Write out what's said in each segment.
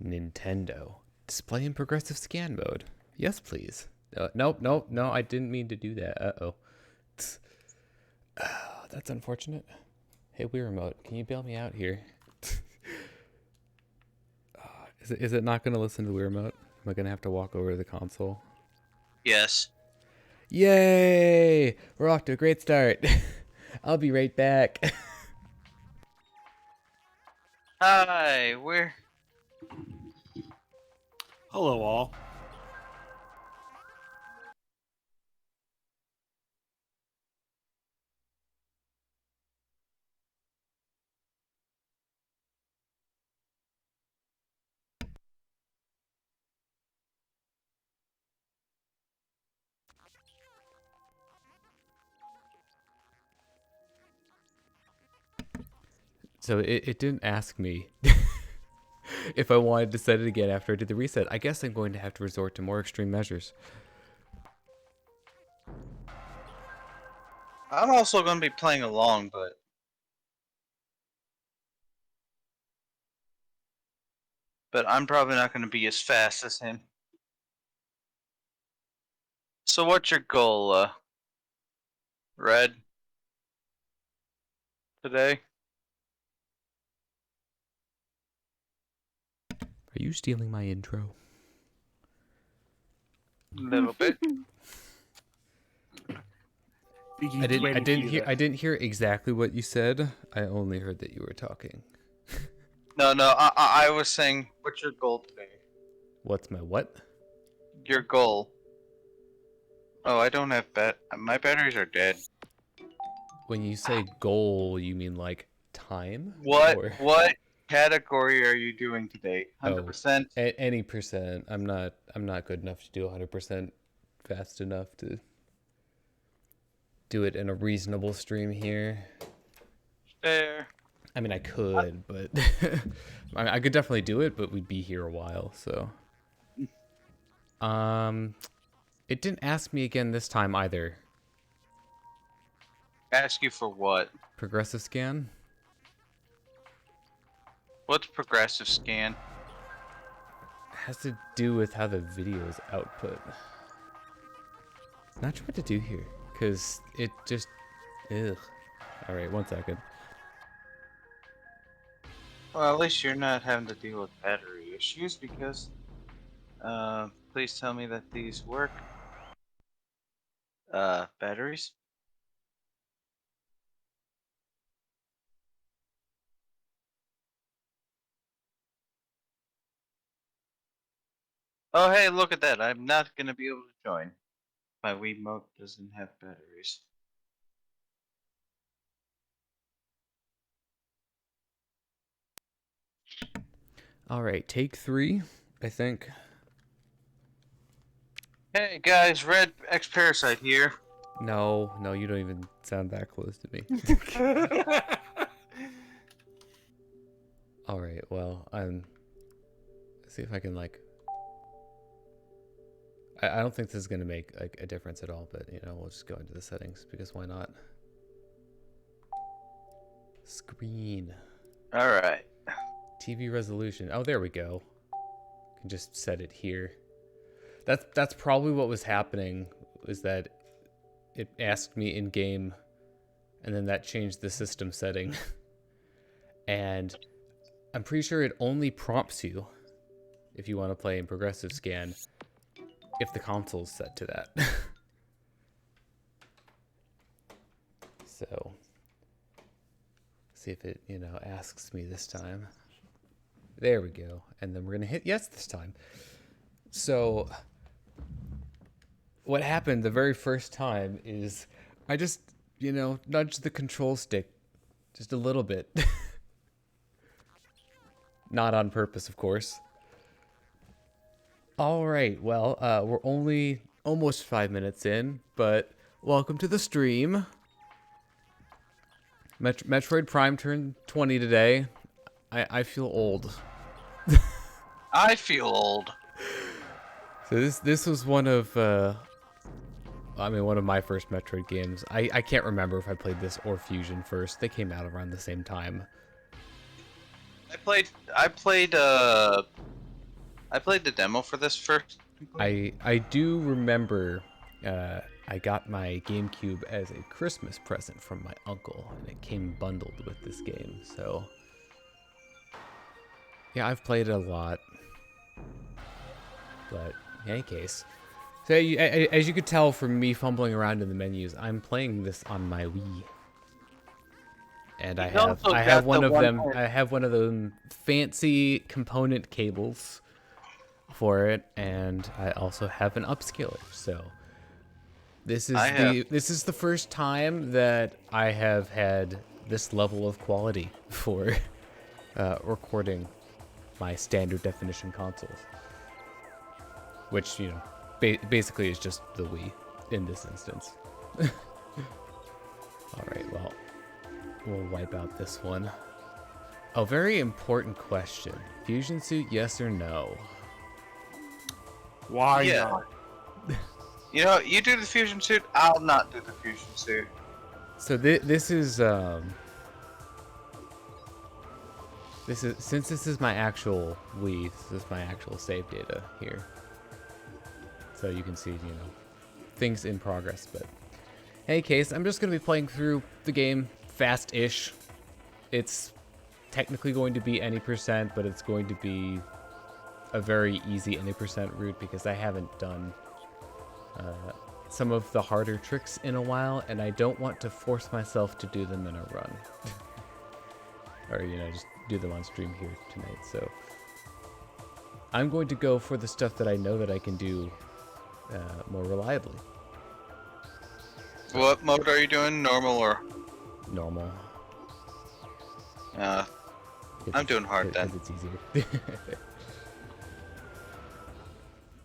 Nintendo. Display in progressive scan mode. Yes, please. Nope, nope, no, I didn't mean to do that. Uh-oh. That's unfortunate. Hey, Wii Remote, can you bail me out here? Is it not going to listen to the Wii Remote? Am I going to have to walk over to the console? Yes. Yay! We're off to a great start. I'll be right back. Hi, we're... Hello, all. So it didn't ask me if I wanted to set it again after I did the reset. I guess I'm going to have to resort to more extreme measures. I'm also going to be playing along, but I'm probably not going to be as fast as him. So what's your goal, Red, today? Are you stealing my intro? A little bit. I didn't hear exactly what you said. I only heard that you were talking. No, I was saying, what's your goal today? What's my what? Your goal. Oh, I don't have my batteries are dead. When you say goal, you mean like time? What category are you doing today? 100%? Any percent. I'm not good enough to do 100% fast enough to do it in a reasonable stream here. There. I mean, I could, but I could definitely do it, but we'd be here a while, so. It didn't ask me again this time either. Ask you for what? Progressive scan? What's progressive scan? It has to do with how the video is output. Not sure what to do here, because it just... Ugh. Alright, 1 second. Well, at least you're not having to deal with battery issues because, please tell me that these work. Batteries? Oh, hey, look at that. I'm not gonna be able to join. My Wiimote doesn't have batteries. Alright, take 3, I think. Hey guys, Red X Parasite here. No, you don't even sound that close to me. Alright, well, let's see if I can, like... I don't think this is going to make, like, a difference at all, but, you know, we'll just go into the settings, because why not? Screen. Alright. TV resolution. Oh, there we go. Can just set it here. That's probably what was happening, is that it asked me in game, and then that changed the system setting. And I'm pretty sure it only prompts you, if you want to play in progressive scan, if the console's set to that. So, see if it, you know, asks me this time. There we go. And then we're going to hit yes this time. So, what happened the very first time is I just, you know, nudged the control stick just a little bit. Not on purpose, of course. All right, well, we're only almost 5 minutes in, but welcome to the stream. Metroid Prime turned 20 today. I feel old. I feel old. So this was one of one of my first Metroid games. I can't remember if I played this or Fusion first. They came out around the same time. I played I played the demo for this first. I do remember I got my GameCube as a Christmas present from my uncle, and it came bundled with this game. So yeah, I've played it a lot, but in any case, so as you could tell from me fumbling around in the menus, I'm playing this on my Wii. And I have one of them. I have one of them fancy component cables for it, and I also have an upscaler. So this is the first time that I have had this level of quality for recording my standard definition consoles, which basically is just the Wii in this instance. All right, well. We'll wipe out this one. A very important question. Fusion suit, yes or no? Why Yeah. not? You do the fusion suit, I'll not do the fusion suit. So this is since this is my actual Wii, this is my actual save data here. So you can see, things in progress, but in any case, I'm just gonna be playing through the game fast-ish. It's technically going to be any percent, but it's going to be a very easy any percent route because I haven't done some of the harder tricks in a while, and I don't want to force myself to do them in a run. Or, just do them on stream here tonight. So I'm going to go for the stuff that I know that I can do more reliably. What mode are you doing? Normal or? Normal. I'm doing hard then. Because it's easier.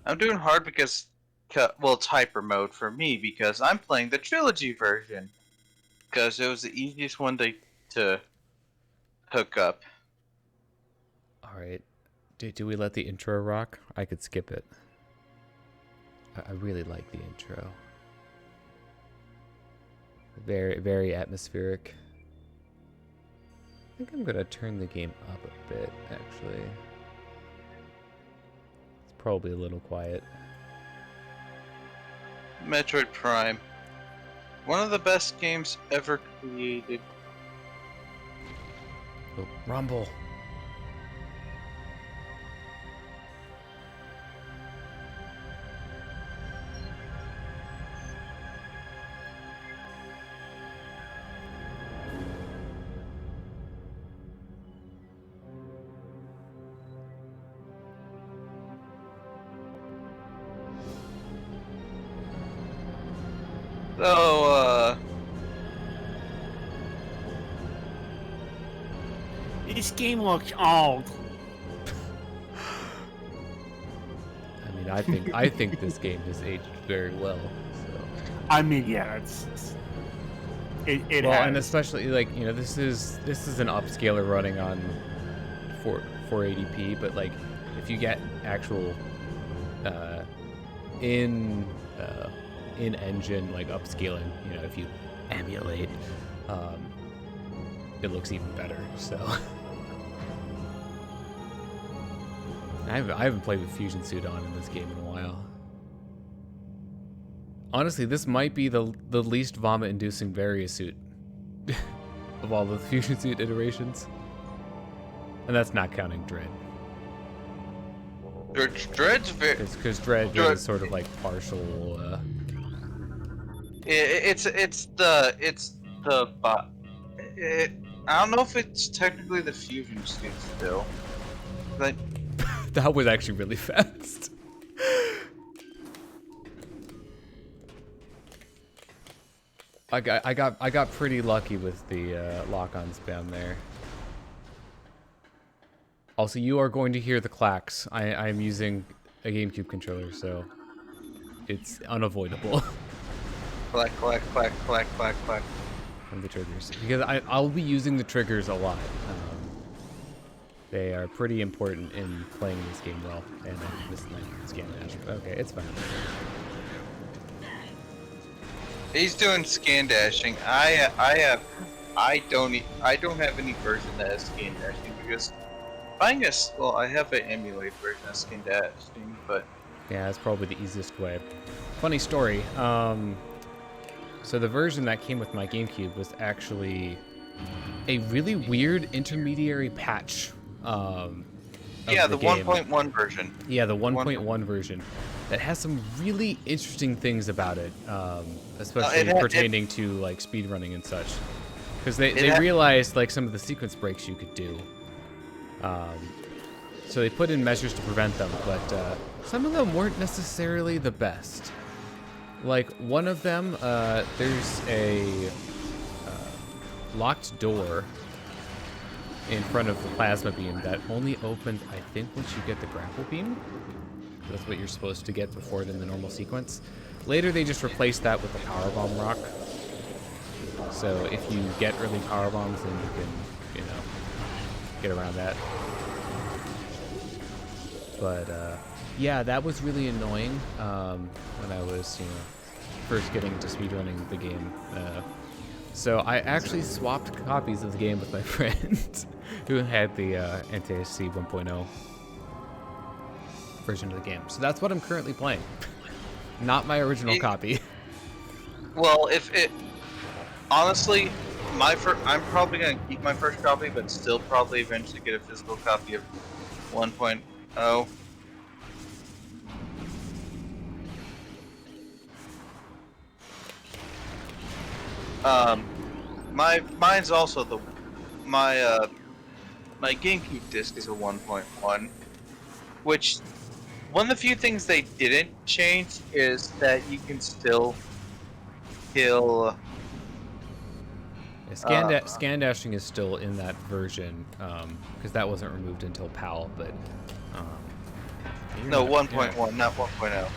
I'm doing hard because, it's hyper mode for me because I'm playing the trilogy version. Because it was the easiest one to hook up. Alright. Do we let the intro rock? I could skip it. I really like the intro. Very, very atmospheric. I think I'm gonna turn the game up a bit, actually. It's probably a little quiet. Metroid Prime. One of the best games ever created. Oh, rumble! So, This game looks old. I mean, I think this game has aged very well. So. I mean, yeah, it Well, has. and especially this is an upscaler running on 480p, but if you get actual in engine upscaling, if you emulate, it looks even better. So I haven't played with Fusion Suit on in this game in a while. Honestly, this might be the least vomit-inducing Varia suit of all the Fusion Suit iterations. And that's not counting Dread. Dread's very. Because Dread is sort of partial. It's the. I don't know if it's technically the fusion suit still. But That was actually really fast. I got pretty lucky with the lock-on spam there. Also, you are going to hear the clacks. I am using a GameCube controller, so it's unavoidable. clack, clack, clack, clack, clack, clack. From the triggers, because I'll be using the triggers a lot. They are pretty important in playing this game well. And I missed my scan dash. Okay, it's fine. He's doing scan dashing. I don't have any version that has scan dashing because buying a well, I have an emulated version of Skin Dashing, but Yeah, that's probably the easiest way. Funny story. So the version that came with my GameCube was actually a really weird intermediary patch. yeah, Of the game. 1.1 version. Yeah, the 1.1 version that has some really interesting things about it, especially pertaining to like speedrunning and such. Because they realized like some of the sequence breaks you could do. So they put in measures to prevent them, but some of them weren't necessarily the best. Like one of them, there's a locked door in front of the plasma beam that only opens, I think, once you get the grapple beam. That's what you're supposed to get before it in the normal sequence. Later, they just replaced that with the powerbomb rock. So if you get early power bombs, then you can, you know, get around that. But yeah, that was really annoying when I was, you know, first getting into speedrunning the game. So I actually swapped copies of the game with my friend who had the NTSC 1.0 version of the game. So that's what I'm currently playing. Not my original copy. Well, if it honestly, I'm probably gonna keep my first copy, but still probably eventually get a physical copy of 1.0. Mine's also my GameCube disc is a 1.1, which one of the few things they didn't change is that you can still kill. Scan dashing is still in that version because that wasn't removed until PAL, but no, 1.1, not 1.0.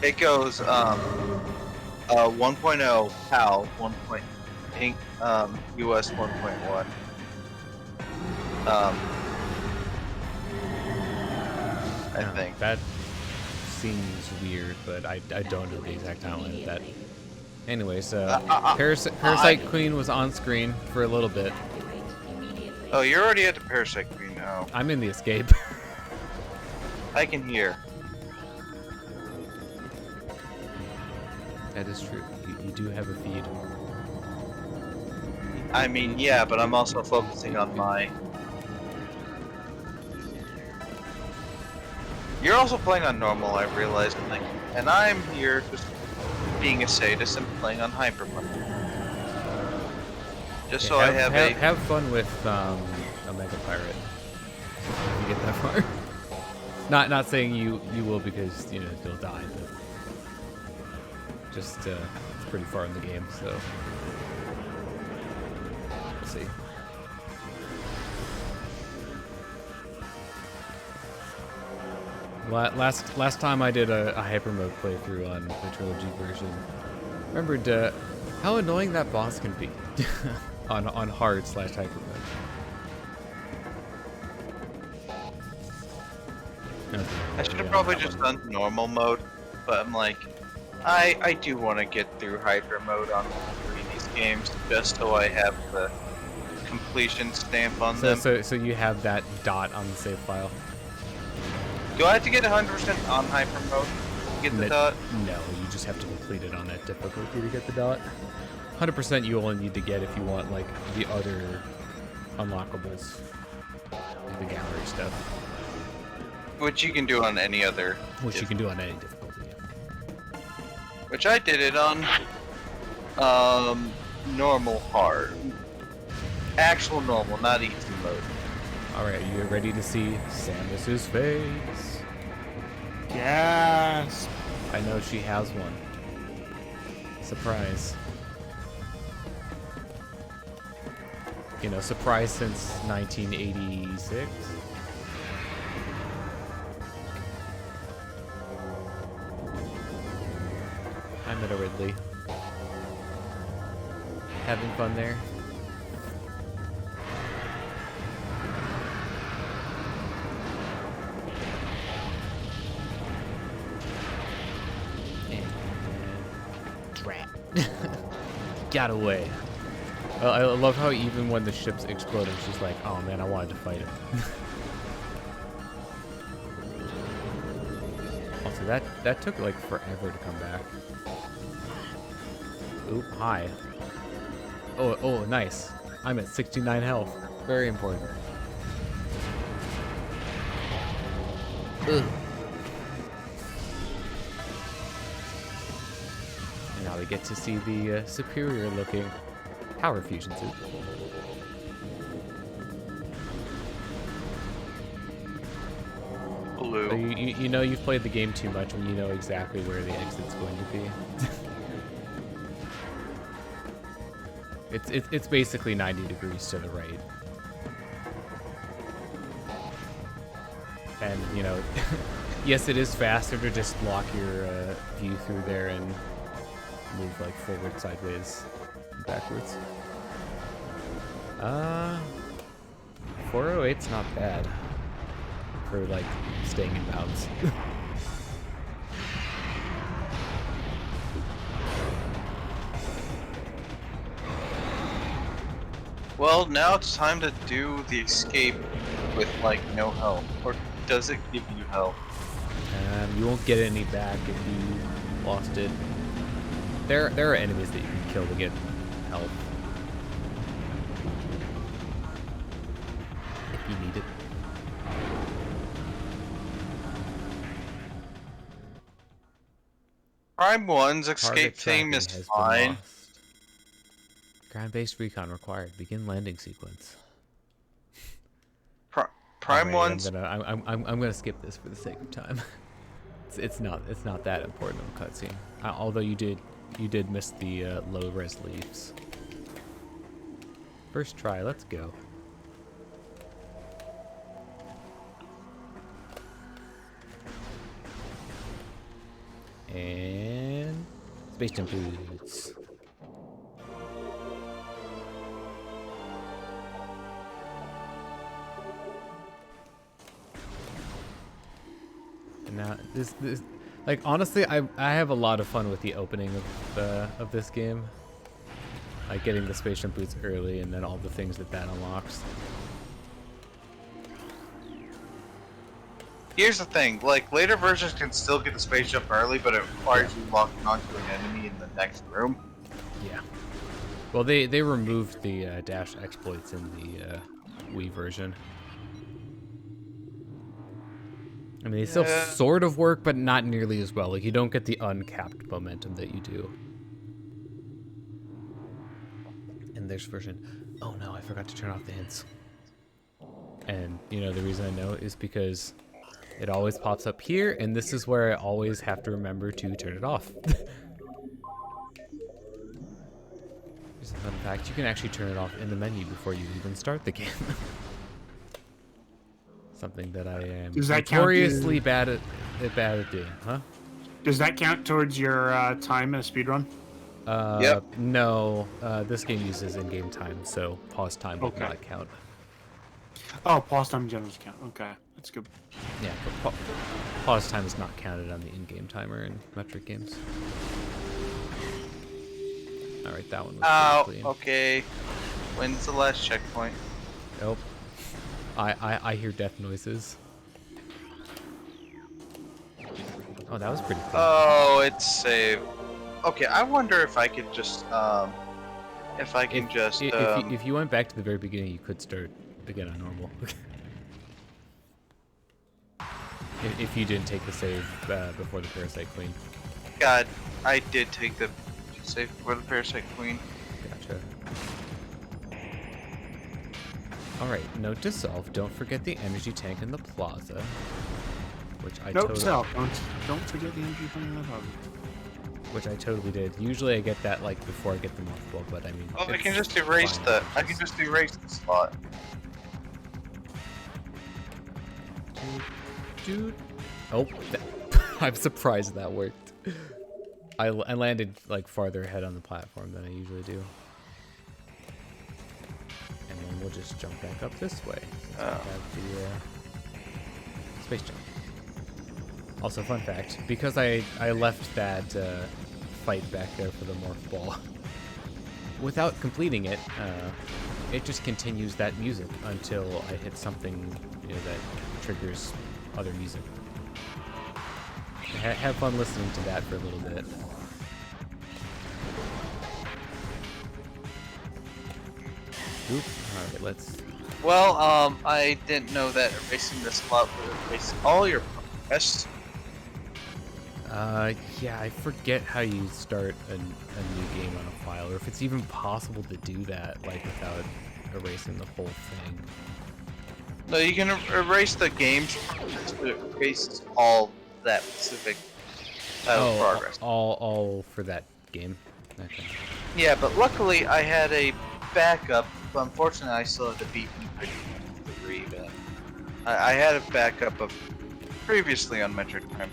It goes 1.0 PAL, 1.8 US 1.1. I think that seems weird, but I don't know the exact timeline of that. Anyways, Parasite Queen was on screen for a little bit. Oh, you're already at the Parasite Queen now. I'm in the escape. I can hear. That is true. You do have a feed. I mean, yeah, but I'm also focusing on my... You're also playing on normal, I've realized, and I'm here just being a sadist and playing on hyper mode. Just so I have fun with Omega Pirate. If you get that far. Not saying you will, because you know you'll die, but just it's pretty far in the game, so we'll see. Last time I did a hyper mode playthrough on the trilogy version, remembered how annoying that boss can be on hard/hyper mode. I should have probably just done normal mode, but I'm like, I do want to get through hyper mode on all 3 of these games just so I have the completion stamp on them. So you have that dot on the save file? Do I have to get 100% on hyper mode to get the dot? No, you just have to complete it on that difficulty to get the dot. 100% you only need to get if you want like the other unlockables, like the gallery stuff. Which you can do on any other. Which you can do on any difficulty. Yeah. Which I did it on normal hard. Actual normal, not easy mode. Alright, are you ready to see Samus's face? Yes. I know she has one. Surprise. You know, surprise since 1986. I'm at a Ridley. Having fun there. And trap. got away. I love how even when the ship's exploding, she's like, oh man, I wanted to fight him. Also, that took like forever to come back. Oop, hi. Oh, nice. I'm at 69 health. Very important. Ugh. And now we get to see the superior looking power fusion suit. Blue. So you know you've played the game too much when you know exactly where the exit's going to be. It's basically 90 degrees to the right. And, you know, yes, it is faster to just block your view through there and move, like, forward, sideways, and backwards. 408's not bad for, like, staying in bounds. Well, now it's time to do the escape with, like, no health. Or does it give you health? You won't get any back if you lost it. There are enemies that you can kill to get health. If you need it. Prime 1's escape Target theme is tracking has been fine. lost. Ground-based recon required. Begin landing sequence. Prime Alright, 1's I'm gonna skip this for the sake of time. it's not that important of a cutscene. Although you did miss the low res leaves. First try. Let's go. And space jump boots. And now this like honestly, I have a lot of fun with the opening of this game. Like getting the space jump boots early and then all the things that unlocks. Here's the thing, like, later versions can still get the space jump early, but it requires you locking onto an enemy in the next room. Yeah. Well, they removed the dash exploits in the Wii version. I mean, they still sort of work, but not nearly as well. Like, you don't get the uncapped momentum that you do in this version. Oh no, I forgot to turn off the hints. And, you know, the reason I know is because it always pops up here, and this is where I always have to remember to turn it off. Here's a fun fact, you can actually turn it off in the menu before you even start the game. Something that I am notoriously bad at doing, huh? Does that count towards your time in a speedrun? Yep. No, this game uses in-game time, so pause time would not count. Oh, pause time generally count. Okay, that's good. Yeah, but pause time is not counted on the in-game timer in Metroid games. Alright, that one was pretty clean. Okay. When's the last checkpoint? Nope. I hear death noises. Oh, that was pretty clean. Oh, it's saved. Okay, I wonder if I could just, if you went back to the very beginning, you could start again on normal. if you didn't take the save before the Parasite Queen. God, I did take the save before the Parasite Queen. Gotcha. Alright, note to self, don't forget the energy tank in the plaza. Which I Note to self, don't forget the energy tank in the plaza. Which I totally did. Usually I get that like before I get the mothball, but I mean. Oh, I can just erase the. I can just erase the slot. Dude. Oh, I'm surprised that worked. I landed like farther ahead on the platform than I usually do. And then we'll just jump back up this way. So have the space jump. Also, fun fact, because I left that fight back there for the morph ball, without completing it, it just continues that music until I hit something, you know, that triggers other music. Have fun listening to that for a little bit. Oop. All right, let's. Well, I didn't know that erasing this slot would erase all your progress. Yeah, I forget how you start a new game on a file, or if it's even possible to do that, like, without erasing the whole thing. No, you can erase the game's progress, but it erases all that specific progress. All for that game. Okay. Yeah, but luckily I had a backup. But unfortunately, I still had to beat Metroid 3. But I had a backup of previously on Metroid Prime.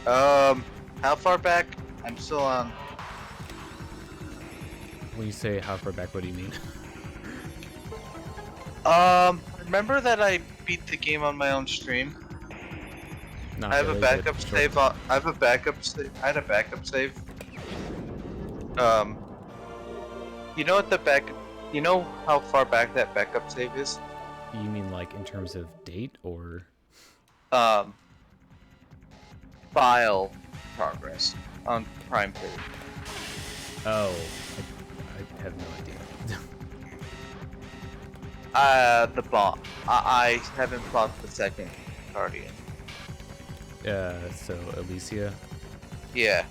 How far back? I'm still on. When you say how far back, what do you mean? Remember that I beat the game on my own stream? Not I have really, a but backup sure. save. I have a backup save. I had a backup save. You know what the back? You know how far back that backup save is? You mean like in terms of date or? File progress on Prime 3. Oh, I have no idea. The bomb. I haven't fought the second Guardian. So Alicia, Yeah.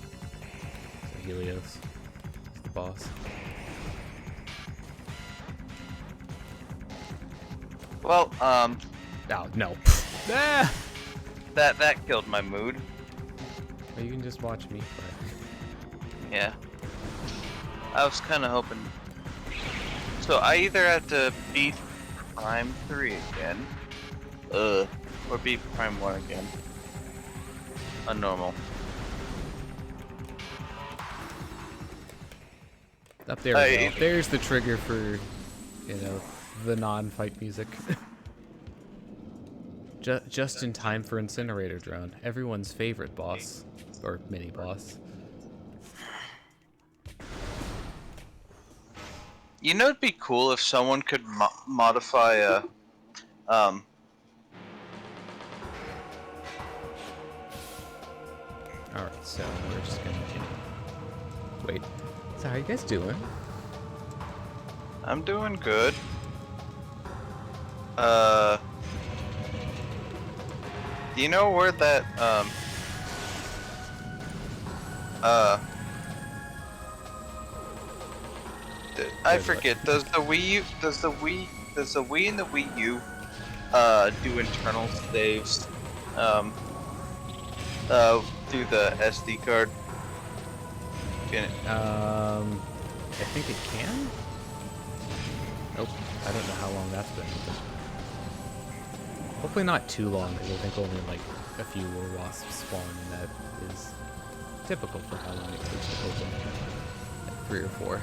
so Helios is the boss. Well, Oh, no. Ah! that killed my mood. Well, you can just watch me play. Yeah. I was kind of hoping. So I either have to beat Prime 3 again, or beat Prime 1 again. On normal. Up there we go. There's the trigger for, you know, the non-fight music. Just in time for Incinerator Drone, everyone's favorite boss, or mini-boss. You know, it'd be cool if someone could modify a, Alright, so we're just gonna... Wait, so how you guys doing? I'm doing good. Do you know where that, I forget, does the Wii and the Wii U, do internal saves, through the SD card? Can it? I think it can? Nope, I don't know how long that's been. Hopefully not too long, because I think only like a few war wasps spawn, and that is typical for how long it takes to open. Like 3 or 4.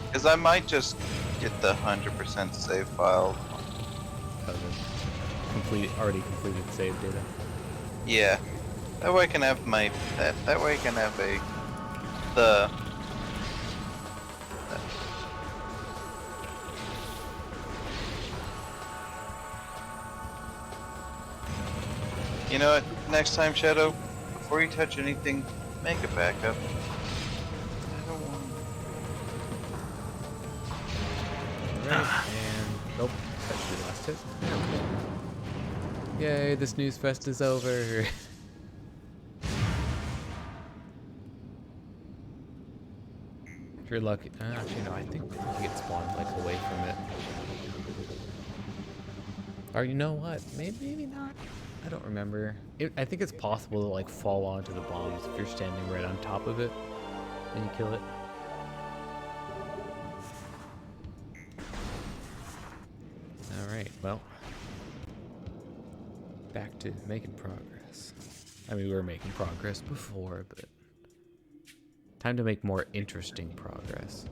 Because I might just get the 100% save file. Of the already completed save data. Yeah. That way I can have my... That way I can have You know what? Next time, Shadow, before you touch anything, make a backup. I don't want... Alright, and... Nope, that's the last hit. Yay, the snooze fest is over. If you're lucky... actually, no, I think you get spawned, like, away from it. Or you know what? Maybe not. I don't remember. I think it's possible to, like, fall onto the bombs if you're standing right on top of it. And you kill it. Alright, well. Back to making progress. I mean, we were making progress before, but... time to make more interesting progress.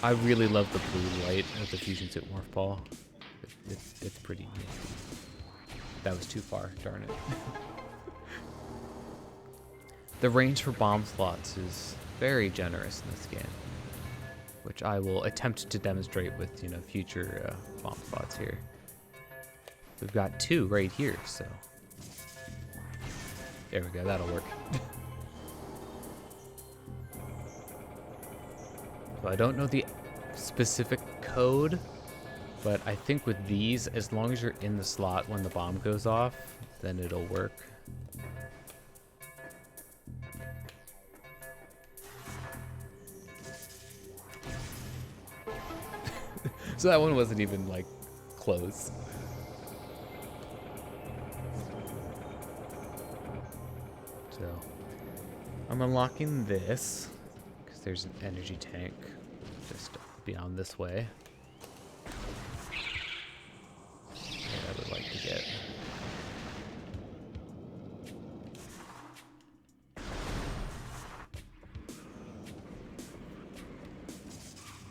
I really love the blue light of the Fusion Suit Morph Ball. It's pretty nifty. That was too far, darn it. the range for bomb slots is very generous in this game, which I will attempt to demonstrate with, you know, future bomb slots here. We've got 2 right here, so there we go, that'll work. So I don't know the specific code, but I think with these, as long as you're in the slot when the bomb goes off, then it'll work. So that one wasn't even, like, close. So, I'm unlocking this, because there's an energy tank just beyond this way. That I would like to get.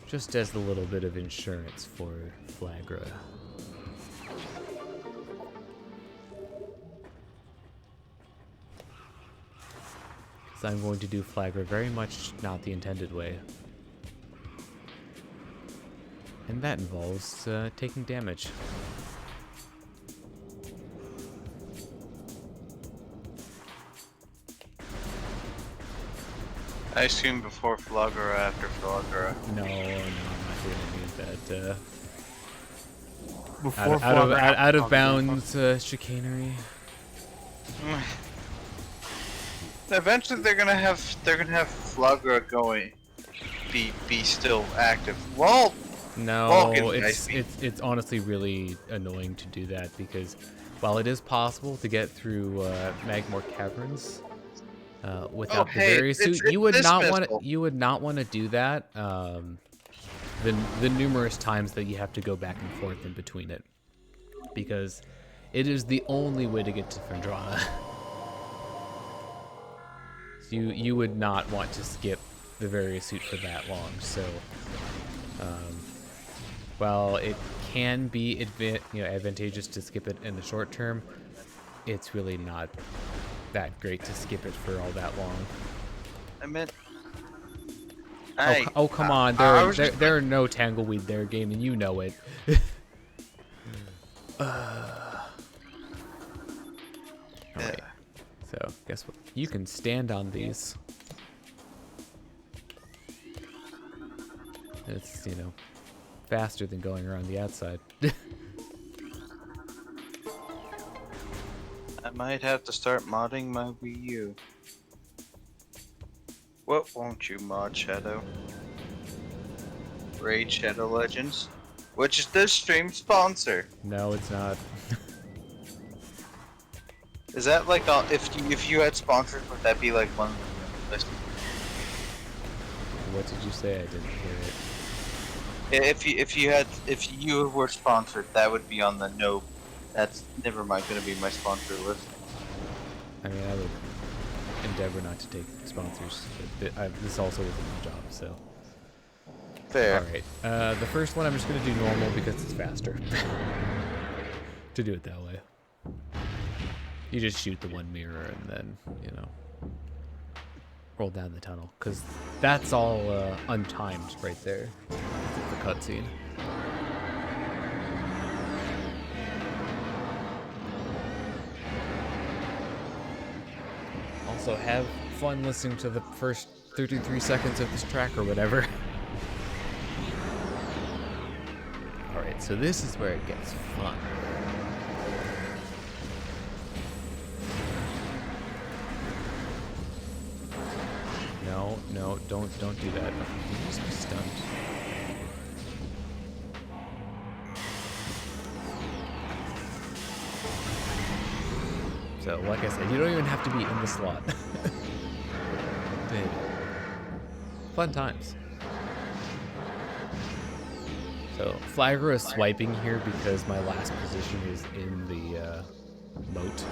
Just as a little bit of insurance for Flagra. Because I'm going to do Flagra very much not the intended way. And that involves taking damage. I assume before Flagra or after Flagra. No, I'm not doing any of that. Before Out of bounds chicanery. Eventually, they're gonna have Flagra going, be still active. Well, No, getting it's dicey. it's honestly really annoying to do that because while it is possible to get through Magmore Caverns without the various suit, you would not want to do that. The numerous times that you have to go back and forth in between it, because it is the only way to get to Fendrana. So you would not want to skip the various suit for that long. So while it can be advantageous to skip it in the short term, it's really not that great to skip it for all that long. I meant. Oh, come on! There are no Tangleweed there, game, and you know it. Alright, so guess what? You can stand on these. It's, you know, faster than going around the outside. I might have to start modding my Wii U. What won't you mod, Shadow? Raid Shadow Legends, which is this stream sponsor. No, it's not. Is that like if you had sponsors, would that be like one of the list? What did you say? I didn't hear it. If you were sponsored, that would be on the no. That's never mind. Gonna be my sponsor list. I mean, I would endeavor not to take sponsors, but this also isn't my job, so. Fair. Alright, the first one I'm just gonna do normal because it's faster. To do it that way. You just shoot the one mirror and then, you know, roll down the tunnel, because that's all untimed right there. The cutscene. Also, have fun listening to the first 33 seconds of this track or whatever. Alright, so this is where it gets fun. No, don't do that. You just be stunned. So, like I said, you don't even have to be in the slot. Baby. Fun times. So, Flagra is swiping here because my last position is in the moat.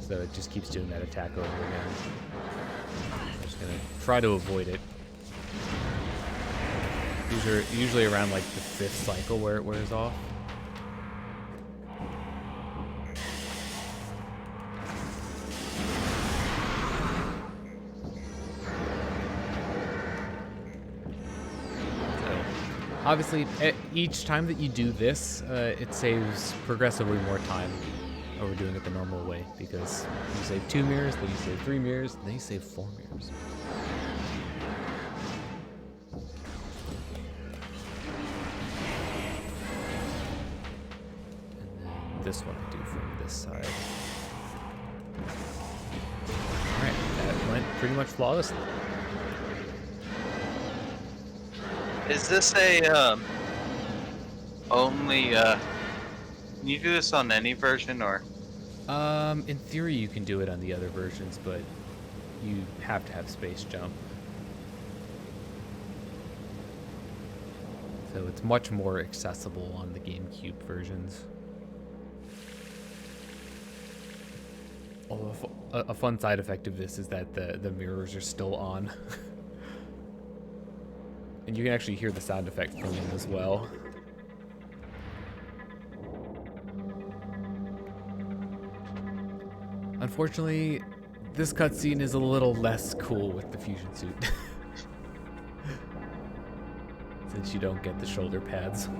So it just keeps doing that attack over again. I'm just gonna try to avoid it. These are usually around like the 5th cycle where it wears off. Obviously, each time that you do this, it saves progressively more time over doing it the normal way, because you save 2 mirrors, then you save 3 mirrors, then you save 4 mirrors. And then this one I do from this side. Alright, that went pretty much flawlessly. Is this a only can you do this on any version or? In theory you can do it on the other versions, but you have to have space jump. So it's much more accessible on the GameCube versions. Although a fun side effect of this is that the mirrors are still on. And you can actually hear the sound effect from them as well. Unfortunately, this cutscene is a little less cool with the fusion suit. Since you don't get the shoulder pads.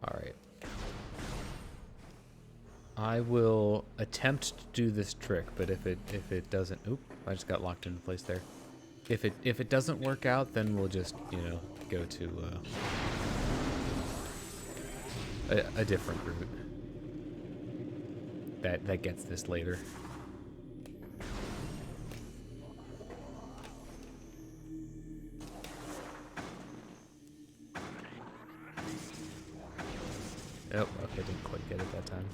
Alright. I will attempt to do this trick, but if it doesn't, oop, I just got locked into place there. If it doesn't work out, then we'll just, you know, go to a different route that gets this later. Oh, okay, didn't quite get it that time.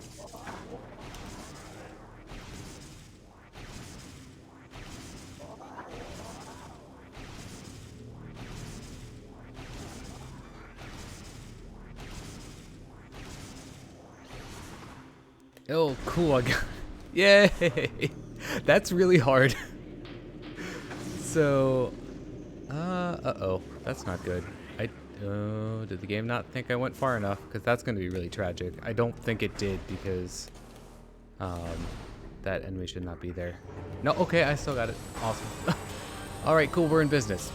Oh, cool, I got yay! That's really hard. So, uh-oh, that's not good. Oh, did the game not think I went far enough? Because that's going to be really tragic. I don't think it did because that enemy should not be there. No, okay, I still got it. Awesome. All right, cool, we're in business.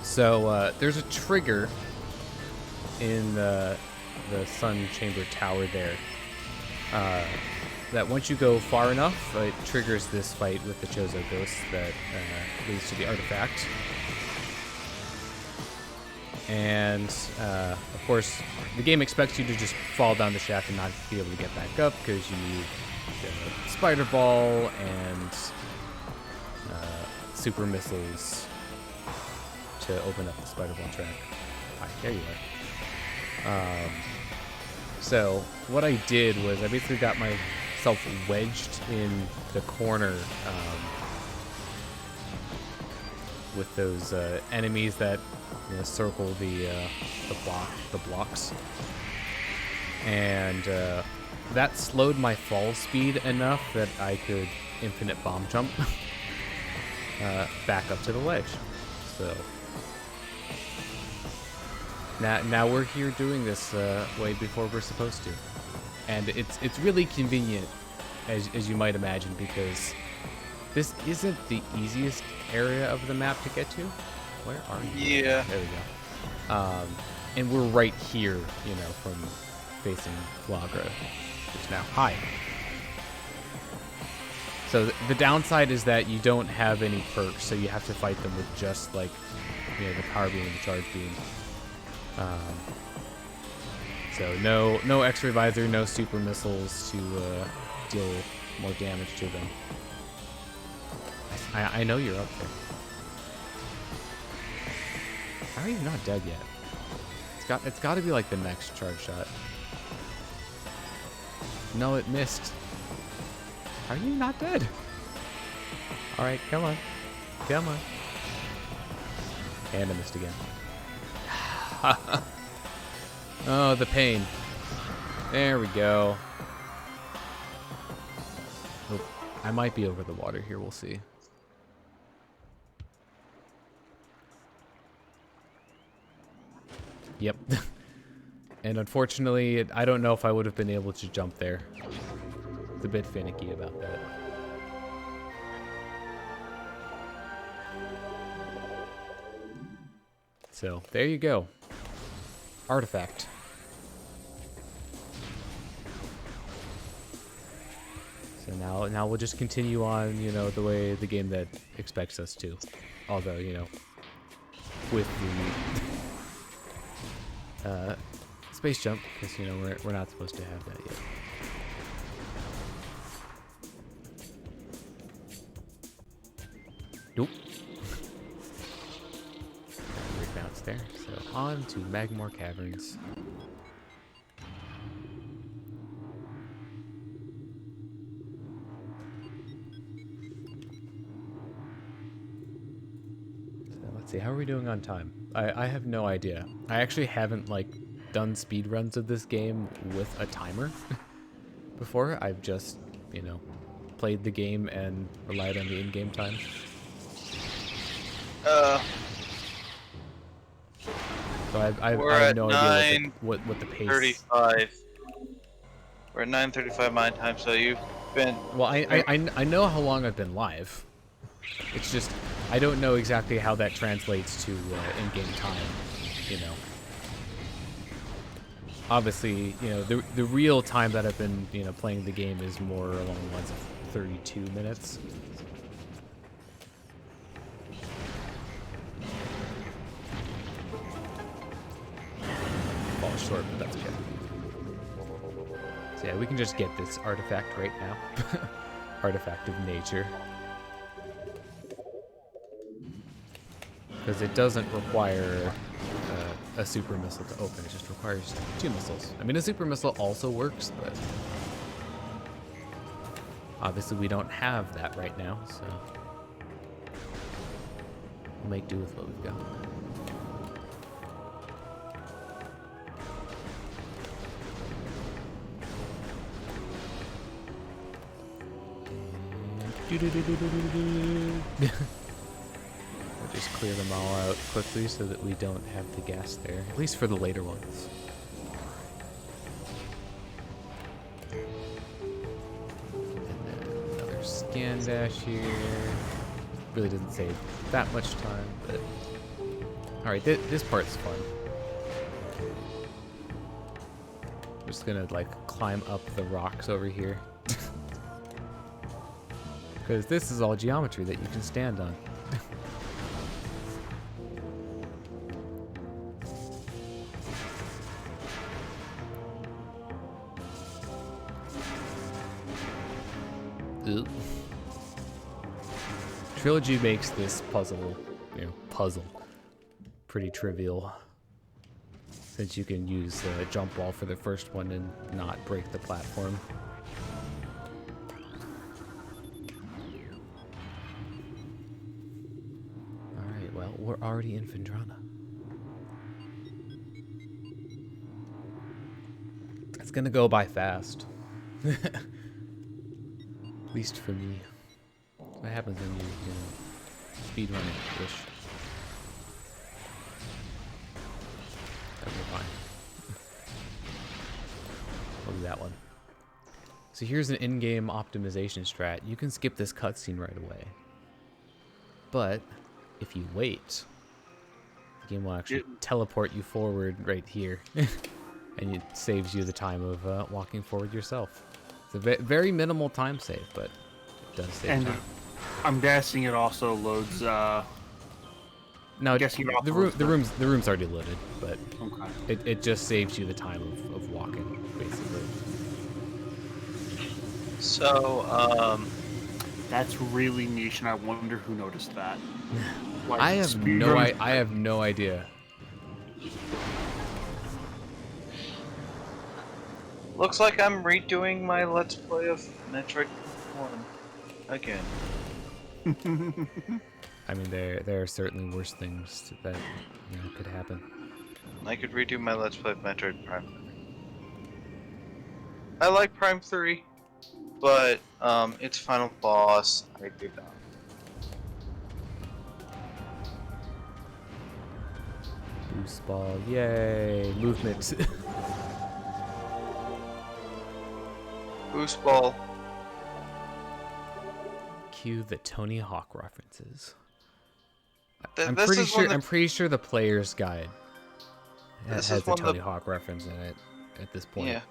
So there's a trigger in the Sun Chamber Tower there. That once you go far enough, it triggers this fight with the Chozo Ghost that leads to the artifact. And, of course, the game expects you to just fall down the shaft and not be able to get back up because you need the spider ball and super missiles to open up the spider ball track. Hi, there you are. So, what I did was I basically got myself wedged in the corner with those enemies that circle the blocks, and that slowed my fall speed enough that I could infinite bomb jump back up to the ledge. So now we're here doing this way before we're supposed to, and it's really convenient, as you might imagine, because this isn't the easiest area of the map to get to. Where are you? Yeah. There we go. And we're right here, from facing Flagra, which now, hi. So the downside is that you don't have any perks, so you have to fight them with just the power beam and the charge beam. So no X-ray visor, no super missiles to deal more damage to them. I know you're up there. How are you not dead yet? It's got to be like the next charge shot. No, it missed. How are you not dead? All right, come on, come on. And I missed again. Oh, the pain. There we go. I might be over the water here. We'll see. Yep. And unfortunately, I don't know if I would have been able to jump there. It's a bit finicky about that. So, there you go. Artifact. So now we'll just continue on, you know, the way the game that expects us to. Although, you know, with the space jump, because, you know, we're not supposed to have that yet. Nope. Bounce there. So on to Magmore Caverns. Let's see, how are we doing on time? I have no idea. I actually haven't, like, done speedruns of this game with a timer before. I've just, you know, played the game and relied on the in-game time. So I have no idea what the pace... 35. We're at 9:35 my time, so you've been... Well, I know how long I've been live. It's just, I don't know exactly how that translates to in-game time, you know. Obviously, you know, the real time that I've been, you know, playing the game is more along the lines of 32 minutes. Fall short, but that's okay. So yeah, we can just get this artifact right now. Artifact of nature. Because it doesn't require a super missile to open, it just requires 2 missiles. I mean, a super missile also works, but obviously we don't have that right now, so we'll make do with what we've got. We'll just clear them all out quickly so that we don't have the gas there, at least for the later ones. And then another scan dash here. Really doesn't save that much time, but... Alright, this part's fun. I'm just gonna, like, climb up the rocks over here. Because this is all geometry that you can stand on. Ooh. Trilogy makes this puzzle pretty trivial, since you can use the jump wall for the first one and not break the platform. Alright, well, we're already in Vendrana. It's gonna go by fast. At least for me. That's what happens when you know, speedrunning-ish. That'll be fine. We'll do that one. So here's an in-game optimization strat. You can skip this cutscene right away. But if you wait, the game will actually teleport you forward right here. And it saves you the time of walking forward yourself. It's a very minimal time save, but it does save time. I'm guessing it also loads. No, the room's already loaded, but okay. it just saves you the time of walking, basically. So, That's really niche, and I wonder who noticed that. Like, I have no idea. looks like I'm redoing my Let's Play of Metroid 1 again. I mean, there are certainly worse things that could happen. I could redo my Let's Play of Metroid Prime 3. I like Prime 3. but its final boss I did not. Boost ball, yay! Movement. Boost ball. Cue the Tony Hawk references. This is one I'm pretty sure the player's guide This has is a one of Tony the- Hawk reference in it at this point. Yeah.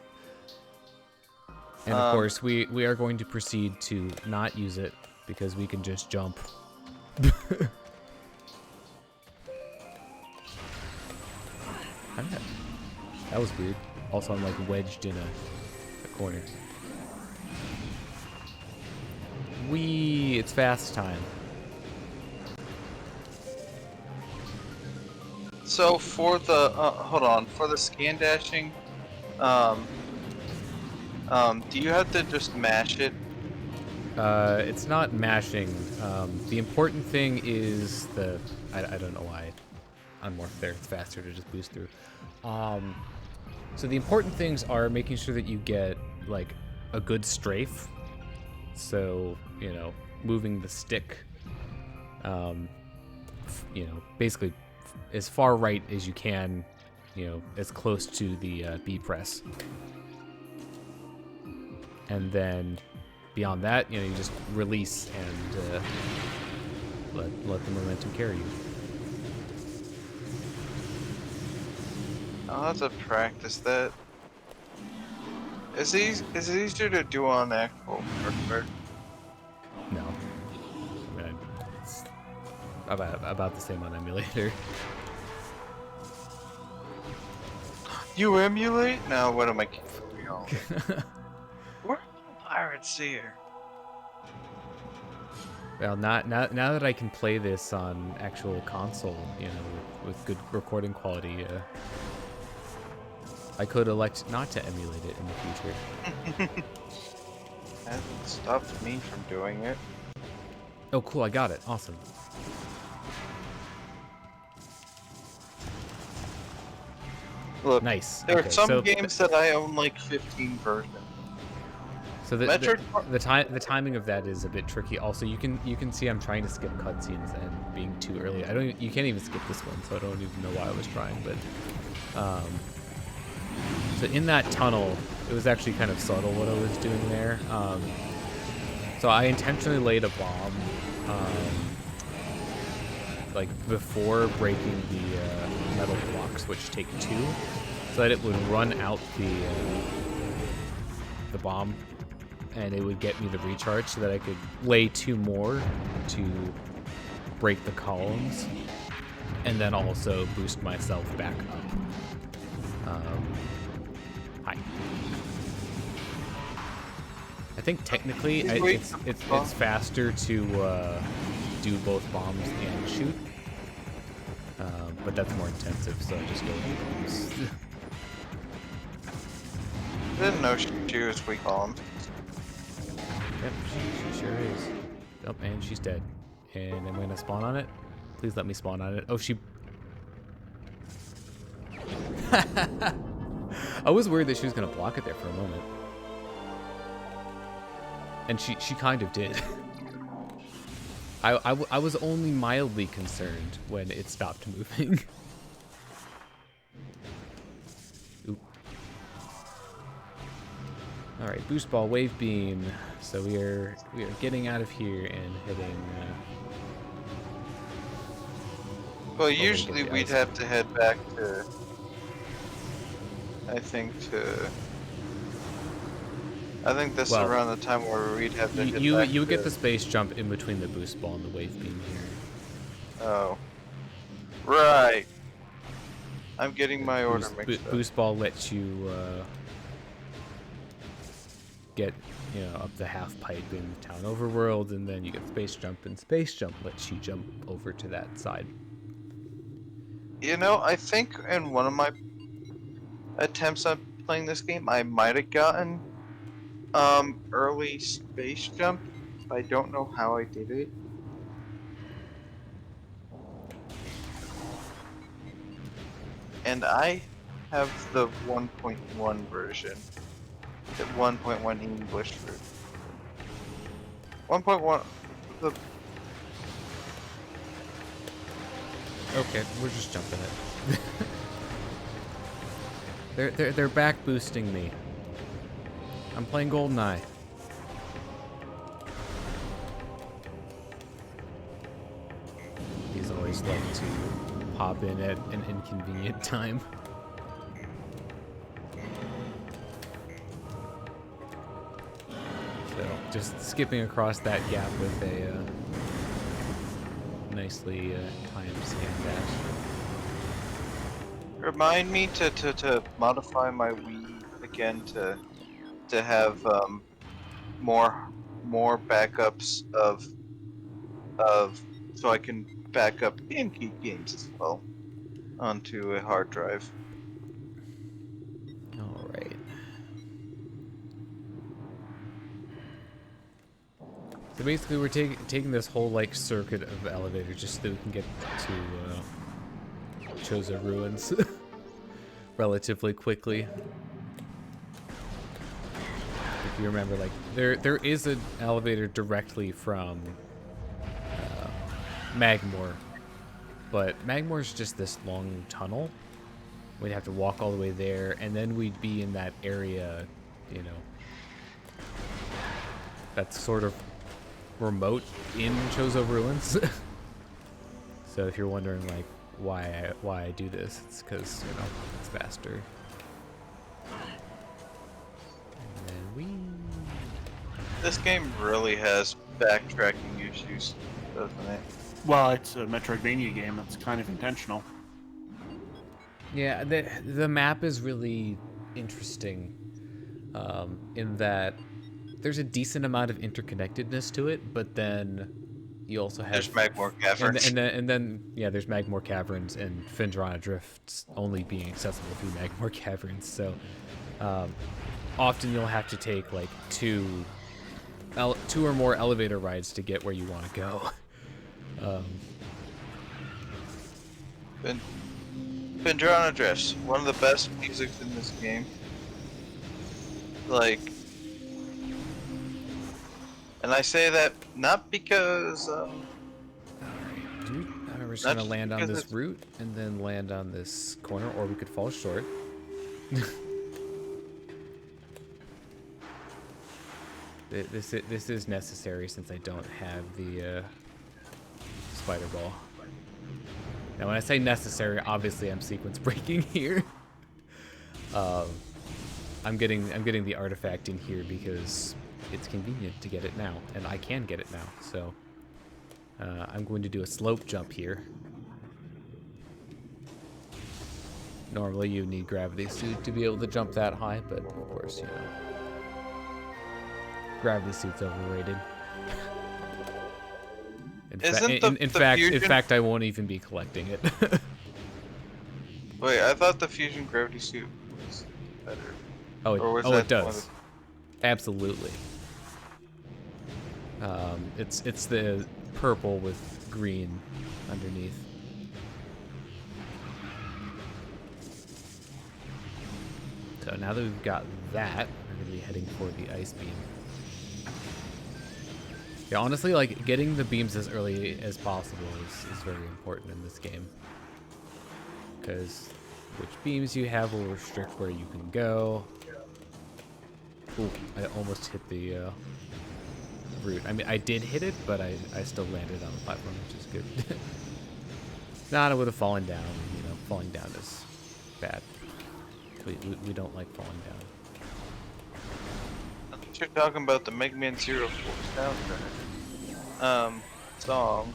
And of course, we are going to proceed to not use it because we can just jump. That was weird. Also, I'm like wedged in a corner. Whee! It's fast time. So for the hold on, for the scan dashing, do you have to just mash it? It's not mashing. The important thing is I don't know why I'm more there. It's faster to just boost through. So the important things are making sure that you get like a good strafe. So, you know, moving the stick, you know, basically as far right as you can, you know, as close to the B press. And then beyond that, you know, you just release and let the momentum carry you. I'll have to practice that. Is it easier to do on actual hardware? No. I mean, it's about the same on emulator. You emulate? No, what am I kidding? We're pirates here. Well, now that I can play this on actual console, you know, with good recording quality, I could elect not to emulate it in the future. Hasn't stopped me from doing it. Oh, cool! I got it. Awesome. Look, Nice. there Okay, are some so games that I own like 15 versions. So Metroid. the timing of that is a bit tricky. Also, you can see I'm trying to skip cutscenes and being too early. You can't even skip this one, so I don't even know why I was trying. But so in that tunnel, it was actually kind of subtle what I was doing there. So I intentionally laid a bomb, like before breaking the metal blocks, which take 2, so that it would run out the bomb, and it would get me the recharge so that I could lay 2 more to break the columns, and then also boost myself back up. Hi. I think technically it's faster to do both bombs and shoot, but that's more intensive, so I just go with the bombs. Didn't know she was weak on. Yep, she sure is. Oh, and she's dead. And I'm gonna spawn on it. Please let me spawn on it. Oh, she... I was worried that she was gonna block it there for a moment. And she kind of did. I was only mildly concerned when it stopped moving. Oop. All right, boost ball, wave beam. So we are getting out of here and heading. Well, get usually the we'd ice. have to head back to. I think this Well, is around the time where we'd have to. You head back would get to- the space jump in between the boost ball and the wave beam here. Oh. Right. I'm getting my order mixed up. Boost ball lets you get, you know, up the half pipe in Town Overworld, and then you get space jump, and space jump lets you jump over to that side. You know, I think in one of my attempts at playing this game, I might have gotten early space jump. I don't know how I did it. And I have the 1.1 version, the 1.1 English version. 1.1. The Okay, we're just jumping it. they're back boosting me. I'm playing GoldenEye. These always like to pop in at an inconvenient time. So just skipping across that gap with a nicely timed scan dash. Remind me to modify my Wii again to have more backups of so I can back up GameCube games as well onto a hard drive. All right. So basically, we're taking this whole like circuit of elevators just so that we can get to Chozo Ruins relatively quickly. If you remember, like there is an elevator directly from Magmore, but Magmore's just this long tunnel. We'd have to walk all the way there, and then we'd be in that area, you know, that's sort of remote in Chozo Ruins. So if you're wondering like why I do this, it's because, you know, it's faster. And then we This game really has backtracking issues, doesn't it? Well, it's a Metroidvania game. That's kind of intentional. Yeah, the map is really interesting in that there's a decent amount of interconnectedness to it, but then you also have There's Magmore Caverns. and then yeah, there's Magmore Caverns and Phendrana Drifts only being accessible through Magmore Caverns. So often you'll have to take like two or more elevator rides to get where you want to go. Phendrana Drifts, one of the best musics in this game. Like, and I say that not because Dude, we're just Not gonna just land on because this it's- route and then land on this corner, or we could fall short. This is necessary since I don't have the spider ball. Now, when I say necessary, obviously I'm sequence breaking here. I'm getting the artifact in here because it's convenient to get it now, and I can get it now. So I'm going to do a slope jump here. Normally you need gravity suit to be able to jump that high, but of course, you know, gravity suit's overrated. In fact, I won't even be collecting it. wait, I thought the fusion gravity suit was better. Oh, Or was it that one does. of Absolutely. It's the purple with green underneath. So now that we've got that, we're gonna be heading for the ice beam. Yeah, honestly, like getting the beams as early as possible is very important in this game. Because which beams you have will restrict where you can go. Ooh, I almost hit the route. I mean, I did hit it, but I still landed on the platform, which is good. Not, I would have fallen down. You know, falling down is bad. We don't like falling down. I think you're talking about the Mega Man Zero Force soundtrack. Song.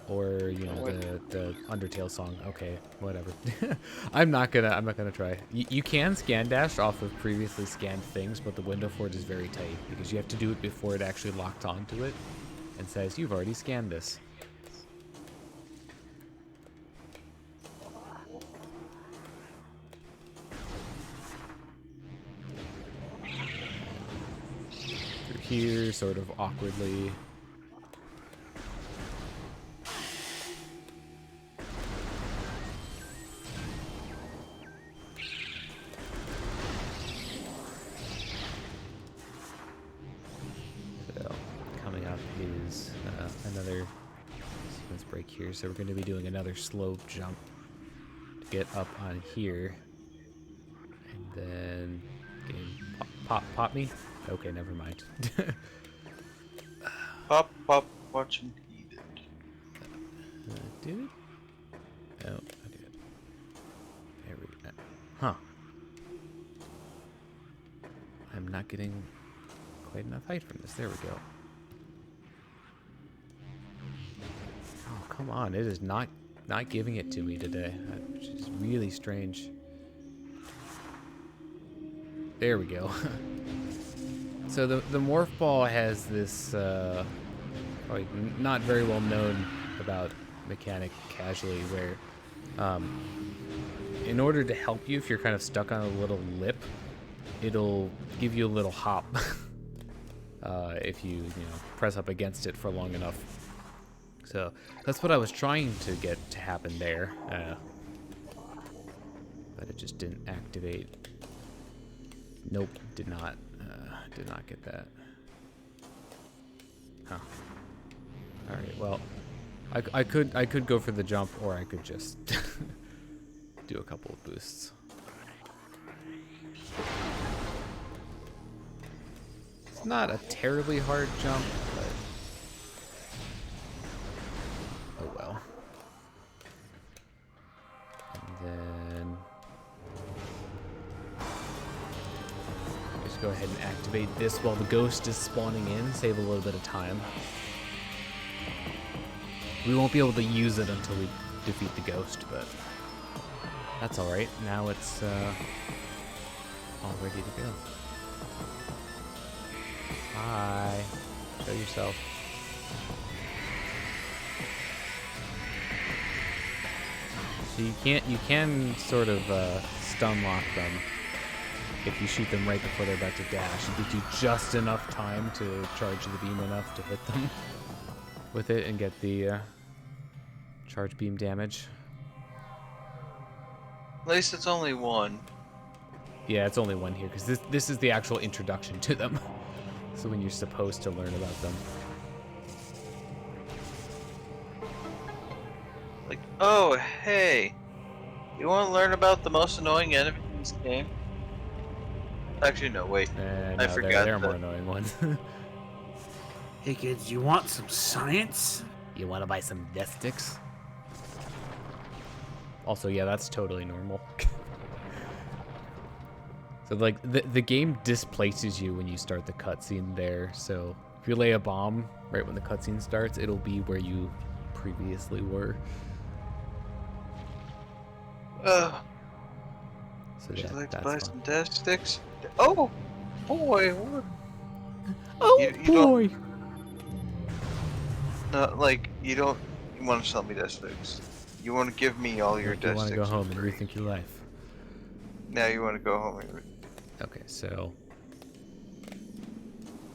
Or, you know, the Undertale song. Okay, whatever. I'm not gonna try. You can scan dash off of previously scanned things, but the window for it is very tight because you have to do it before it actually locked onto it and says you've already scanned this. Through here, sort of awkwardly. have is another sequence break here. So we're going to be doing another slow jump to get up on here. And then pop me? Okay, never mind. Pop, watching heated. Did it? Oh, I did. There we go. Huh. I'm not getting quite enough height from this. There we go. Oh, come on. It is not giving it to me today, which is really strange. There we go. So the morph ball has this probably not very well known about mechanic casually, where in order to help you if you're kind of stuck on a little lip, it'll give you a little hop if you press up against it for long enough. So that's what I was trying to get to happen there, but it just didn't activate. Nope, did not get that. Huh. All right, well, I could go for the jump, or I could just do a couple of boosts. It's not a terribly hard jump, but oh well. And then just go ahead and activate this while the ghost is spawning in, save a little bit of time. We won't be able to use it until we defeat the ghost, but that's alright. Now it's all ready to go. Hi. Show yourself. So you can sort of stun lock them if you shoot them right before they're about to dash. It gives you just enough time to charge the beam enough to hit them with it and get the charge beam damage. At least it's only one. Yeah, it's only one here because this is the actual introduction to them. So when you're supposed to learn about them. Like, oh, hey, you want to learn about the most annoying enemy in this game? Actually, no, wait. I forgot. There are more annoying ones. Hey kids, you want some science? You want to buy some death sticks? Also, yeah, that's totally normal. So, like, the game displaces you when you start the cutscene there. So, if you lay a bomb right when the cutscene starts, it'll be where you previously were. Would So you like to that's buy fun. some death sticks? Oh, boy. What? Oh, You boy! No, like, you want to sell me death sticks. You want to give me all your You death want to sticks. go home for and free. rethink your life. Now you want to go home and Okay, so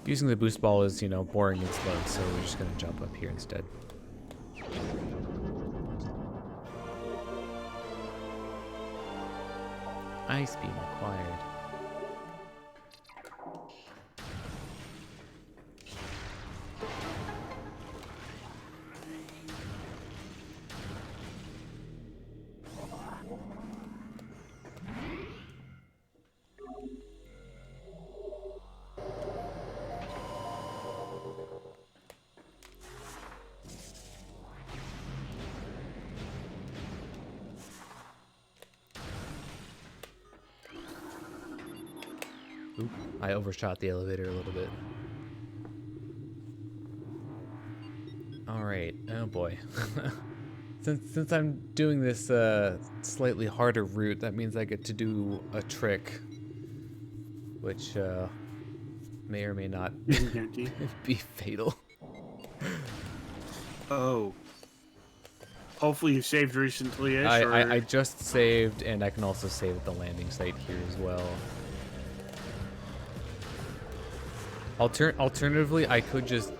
using the boost ball is, boring and slow, so we're just gonna jump up here instead. Ice beam acquired. Oop, I overshot the elevator a little bit. Alright, oh boy. Since I'm doing this slightly harder route, that means I get to do a trick, which may or may not be fatal. Oh. Hopefully you saved recently-ish, I just saved, and I can also save at the landing site here as well. Alternatively, I could just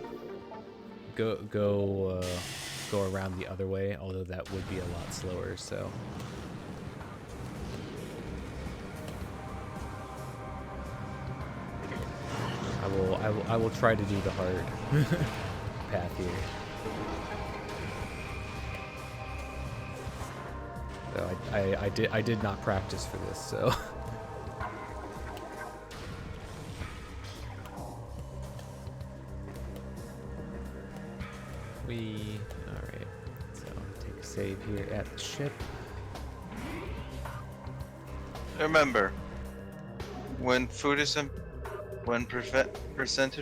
go around the other way, although that would be a lot slower. So I will try to do the hard. path here. So I did not practice for this, so. Alright. So take a save here at the ship. Remember, when presented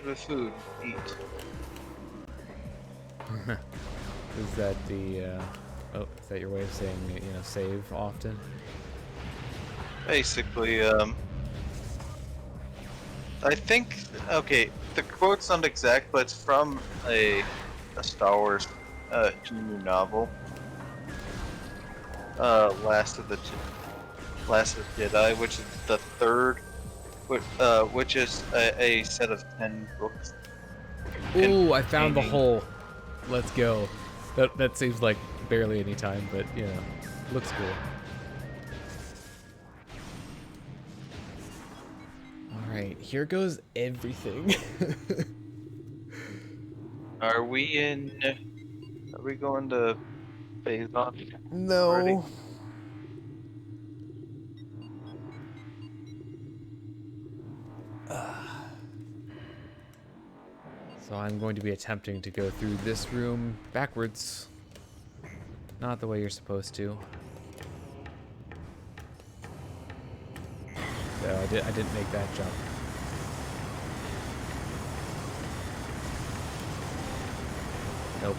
with food, eat. Is that the is that your way of saying, you know, save often? Basically, I think, okay, the quote's not exact, but it's from a Star Wars junior novel. Last of the Jedi, which is the third, which is a set of 10 books. Ooh, I found the containing- hole. Let's go. That seems like barely any time, but you know, looks cool. All right, here goes everything. Are we going to phase on already? No. So I'm going to be attempting to go through this room backwards. Not the way you're supposed to. So I didn't make that jump. Nope.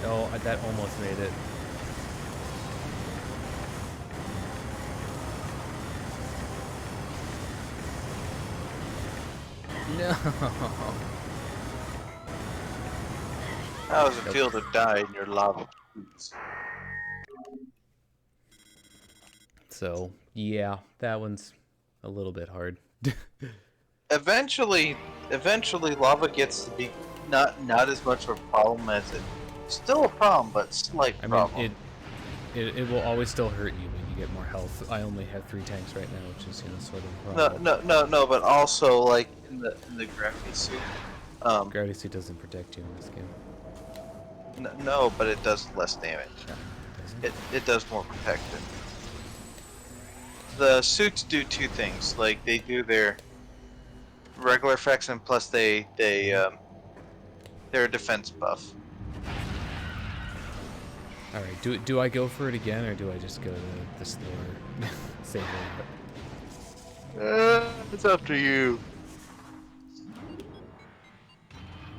Oh, that almost made it. No. How does it feel to die in your lava boots? So, yeah, that one's a little bit hard. Eventually, lava gets to be not as much of a problem as it. Still a problem, but slight I problem. mean, it will always still hurt you when you get more health. I only have 3 tanks right now, which is, you know, sort of a problem. No, but also like in the gravity suit. Gravity suit doesn't protect you in this game. No, but it does less damage. No, it doesn't. It does more protection. The suits do 2 things. Like they do their regular effects, and plus they're a defense buff. All right, do I go for it again, or do I just go the slower, safer route? It's up to you.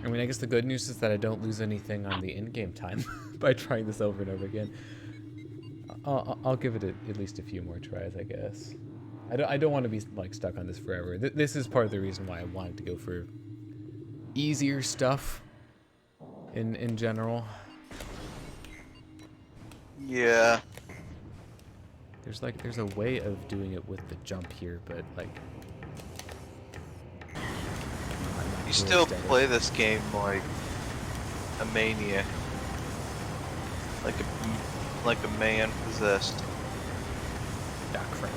I mean, I guess the good news is that I don't lose anything on the in-game time by trying this over and over again. I'll give it at least a few more tries, I guess. I don't want to be like stuck on this forever. This is part of the reason why I wanted to go for easier stuff in general. Yeah. There's a way of doing it with the jump here, but like You still play this game like a maniac, like a man possessed. Ah, crap.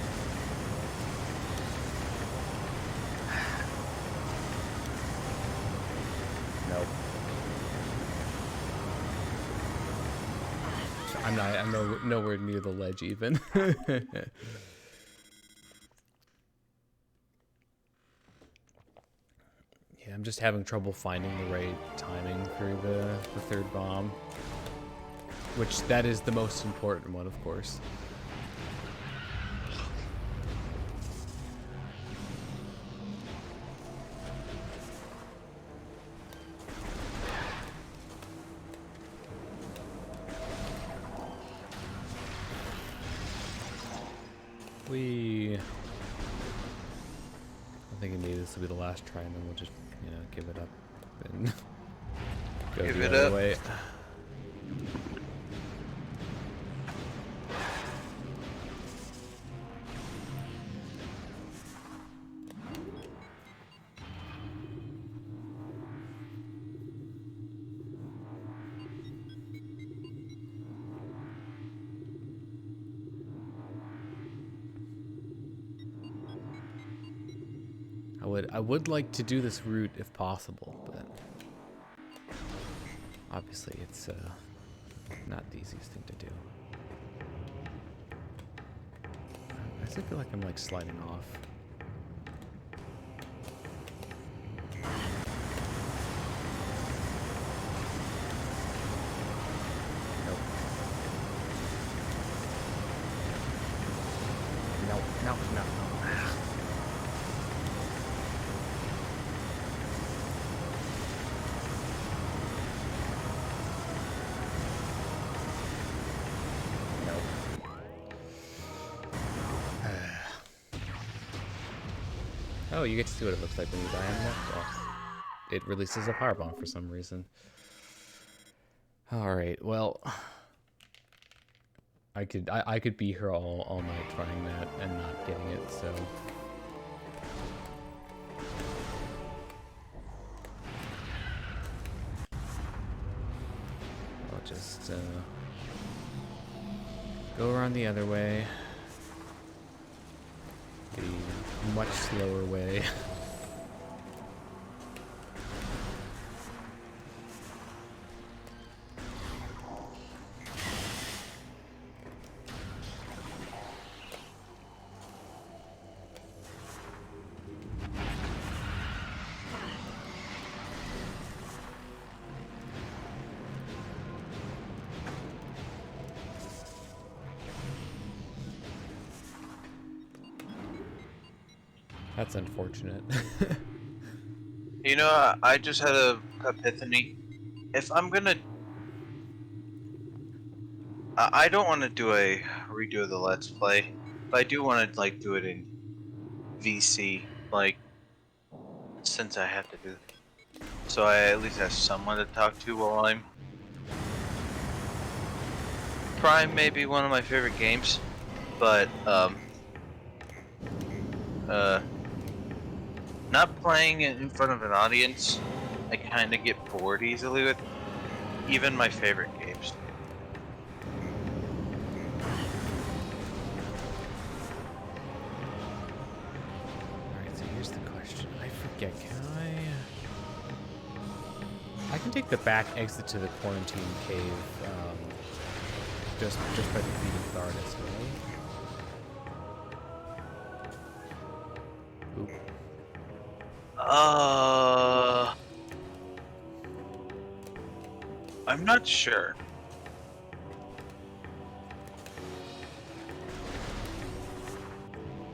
Nope. I'm nowhere near the ledge even. Yeah, I'm just having trouble finding the right timing for the third bomb. Which, that is the most important one, of course. I'm thinking maybe this will be the last try, and then we'll just, you know, give it up and go Give the it other up. way. I would like to do this route if possible, but obviously it's not the easiest thing to do. I still feel like I'm like sliding off. Nope. No. Oh, you get to see what it looks like when you die on that. Oh, it releases a power bomb for some reason. All right, well, I could be here all night trying that and not getting it. So I'll just go around the other way. A much slower way. That's unfortunate. You know, I just had a epiphany. If I'm gonna, I don't want to do a redo of the Let's Play, but I do want to like do it in VC, like since I have to do, so I at least have someone to talk to while I'm. Prime may be one of my favorite games, but not playing it in front of an audience, I kind of get bored easily with even my favorite games. Alright, so here's the question. I forget, I can take the back exit to the quarantine cave, just by defeating Thardis, right? Oop. I'm not sure.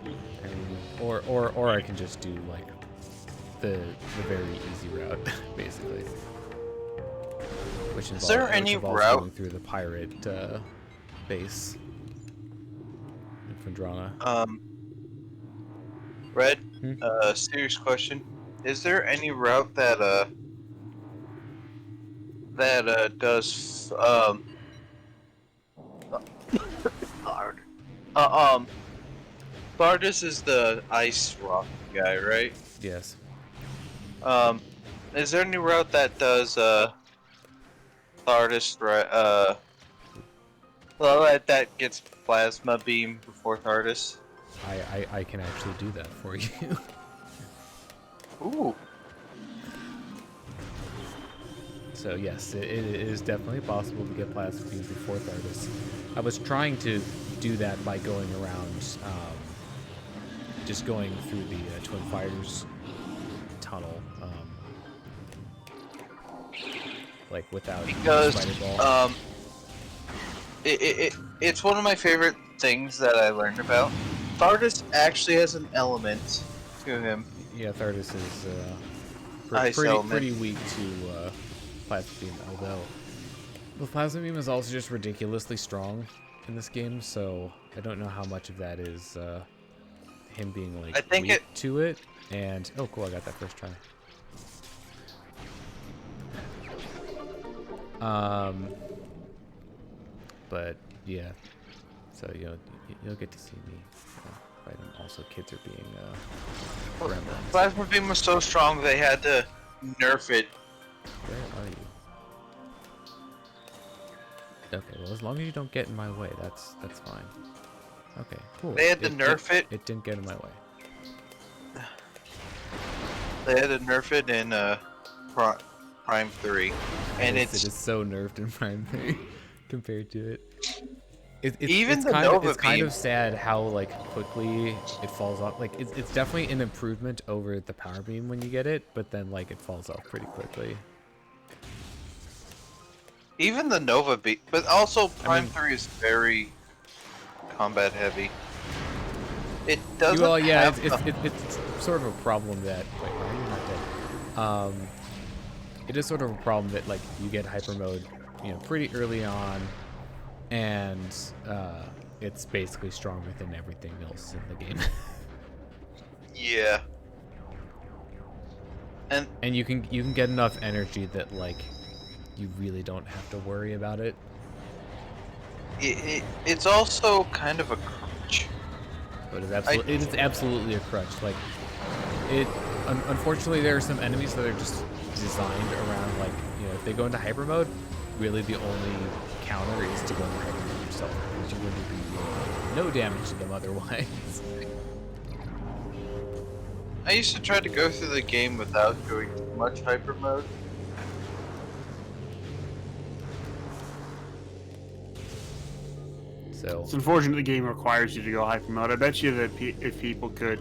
I mean, or I can just do like the very easy route, basically. Which involves, Is there any route going through the pirate base in Fundrana? Red? Serious question. Is there any route that does hard? Bardus is the ice rock guy, right? Yes. Is there any route that does Thardus well that gets plasma beam before Thardus? I can actually do that for you. Ooh. So yes, it is definitely possible to get plasma beams before Thardis. I was trying to do that by going around, just going through the Twin Fighters tunnel, like without because spider ball. it's one of my favorite things that I learned about. Thardus actually has an element to him. Yeah, Thardis is pretty weak to plasma beam, although the plasma beam is also just ridiculously strong in this game, so I don't know how much of that is him being like weak to it. And oh cool, I got that first try. But yeah, so you'll get to see me fight him. Also, kids are being gremlins. Plasma beam was so strong they had to nerf it. Where are you? Okay, well, as long as you don't get in my way, that's fine. Okay, cool. They had to nerf it. It didn't get in my way. They had to nerf it in Prime 3, and It is so nerfed in Prime 3 compared to it. Even It's the kind of Nova it's kind Beam. of sad how like quickly it falls off. Like it's definitely an improvement over the power beam when you get it, but then like it falls off pretty quickly. Even the Nova Beam, but also Prime mean- 3 is very combat heavy. It doesn't Well, yeah, have it's sort of a problem that wait, why are you not dead? It is sort of a problem that like you get hyper mode, pretty early on, and it's basically stronger than everything else in the game. yeah. And you can get enough energy that like you really don't have to worry about it. It's also kind of a crutch. But it is absolutely a crutch. Like unfortunately, there are some enemies that are just designed around like if they go into hyper mode, really the only counter is to go into hyper mode yourself, because you're going to be doing no damage to them otherwise. I used to try to go through the game without going too much hyper mode. So It's unfortunate the game requires you to go hyper mode. I bet you that if people could.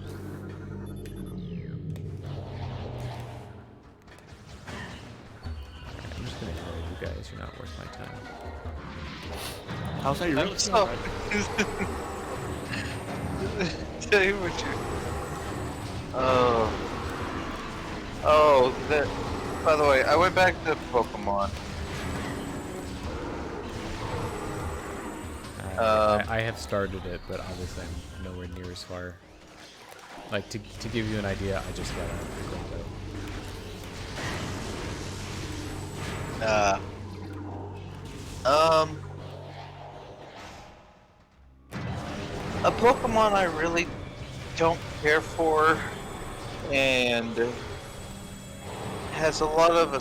I'm just gonna ignore you guys. You're not worth my time. How's that? You really? I'm so... Tell you what you... Oh, that... By the way, I went back to Pokemon. I have started it, but obviously I'm nowhere near as far. Like to give you an idea, I just got out of A Pokemon I really don't care for, and has a lot of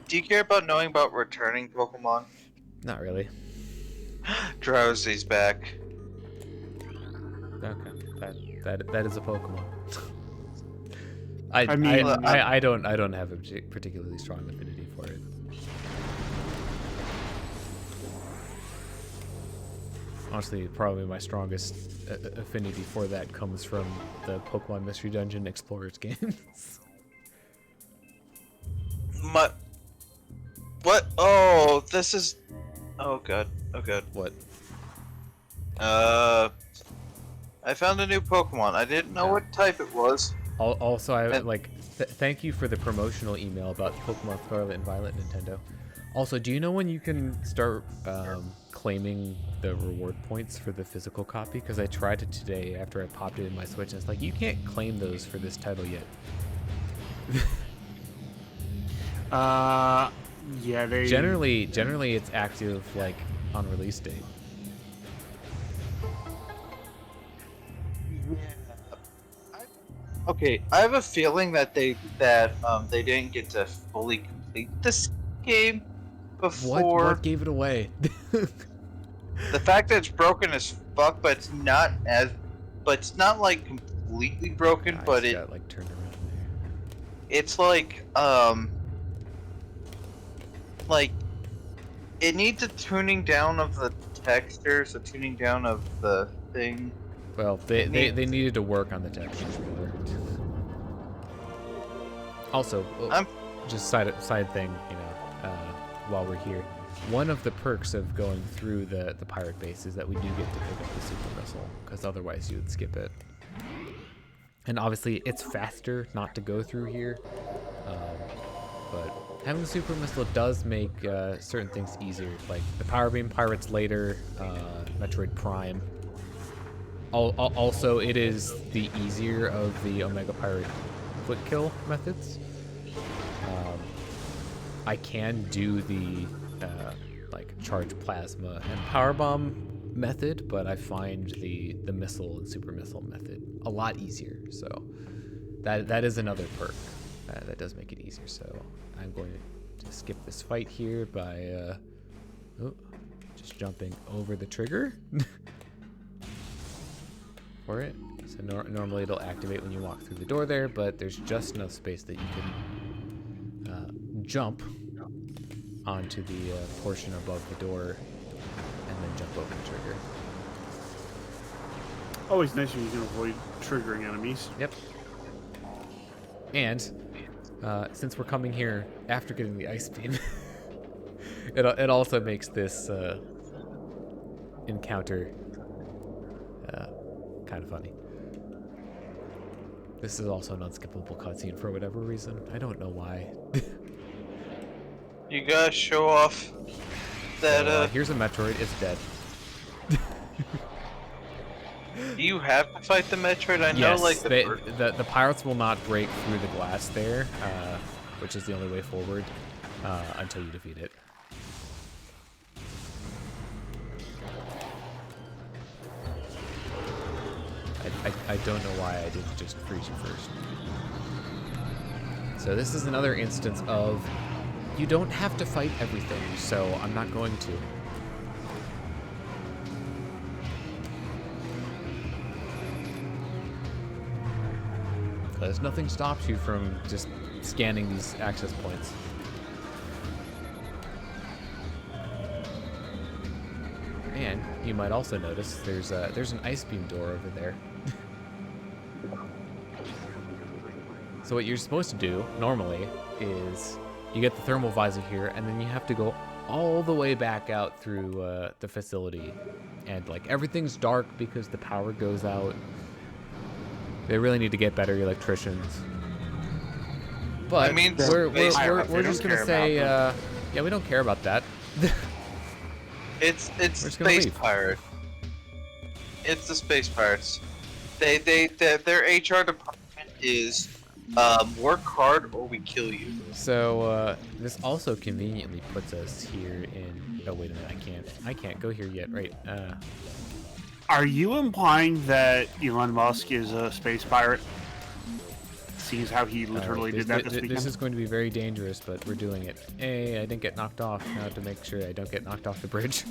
do you care about knowing about returning Pokemon? Not really. Drowsy's back. Okay, that is a Pokemon. I mean, I don't have a particularly strong affinity for it. Honestly, probably my strongest affinity for that comes from the Pokemon Mystery Dungeon Explorers games. What? Oh, this is... Oh god. Oh god. What? I found a new Pokemon. I didn't know what type it was. Also, I thank you for the promotional email about Pokemon Scarlet and Violet, Nintendo. Also, do you know when you can start claiming the reward points for the physical copy? Because I tried it today after I popped it in my Switch, and it's like, you can't claim those for this title yet. Yeah, they... Generally it's active, like, on release date. Okay, I have a feeling that they didn't get to fully complete this game before. What gave it away? The fact that it's broken as fuck, but it's not like completely broken, I but just got, like, turned around there. it's like it needs a tuning down of the textures, a tuning down of the thing. Well, they needed to work on the textures more. Also, just side thing, while we're here, one of the perks of going through the pirate base is that we do get to pick up the super missile, because otherwise you would skip it. And obviously, it's faster not to go through here, but having the super missile does make certain things easier, like the power beam pirates later, Metroid Prime. Also, it is the easier of the Omega Pirate quick kill methods. I can do the like charge plasma and power bomb method, but I find the missile and super missile method a lot easier. So that is another perk that does make it easier. So I'm going to skip this fight here by Just jumping over the trigger for it. So normally it'll activate when you walk through the door there, but there's just enough space that you can jump onto the portion above the door and then jump over the trigger. Always nice when you can avoid triggering enemies. Yep. And since we're coming here after getting the ice beam, it also makes this encounter kind of funny. This is also an unskippable cutscene for whatever reason. I don't know why. You gotta show off that. So, here's a Metroid. It's dead. Do you have to fight the Metroid? I know, Yes, like the pirates will not break through the glass there, which is the only way forward until you defeat it. I don't know why I didn't just freeze you first. So this is another instance of you don't have to fight everything, so I'm not going to. Because nothing stops you from just scanning these access points. And you might also notice there's an ice beam door over there. So what you're supposed to do normally is you get the thermal visor here, and then you have to go all the way back out through the facility, and like everything's dark because the power goes out. They really need to get better electricians. But I mean, we're They just don't gonna care say about yeah, we don't care about that. it's just gonna space leave. pirate. It's the space pirates. Their HR department is work hard or we kill you. So this also conveniently puts us here in. Oh wait a minute, I can't go here yet. Right. Are you implying that Elon Musk is a space pirate? Seems how he literally did that this weekend. This is going to be very dangerous, but we're doing it. Hey, I didn't get knocked off. Now to make sure I don't get knocked off the bridge.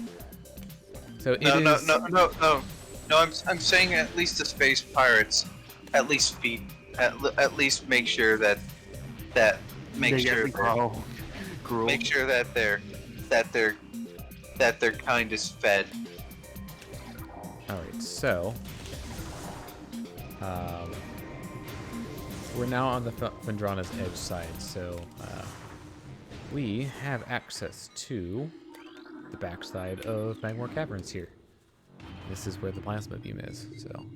So No. I'm saying at least the space pirates, at least at least make sure that make sure that their kind is fed. All right, so we're now on the Vendrana's edge side, so we have access to the backside of Magmore Caverns here. This is where the plasma beam is, so I'm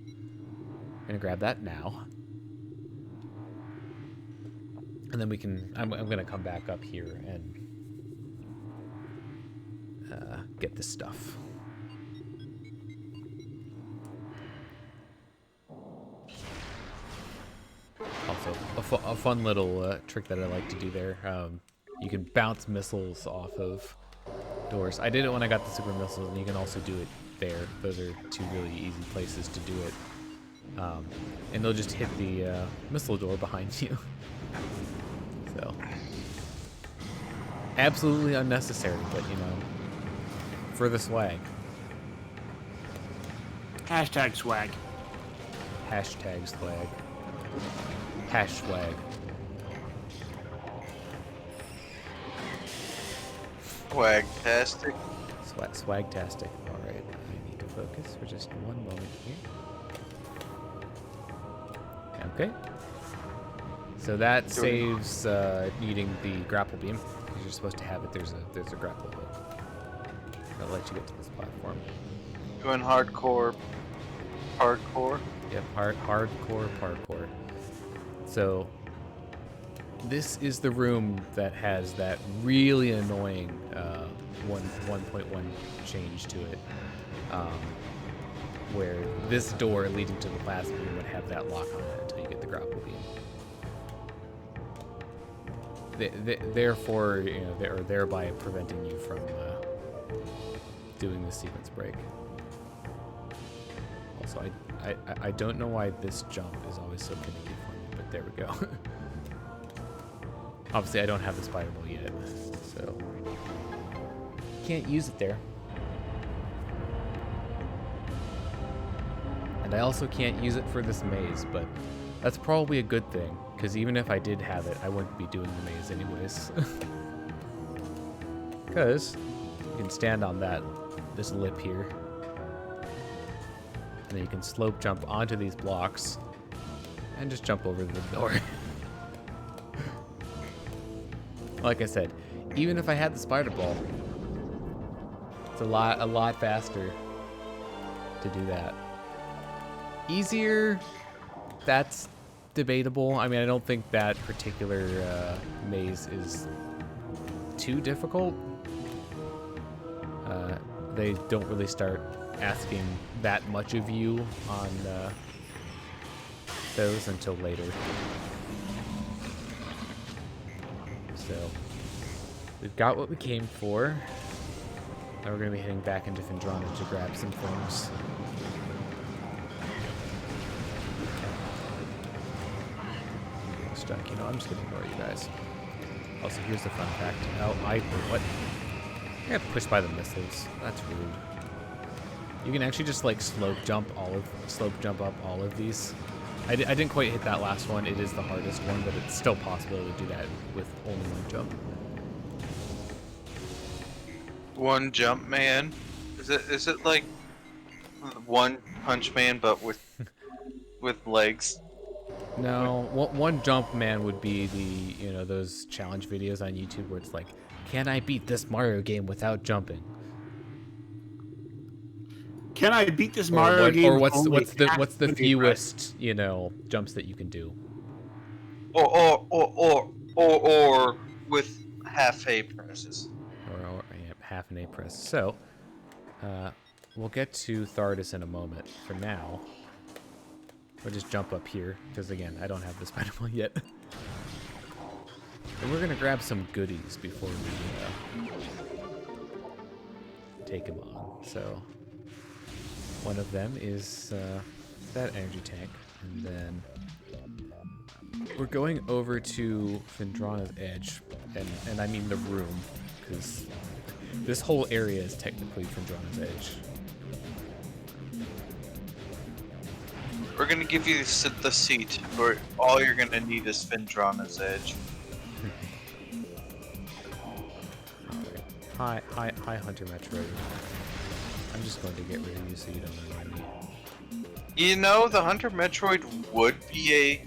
gonna grab that now, and then we can. I'm gonna come back up here and get this stuff. Also, a fun little trick that I like to do there. You can bounce missiles off of doors. I did it when I got the super missiles, and you can also do it there. Those are two really easy places to do it. And they'll just hit the missile door behind you. So, absolutely unnecessary, but you know, for the swag. Hashtag swag. Hashtag swag. Hash swag. Swagtastic. Swagtastic. Alright, I need to focus for just one moment here. Okay. So that saves needing the grapple beam. Because you're supposed to have it. There's a grapple hook. That'll let you get to this platform. Doing hardcore. Yep, hardcore parkour. So this is the room that has that really annoying 1.1 change to it, where this door leading to the plasma beam would have that lock on it until you get the grapple beam. Therefore, you know, thereby preventing you from doing the sequence break. Also, I don't know why this jump is always so finicky for me, but there we go. Obviously, I don't have the spider ball yet, so can't use it there. And I also can't use it for this maze, but that's probably a good thing, because even if I did have it, I wouldn't be doing the maze anyways. Because you can stand on this lip here. And then you can slope jump onto these blocks and just jump over the door. Like I said, even if I had the spider ball, it's a lot faster to do that. Easier, that's debatable. I mean, I don't think that particular maze is too difficult. They don't really start asking that much of you on those until later. So we've got what we came for. Now we're going to be heading back into Fendrana to grab some things. Stuck, you know, I'm just going to ignore you guys. Also, here's the fun fact. Oh, what? I got pushed by the missiles. That's rude. You can actually just like slope jump up all of these. I didn't quite hit that last one. It is the hardest one, but it's still possible to do that with only one jump. One Jump Man? Is it like One Punch Man but with legs? No, one jump man would be the, you know, those challenge videos on YouTube where it's like, can I beat this Mario game without jumping? Can I beat this Mario game? Or what's with the only fewest, you know, jumps that you can do? Or with half A presses. Or yeah, half an A press. So, we'll get to Thardus in a moment. For now, we'll just jump up here, because again, I don't have the spider ball yet. And we're gonna grab some goodies before we take him on. So, one of them is that energy tank, and then we're going over to Fendrana's edge, and I mean the room, because this whole area is technically Fendrana's edge. We're gonna give you the seat, where all you're gonna need is Fendrana's edge. Hi, Hunter Metroid. I'm just going to get rid of you so you don't annoy me. You know, the Hunter Metroid would be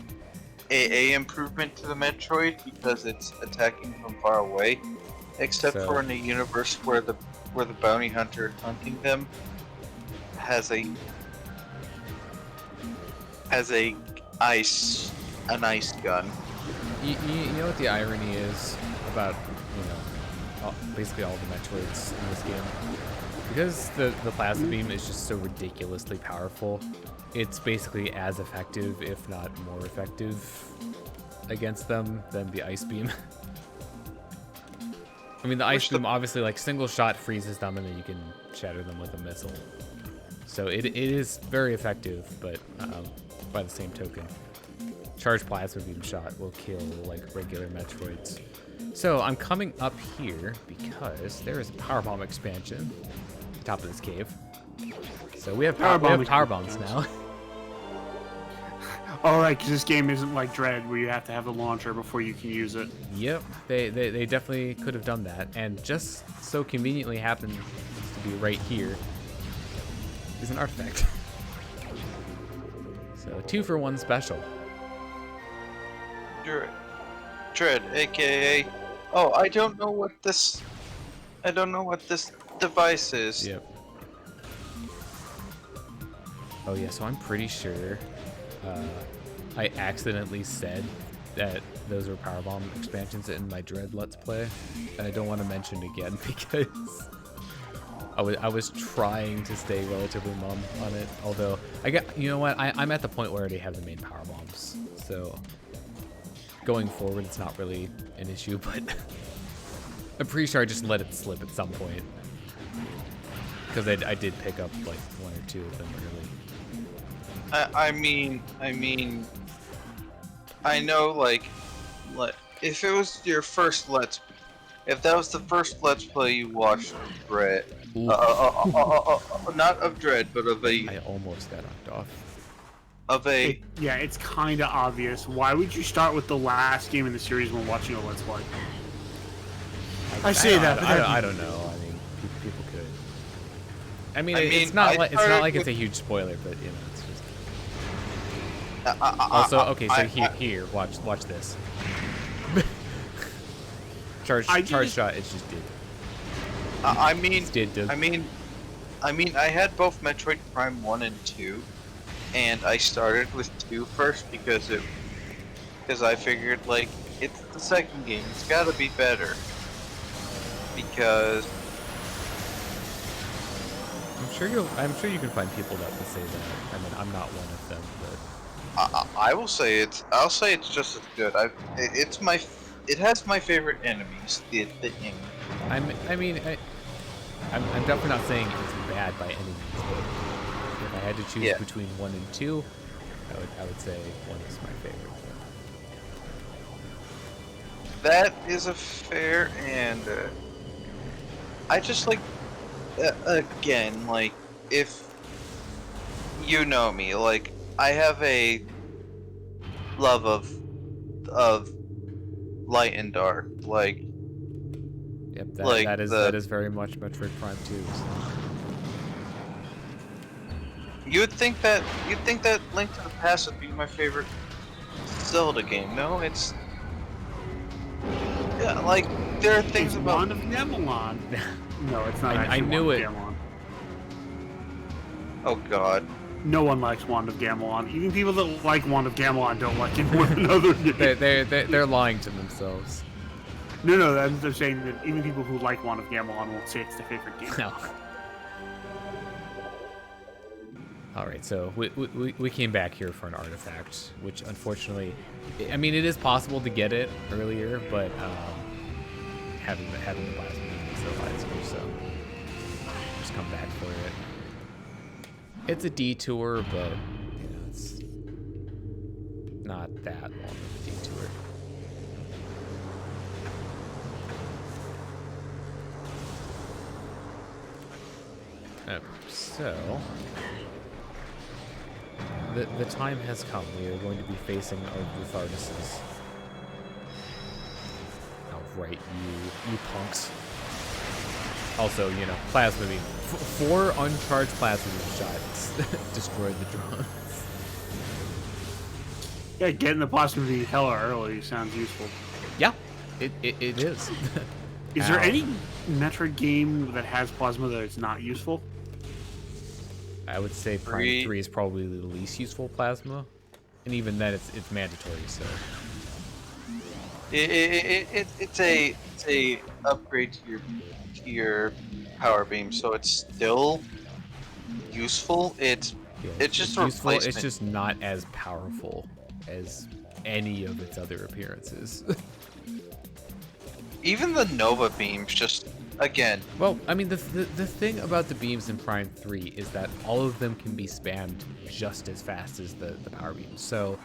a improvement to the Metroid because it's attacking from far away, except So- for in a universe where the bounty hunter hunting them has an ice gun. You know what the irony is about, you know, basically all the Metroids in this game? Because the plasma beam is just so ridiculously powerful, it's basically as effective, if not more effective, against them than the ice beam. I mean, the ice beam obviously, like, single shot freezes them and then you can shatter them with a missile. So it is very effective, but by the same token, charged plasma beam shot will kill, like, regular Metroids. So I'm coming up here because there is a power bomb expansion at the top of this cave. So we have power bombs now. Alright, because this game isn't like Dread, where you have to have the launcher before you can use it. Yep, they definitely could have done that, and just so conveniently happens to be right here is an artifact. So 2-for-1 special. Dread, aka, oh, I don't know what this device is. Yep. Oh yeah, so I'm pretty sure I accidentally said that those were powerbomb expansions in my Dread Let's Play, and I don't want to mention it again because I was trying to stay relatively mum on it. Although you know what, I'm at the point where I already have the main powerbombs, so going forward it's not really an issue. But I'm pretty sure I just let it slip at some point because I did pick up like 1 or 2 of them early. I mean, I know, like, if it was your first if that was the first Let's Play you watched, Brett, not of Dread, but of I almost got knocked off. of a. Yeah, it's kind of obvious. Why would you start with the last game in the series when watching a Let's Play? I say that, but I don't know. I mean, people could. I mean, it's not like it's a huge spoiler, but you know, it's just. Also, okay, so here, watch this. charge shot. It's just did. I mean, It's did. I mean, I had both Metroid Prime 1 and 2, and I started with 2 first because I figured like it's the second game, it's got to be better. Because I'm sure you can find people that will say that. I mean, I'm not one of them, but I'll say it's just as good. It has my favorite enemies. The game. I'm definitely not saying it's bad by any means. But if I had to choose between 1 and 2, I would say 1 is my favorite. That is a fair, and I just like again, like, if you know me, like, I have a love of light and dark, like. Yep, like that is very much Metroid Prime 2. You'd think that Link to the Past would be my favorite Zelda game. No, it's like there are things about Wand of Gamelon. No, it's not. I knew Wand it. Of Gamelon. Oh God. No one likes Wand of Gamelon. Even people that like Wand of Gamelon don't like it more than other games. They're lying to themselves. No, I'm saying that even people who like Wand of Gamelon won't say it's their favorite game. No. All right, so we came back here for an artifact, which unfortunately, I mean, it is possible to get it earlier, but having the plasma beam is so high, so just come back for it. It's a detour, but you know, it's not that long of a detour. So, the time has come. We are going to be facing our Butharduses. Oh, right, you punks. Also, you know, plasma beam. 4 uncharged plasma beam shots destroyed the drones. Yeah, getting the plasma beam hella early sounds useful. Yeah, it is. Is there any Metroid game that has plasma that it's not useful? I would say Prime 3 is probably the least useful plasma, and even then, it's mandatory. So it's a upgrade to your power beam, so it's still useful. It's just a useful. replacement. It's just not as powerful as any of its other appearances. Even the Nova beams, just again. Well, I mean, the thing about the beams in Prime 3 is that all of them can be spammed just as fast as the power beams. So,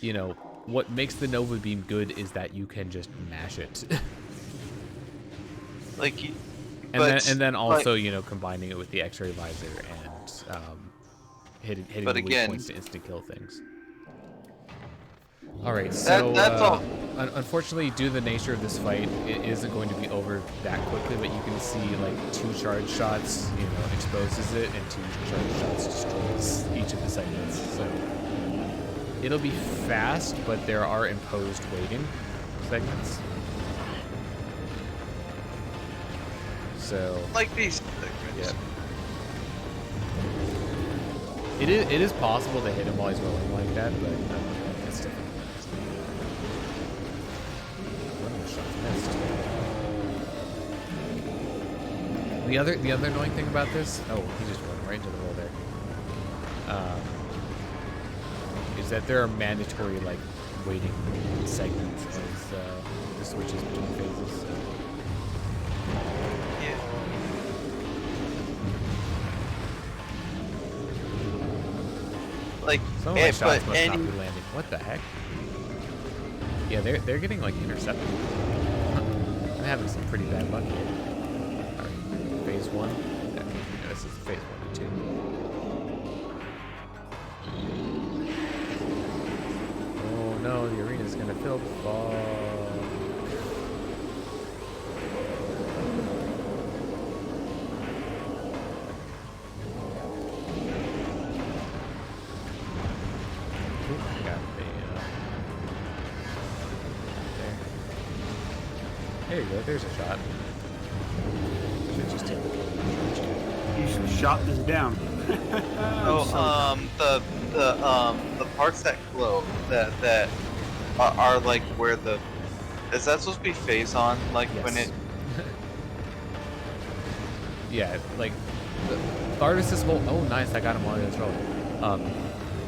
you know, what makes the Nova beam good is that you can just mash it. Like, and then also, you know, combining it with the X-ray visor and hitting the weak points to instant kill things. All right, so that's all. Unfortunately, due to the nature of this fight, it isn't going to be over that quickly. But you can see like 2 charge shots, you know, exposes it, and 2 charge shots destroys each of the segments. So it'll be fast, but there are imposed waiting segments. So Like these segments. Yeah. It is possible to hit him while he's rolling like that, but it's difficult. The other annoying thing about this, oh, he just went right into the hole there, is that there are mandatory like waiting segments as the switches between phases. So. Yeah. Like, Some of my shots must not any be landing. What the heck? Yeah, they're getting like intercepted. I'm having some pretty bad luck here. Alright, phase 1. Yeah, this is phase 1 and 2. is gonna fill the fog. Got there you go, there's a shot. Should just take You should shot this down. The parts that glow that are like where the is that supposed to be phase on? Like yes. when it yeah, like the artist's whole nice, I got him on his roll.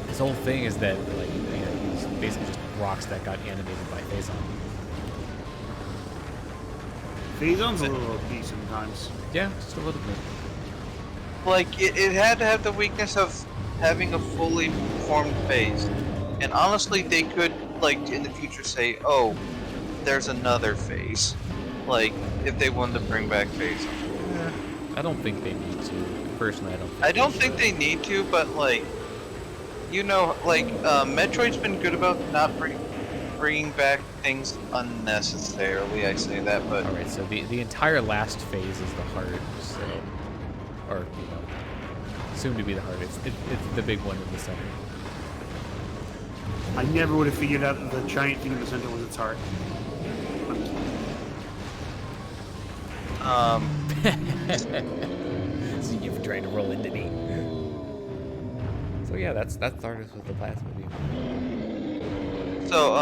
His whole thing is that like he's basically just rocks that got animated by phase on. Phazon's a little OP sometimes. Yeah, just a little bit. like it had to have the weakness of having a fully formed phase. And honestly, they could like in the future say, "Oh, there's another phase." Like if they wanted to bring back phase. I don't think they need to. Personally, I don't think they need to, but like, you know, like Metroid's been good about not bringing back things unnecessarily. I say that, but all right. So the entire last phase is the heart, so or soon to be the heart. It's the big one in the center. I never would have figured out that the giant thing in the center was its heart. So you've tried to roll into me. So yeah, that's the artist with the plasma beam. so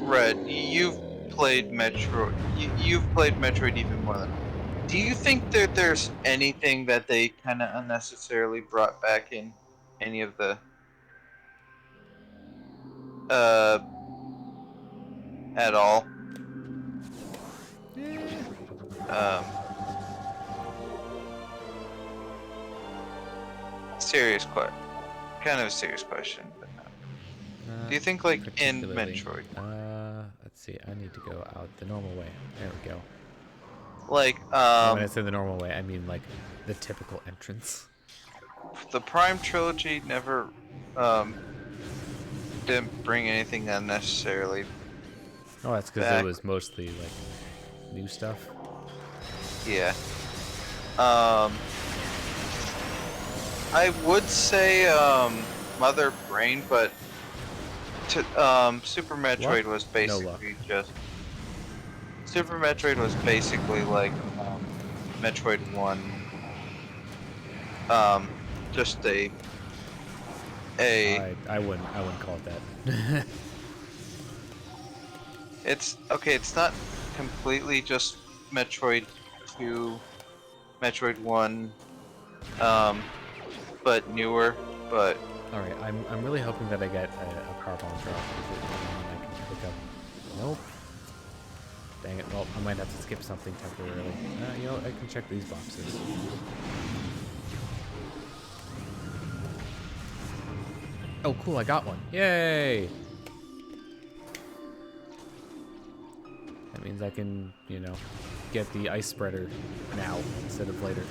Red, you've played Metroid. You've played Metroid even more than. Do you think that there's anything that they kind of unnecessarily brought back in any of the at all? Serious question. Kind of a serious question. But do you think, like, in Particularly. Metroid, Let's see. I need to go out the normal way. There we go. like, When I say the normal way, I mean like the typical entrance. the Prime trilogy never didn't bring anything unnecessarily. Oh, that's because Back. it was mostly like new stuff. Yeah. I would say Mother Brain, but Super Metroid Luck? was No basically luck. just Super Metroid was basically like Metroid 1. Just a I wouldn't call it that. it's okay, it's not completely just Metroid 2, Metroid 1, but newer, but All right, I'm really hoping that I get a power bomb drop. Is it one I can pick up? Nope. Dang it. Well, I might have to skip something temporarily. I can check these boxes. Oh, cool! I got one. Yay! That means I can, get the ice spreader now instead of later.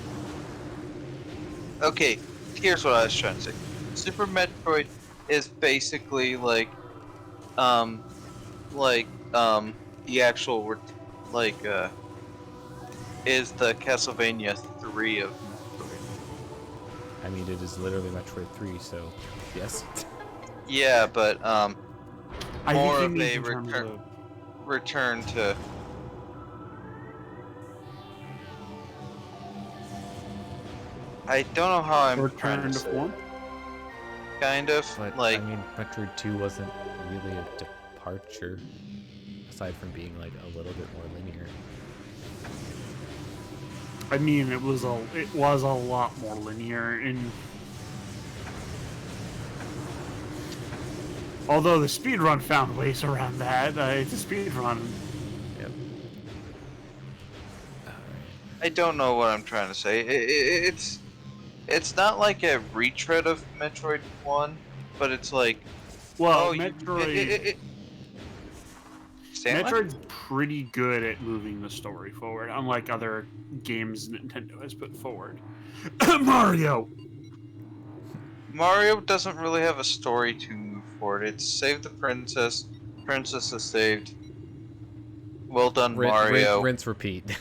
okay, here's what I was trying to say. Super Metroid is basically like the actual is the Castlevania 3 of Metroid. I mean, it is literally Metroid 3, so yes. Yeah, but I more think of he means a in terms of return to. I don't know how I'm trying return to to say. form. Kind of But like I mean, Metroid 2 wasn't really a departure, aside from being like a little bit more linear. I mean, it was a lot more linear in. Although the speedrun found ways around that, it's a speedrun. Yep. I don't know what I'm trying to say. It's not like a retread of Metroid 1, but it's like Well, Metroid. Metroid's pretty good at moving the story forward, unlike other games Nintendo has put forward. Mario! Mario doesn't really have a story to move forward. It's save the princess Princess is saved. Well done, Rinse, Mario. rinse, repeat.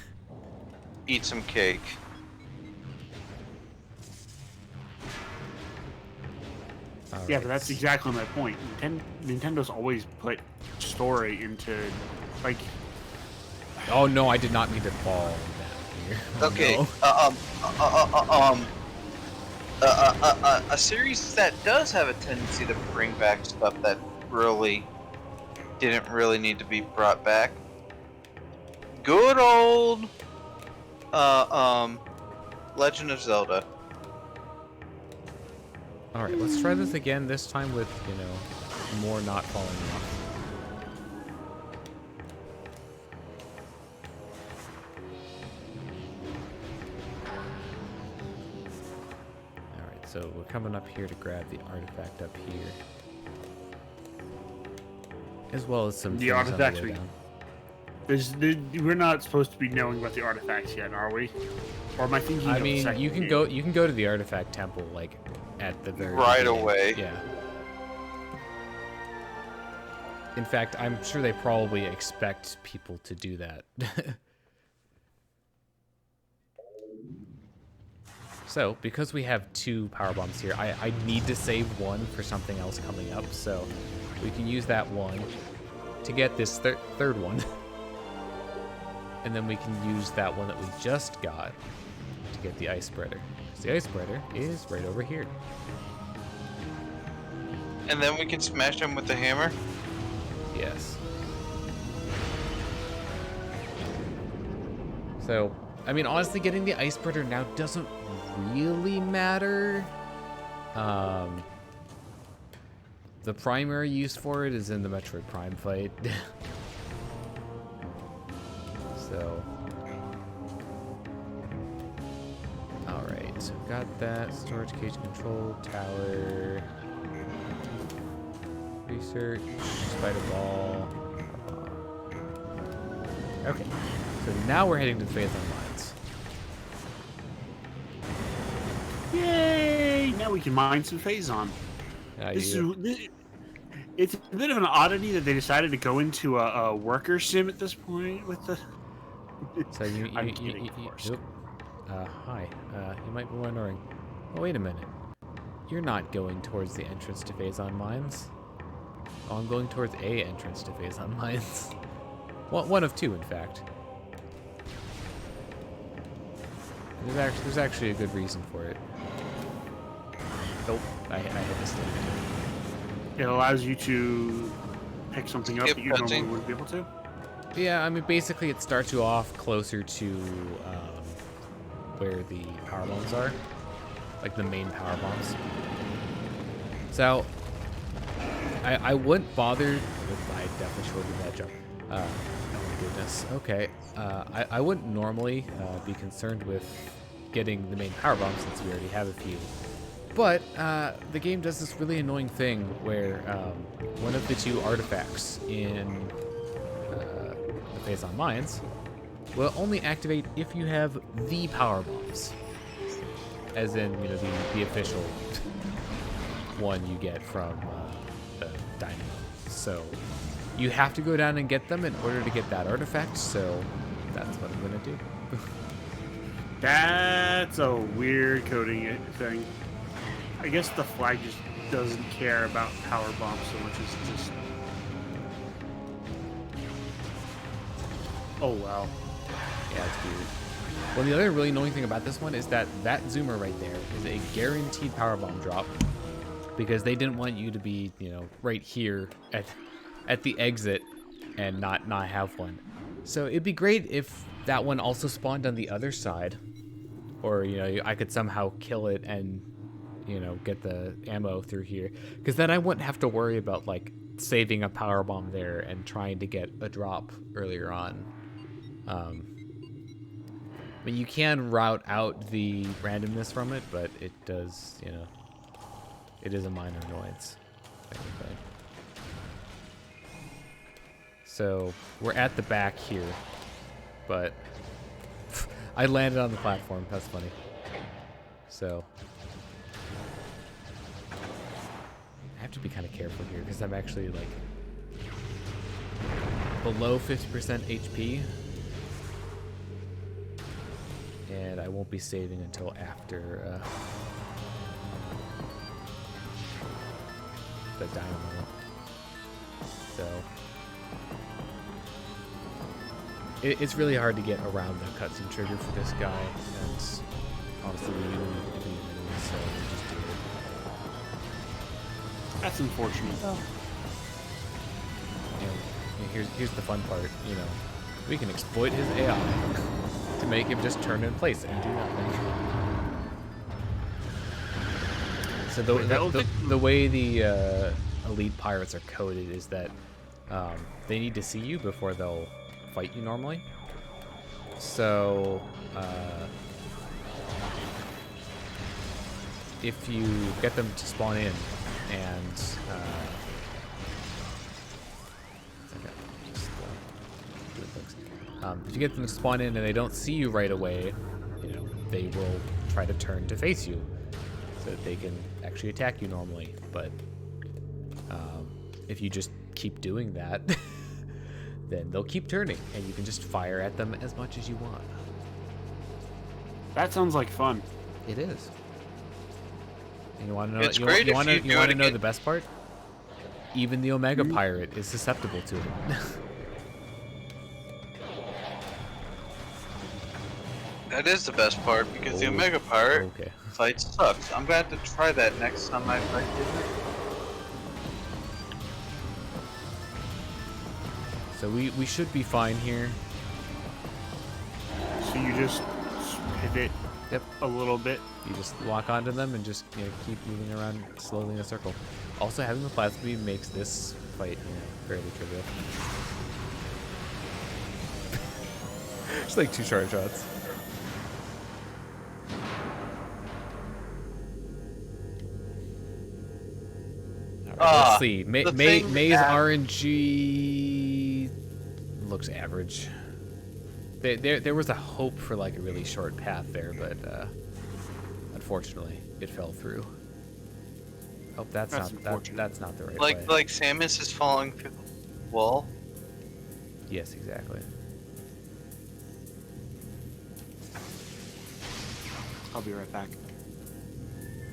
Eat some cake. All Yeah, right. but that's exactly my point. Nintendo's always put story into, like, Oh no, I did not mean to fall down here. Oh, Okay. no. A series that does have a tendency to bring back stuff that really didn't really need to be brought back. Good old Legend of Zelda. All right, let's try this again. This time with, you know, more not falling off. All right, so we're coming up here to grab the artifact up here, as well as some The things on the artifacts way we- down. we're not supposed to be knowing about the artifacts yet, are we? Or am I thinking? I of the mean, second you can game? go to the artifact temple like at the very Right beginning. away. Yeah. In fact, I'm sure they probably expect people to do that. So, because we have 2 power bombs here, I need to save one for something else coming up. So, we can use that one to get this third one. And then we can use that one that we just got to get the ice spreader. 'Cause the ice spreader is right over here. And then we can smash them with the hammer. Yes. So, I mean, honestly, getting the ice spreader now doesn't really matter. The primary use for it is in the Metroid Prime fight. So, alright, so got that. Storage cage control, tower, research, spider ball. Okay, so now we're heading to the Phase on Mines. Yay! Now we can mine some Phazon. It's a bit of an oddity that they decided to go into a worker sim at this point with the. So I'm kidding, of course. Hi. You might be wondering, oh, wait a minute. You're not going towards the entrance to Phazon Mines. Oh, I'm going towards a entrance to Phazon Mines. Well, one of 2, in fact. There's actually a good reason for it. Nope, I hit this thing. It allows you to pick something up Skip that you normally cutting. wouldn't be able to. Yeah, I mean, basically it starts you off closer to where the power bombs are. Like the main power bombs. So, I wouldn't bother. I definitely should have that jump. Oh my goodness. Okay. I wouldn't normally be concerned with getting the main power bomb since we already have a few. But the game does this really annoying thing where one of the 2 artifacts in the Phazon Mines will only activate if you have the power bombs. As in, you know, the official one you get from the dynamo. So you have to go down and get them in order to get that artifact, so that's what I'm gonna do. That's a weird coding thing. I guess the flag just doesn't care about power bombs so much as just. Oh wow. Yeah, it's weird. Well, the other really annoying thing about this one is that zoomer right there is a guaranteed power bomb drop, because they didn't want you to be, you know, right here at the exit and not have one. So it'd be great if that one also spawned on the other side, or, you know, I could somehow kill it and, you know, get the ammo through here, because then I wouldn't have to worry about like saving a power bomb there and trying to get a drop earlier on. I mean, you can route out the randomness from it, but it does, you know, it is a minor annoyance. Technically. So we're at the back here, but I landed on the platform. That's funny. So I have to be kind of careful here because I'm actually like below 50% HP. And I won't be saving until after the dynamo. So it's really hard to get around the cutscene trigger for this guy, and honestly, we don't need to do it anyway, so we'll just do it. That's unfortunate. Oh. And here's the fun part, you know, we can exploit his AI to make him just turn in place and do nothing. So the way the elite pirates are coded is that they need to see you before they'll fight you normally. So if you get them to spawn in and if you get them to spawn in and they don't see you right away, you know, they will try to turn to face you so that they can actually attack you normally. But if you just keep doing that, then they'll keep turning, and you can just fire at them as much as you want. That sounds like fun. It is. And you want to know? It's you great want if you do to it know again. the best part? Even the Omega Pirate is susceptible to it. That is the best part because the Omega Pirate Okay. fight sucks. I'm gonna have to try that next time I fight it. So we should be fine here. So you just pivot Yep. a little bit. You just lock onto them and just, you know, keep moving around slowly in a circle. Also, having the plasma beam makes this fight, you know, fairly trivial. Just like 2 short shots. Let's see. May's RNG looks average. There was a hope for like a really short path there, but unfortunately, it fell through. Oh, that's not the right way. Like Samus is falling through the wall. Yes, exactly. I'll be right back.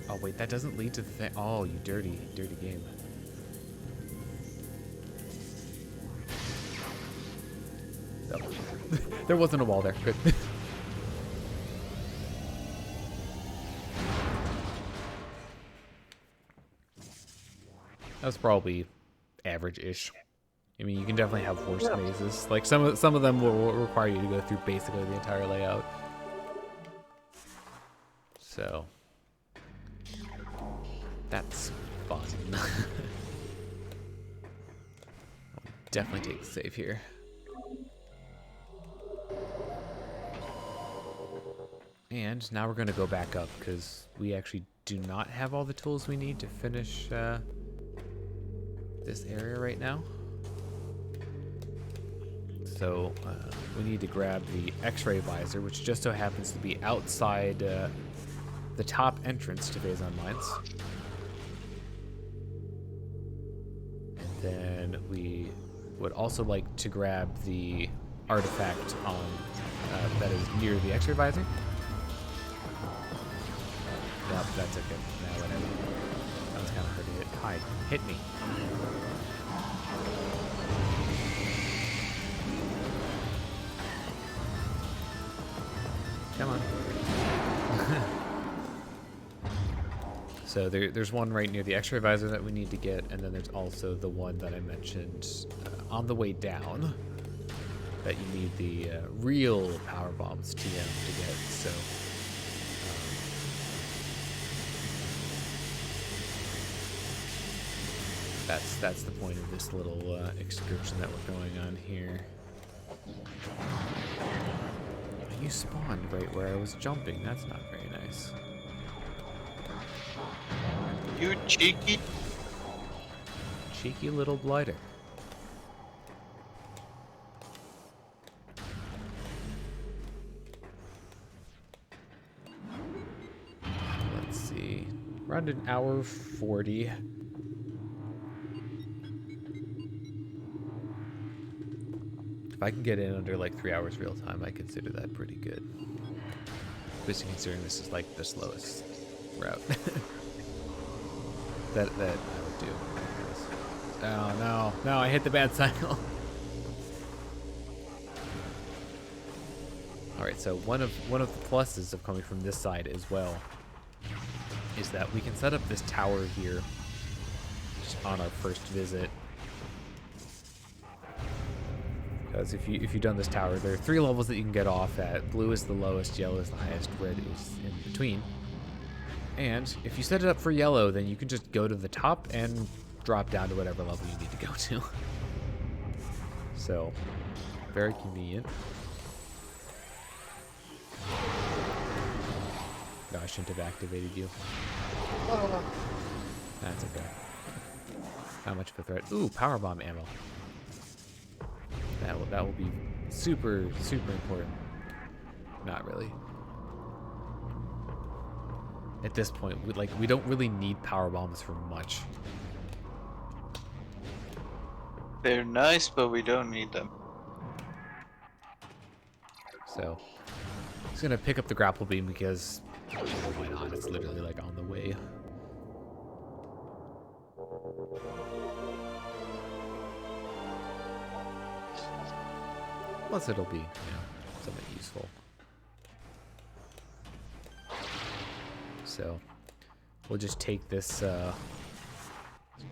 Oh wait, that doesn't lead to the thing. Oh, you dirty game. Oh. There wasn't a wall there. Good. That was probably average-ish. I mean, you can definitely have worse mazes. Like some of them will require you to go through basically the entire layout. So that's fun. I'll definitely take the save here. And now we're going to go back up because we actually do not have all the tools we need to finish this area right now. So we need to grab the X-ray visor, which just so happens to be outside the top entrance to Phazon Mines. And then we would also like to grab the artifact on that is near the X-ray visor. Nope, that's okay. Nah, whatever. That was kind of hard to hit. Hide. Hit me. Come on. So there's one right near the X-ray visor that we need to get, and then there's also the one that I mentioned on the way down that you need the real power bombs TM to get. So that's the point of this little excursion that we're going on here. You spawned right where I was jumping. That's not very nice. You cheeky. Cheeky little blighter. Let's see. Around an hour 40. If I can get in under like 3 hours real time, I consider that pretty good. Especially considering this is like the slowest route that I would do. Oh no, I hit the bad cycle. All right, so one of the pluses of coming from this side as well is that we can set up this tower here just on our first visit. Because if you've done this tower, there are 3 levels that you can get off at. Blue is the lowest, yellow is the highest, red is in between. And if you set it up for yellow, then you can just go to the top and drop down to whatever level you need to go to. So, very convenient. No, I shouldn't have activated you. That's okay. Not much of a threat. Ooh, powerbomb ammo. That will be super important. Not really. At this point, we don't really need power bombs for much. They're nice, but we don't need them. So, I'm just gonna pick up the grapple beam because why not? It's literally like on the way. Plus, it'll be, something useful. So, we'll just take this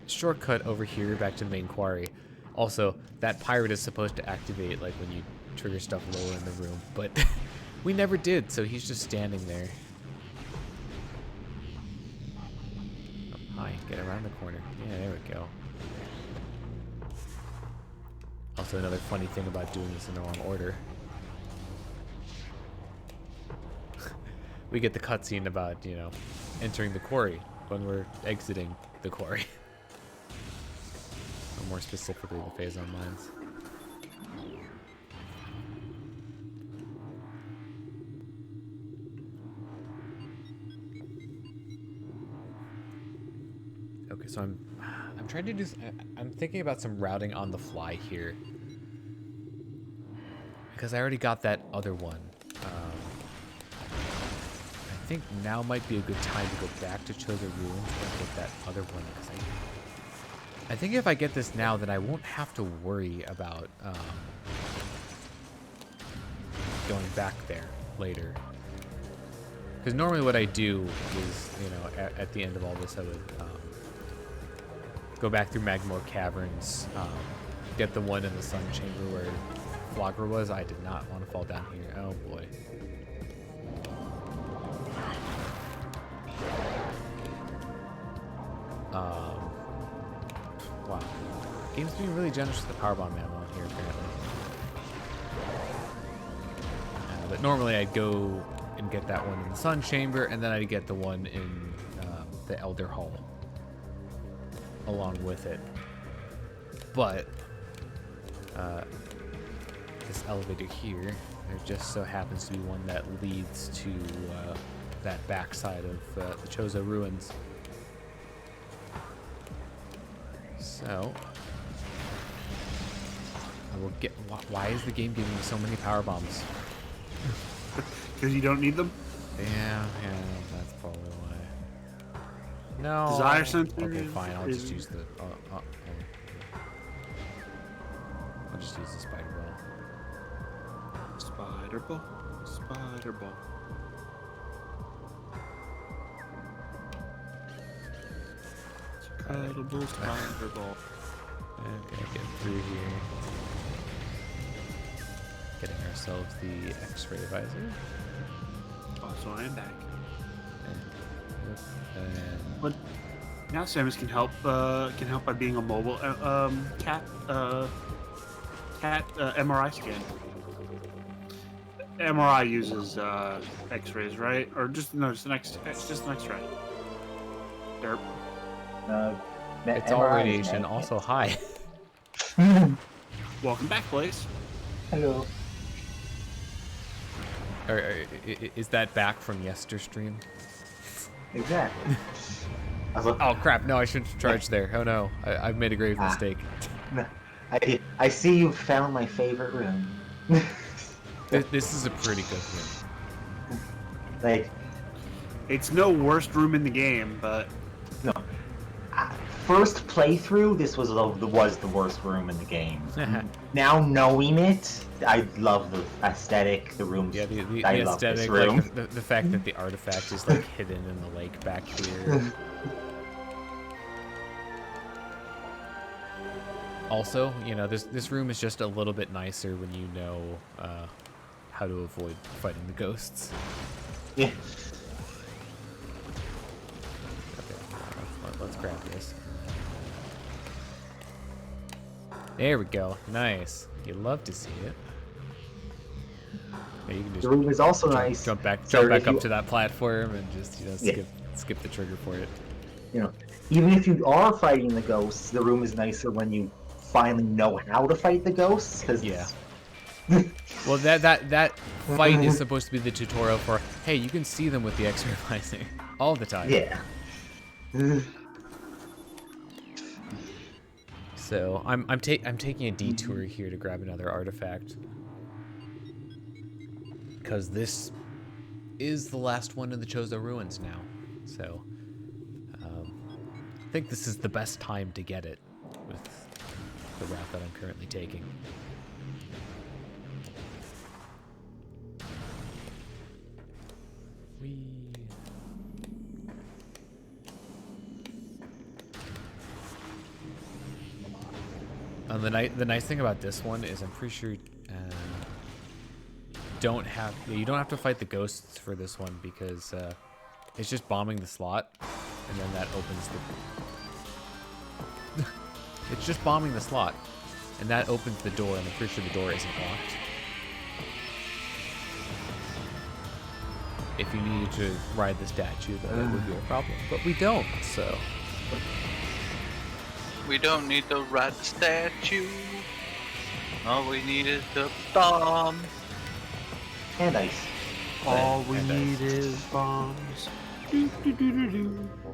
shortcut over here back to the main quarry. Also, that pirate is supposed to activate like when you trigger stuff lower in the room, but we never did, so he's just standing there. Oh, hi, get around the corner. Yeah, there we go. Also, another funny thing about doing this in the wrong order. We get the cutscene about, entering the quarry when we're exiting the quarry. Or more specifically, the phase-on mines. Okay, so I'm trying to do. I'm thinking about some routing on the fly here because I already got that other one. I think now might be a good time to go back to Chozo Ruins and get that other one because I think if I get this now, then I won't have to worry about going back there later. Because normally what I do is, at the end of all this, I would go back through Magmore Caverns, get the one in the Sun Chamber where Flogger was. I did not want to fall down here. Oh boy. Wow. Game's being really generous with the powerbomb ammo here, apparently. But normally I'd go and get that one in the Sun Chamber, and then I'd get the one in the Elder Hall along with it. But this elevator here, there just so happens to be one that leads to that backside of the Chozo Ruins. So I will get. Why is the game giving me so many power bombs? Because you don't need them? Yeah, that's probably why. No. Desire sensor. Okay, fine. I'll just use the. I'll just use the spider ball. Spider ball. Spider ball. Incredible spider ball. Okay, get through here. Getting ourselves the X-ray visor. Also, I am back. And But now Samus can help by being a mobile cat MRI scan. MRI uses X-rays, right? Or just an X-ray. Derp. it's all radiation. Also, hi. Welcome back, Blaze. Hello. Is that back from Yesterstream? Exactly. Oh crap! No, I shouldn't charge there. Oh no, I've made a grave mistake. I see you found my favorite room. This is a pretty good room. Like, It's no worst room in the game, but no. First playthrough, this was the worst room in the game. Now knowing it, I love the aesthetic, the rooms. Yeah, the I love this aesthetic, room. like the fact that the artifact is like hidden in the lake back here. Also, you know, this room is just a little bit nicer when you know how to avoid fighting the ghosts. Yeah. Okay, let's grab this. There we go. Nice. You love to see it. Yeah, you can just The room is also nice. jump back so up if you- to that platform and just Yeah. skip the trigger for it. You know, even if you are fighting the ghosts, the room is nicer when you finally know how to fight the ghosts. Cause Yeah. Well, that fight is supposed to be the tutorial for, hey, you can see them with the X-ray visor all the time. Yeah. So I'm taking a detour here to grab another artifact because this is the last one in the Chozo Ruins now. So I think this is the best time to get it with the route that I'm currently taking. Whee. The nice thing about this one is I'm pretty sure you don't have to fight the ghosts for this one because it's just bombing the slot and then that opens the it's just bombing the slot and that opens the door, and I'm pretty sure the door isn't locked. If you need to ride the statue, then it would be a problem, but we don't, so We don't need to ride the statue. All we need is the bomb. And ice. all we and need is bombs. Do.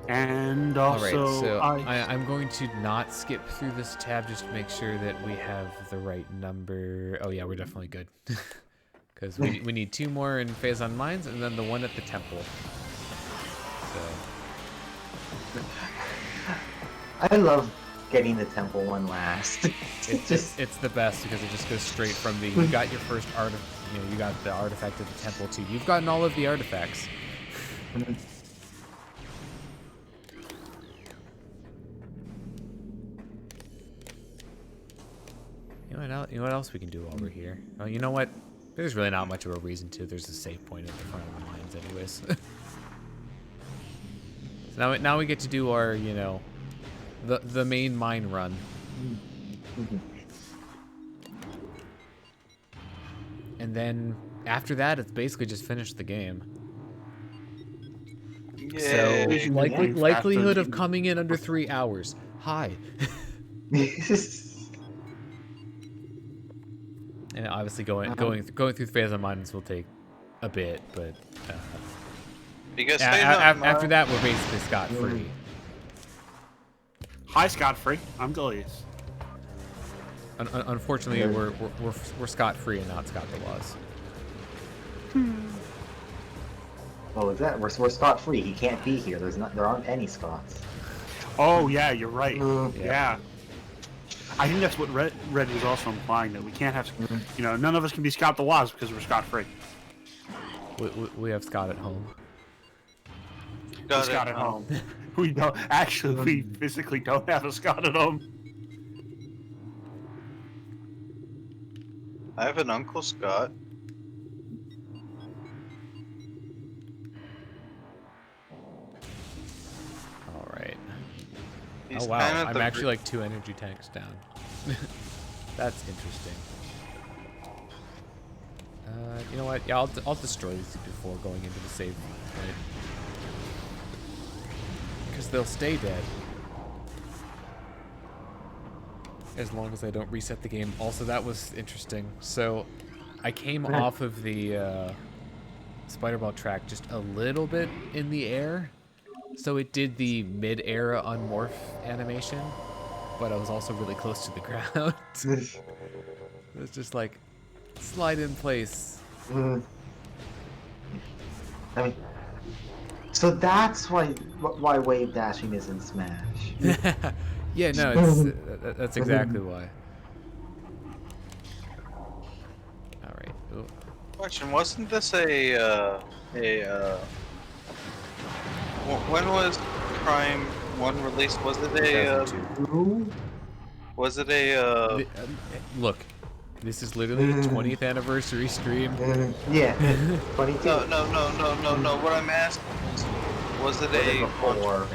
And also, alright, so I'm going to not skip through this tab just to make sure that we have the right number. Oh yeah, we're definitely good. Because we need 2 more in Phazon Mines and then the one at the temple. So I love getting the temple one last. it's the best because it just goes straight from the you got your first you got the artifact at the temple to you've gotten all of the artifacts. You know what else we can do while we're here? Oh, you know what? There's really not much of a reason to. There's a save point at the front of the mines anyways. So now we get to do our, you know, the main mine run. And then after that, it's basically just finish the game. So Yay. likelihood of coming in under 3 hours. Hi. And obviously going through Phazon Mines will take a bit, but Because after that we're basically scot-free. hi, Scott-free. I'm Delius. Unfortunately, we're scot-free and not Scott the Laws. Oh, is that we're Scott-free? He can't be here. There aren't any Scots. Oh yeah, you're right. Mm. Yeah. I think that's what Red is also implying, that we can't have, you know, none of us can be Scott the Laws because we're Scott-free. We have Scott at home. got Scott at home. We don't actually. We physically don't have a Scott at home. I have an Uncle Scott. All right. He's Oh wow, kind of I'm the actually like 2 energy tanks down. That's interesting. You know what? Yeah, I'll destroy these before going into the save point. Because they'll stay dead. As long as I don't reset the game. Also, that was interesting. So, I came off of the Spider-Ball track just a little bit in the air. So it did the mid-air unmorph animation. but I was also really close to the ground. It's just like slide in place. I mean, so that's why wave dashing is in Smash. Yeah, no, it's that's exactly why. All right. Ooh. Question: wasn't this when was Prime 1 released? Was it a 2002. was it a Look, this is literally 20th anniversary stream. Yeah, 22. no. What I'm asking is, was it Was it a before?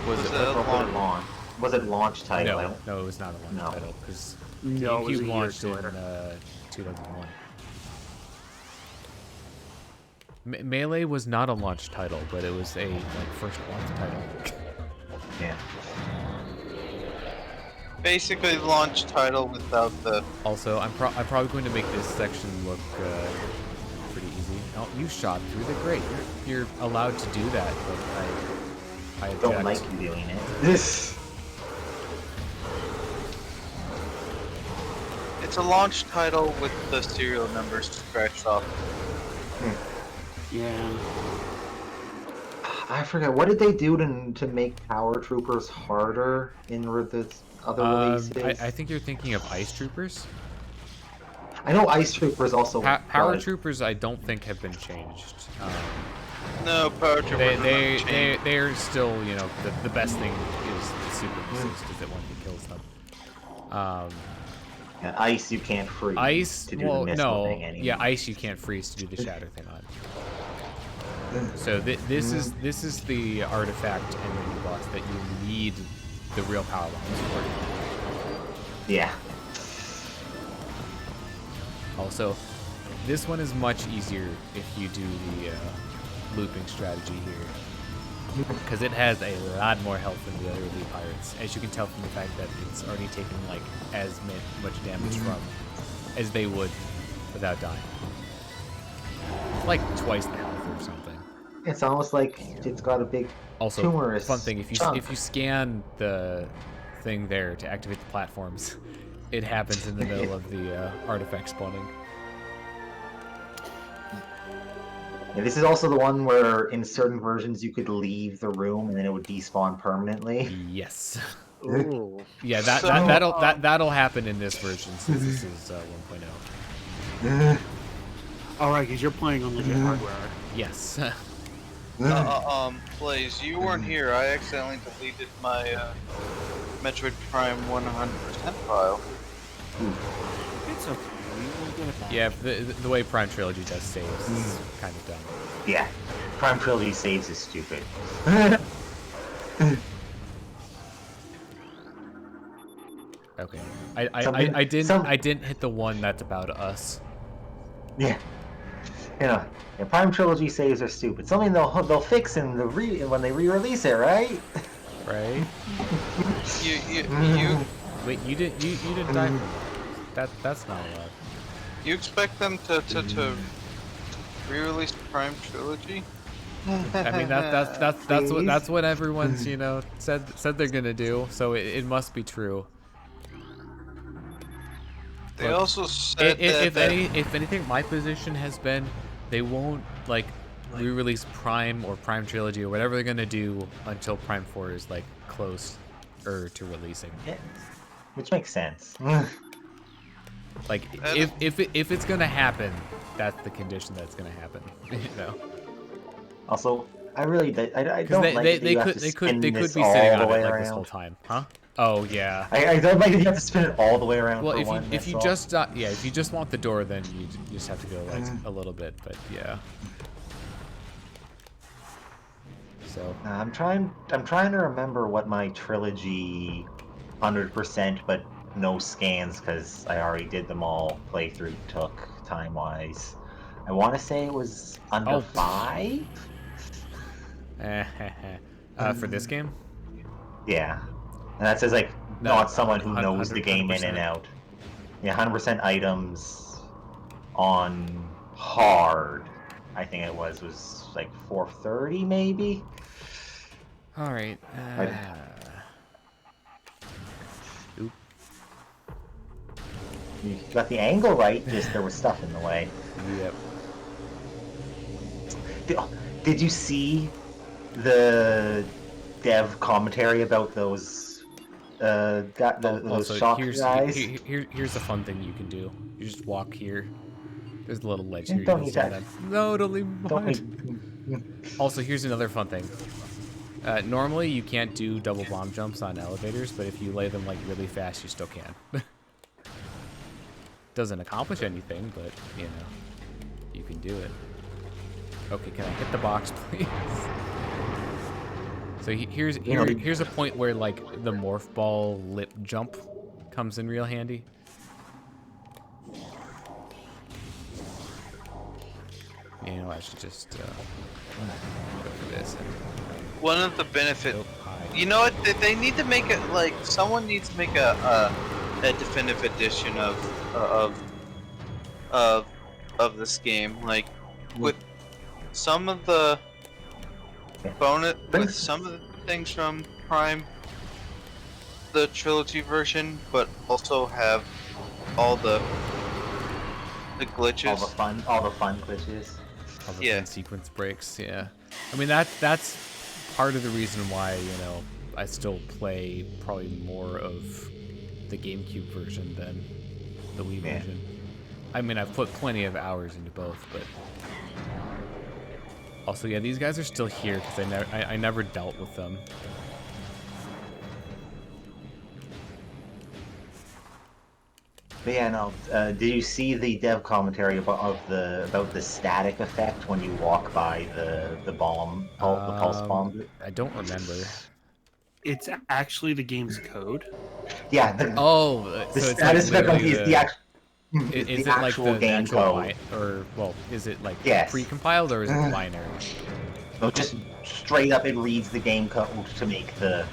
Was was it? it a launch? Launch? Was it launch title? No, it was not a launch No. title because No, it was a GameCube year launched in later. 2001. Melee was not a launch title, but it was a first launch title. Yeah. Basically, the launch title without the. Also, I'm probably going to make this section look pretty easy. Oh, you shot through the grate. You're allowed to do that, but I object. Don't like you doing it. This. It's a launch title with the serial numbers scratched off. Yeah. I forget, what did they do to make Power Troopers harder in the other releases? I think you're thinking of Ice Troopers. I know Ice Troopers also. Power Troopers, I don't think have been changed. No, Power Troopers. They're still, you know, the best thing is the super missiles because it one that kills them. Yeah, Ice you can't freeze. Ice, to do the missile thing anymore. yeah, Ice you can't freeze to do the shatter thing on. So this is the artifact enemy boss that you need the real power levels for. Yeah. Also, this one is much easier if you do the looping strategy here, because it has a lot more health than the other Elite Pirates, as you can tell from the fact that it's already taken like as much damage from as they would without dying. Like twice the health or something. It's almost like it's got a big Also, tumorous fun thing, if you chunk. scan the thing there to activate the platforms, it happens in the middle of the artifact spawning. Yeah, this is also the one where in certain versions you could leave the room and then it would despawn permanently. Yes. Ooh. Yeah, So, that'll happen in this version since this is 1.0. All right, because you're playing on legit hardware. Yes. Blaze, you weren't here. I accidentally deleted my Metroid Prime 100% file. It's okay. We'll get it back. Yeah, the way Prime Trilogy does saves is kind of dumb. Yeah. Prime Trilogy saves is stupid. Okay. I didn't hit the one that's about us. Yeah. You know, Prime Trilogy saves are stupid. Something they'll fix in the when they re-release it, right? Right? You Wait, you didn't die from that. That's not allowed. you expect them to re-release Prime Trilogy? I mean that's what everyone's said they're gonna do. So it must be true. They Look, also said if anything, my position has been they won't re-release Prime or Prime Trilogy or whatever they're gonna do until Prime 4 is close to releasing. Yeah. Which makes sense. Like if it's gonna happen, that's the condition that's gonna happen. Also, I really I Because don't like that you have to they spin could this be all sitting the on way it around. this whole time, huh? Oh yeah. I don't like that you have to spin it all the way around. Well, for if you just if you just want the door, then you just have to go a little bit, but yeah. So I'm trying to remember what my trilogy 100% but no scans because I already did them all playthrough took time-wise. I want to say it was under 5? For this game? Yeah. And that says not someone who knows the game in 100%. and out. Yeah, 100% items on hard. I think it was 430 maybe. All right. You got the angle right, just there was stuff in the way. Yep. Did you see the dev commentary about those those Also, shock guys? here's a fun thing you can do. You just walk here. There's a little ledge here. You Don't can need stand that. on. No, don't leave me Don't behind. need. Also, here's another fun thing. Normally, you can't do double bomb jumps on elevators, but if you lay them like really fast, you still can. Doesn't accomplish anything, but you know, you can do it. Okay, can I hit the box, please? So here's a point where like the morph ball lip jump comes in real handy. You know, I should just go for this. One of the benefits. Nope, hide. You know what? They need to make it like someone needs to make a definitive edition of this game, like with some of the with some of the things from Prime, the trilogy version, but also have all the glitches. All the fun glitches. All the Yeah. fun sequence breaks. Yeah, I mean that's part of the reason why, you know, I still play probably more of the GameCube version than the Wii Yeah. version. I mean, I've put plenty of hours into both, but also, yeah, these guys are still here because I never dealt with them. But yeah, no. Did you see the dev commentary about the static effect when you walk by the bomb, the pulse bomb? I don't remember. It's actually the game's code. Yeah. The So status effect is the actual. Is the it like actual the game actual code. or well, is it like Yes. pre-compiled or is it binary? So just straight up, it reads the game code to make the.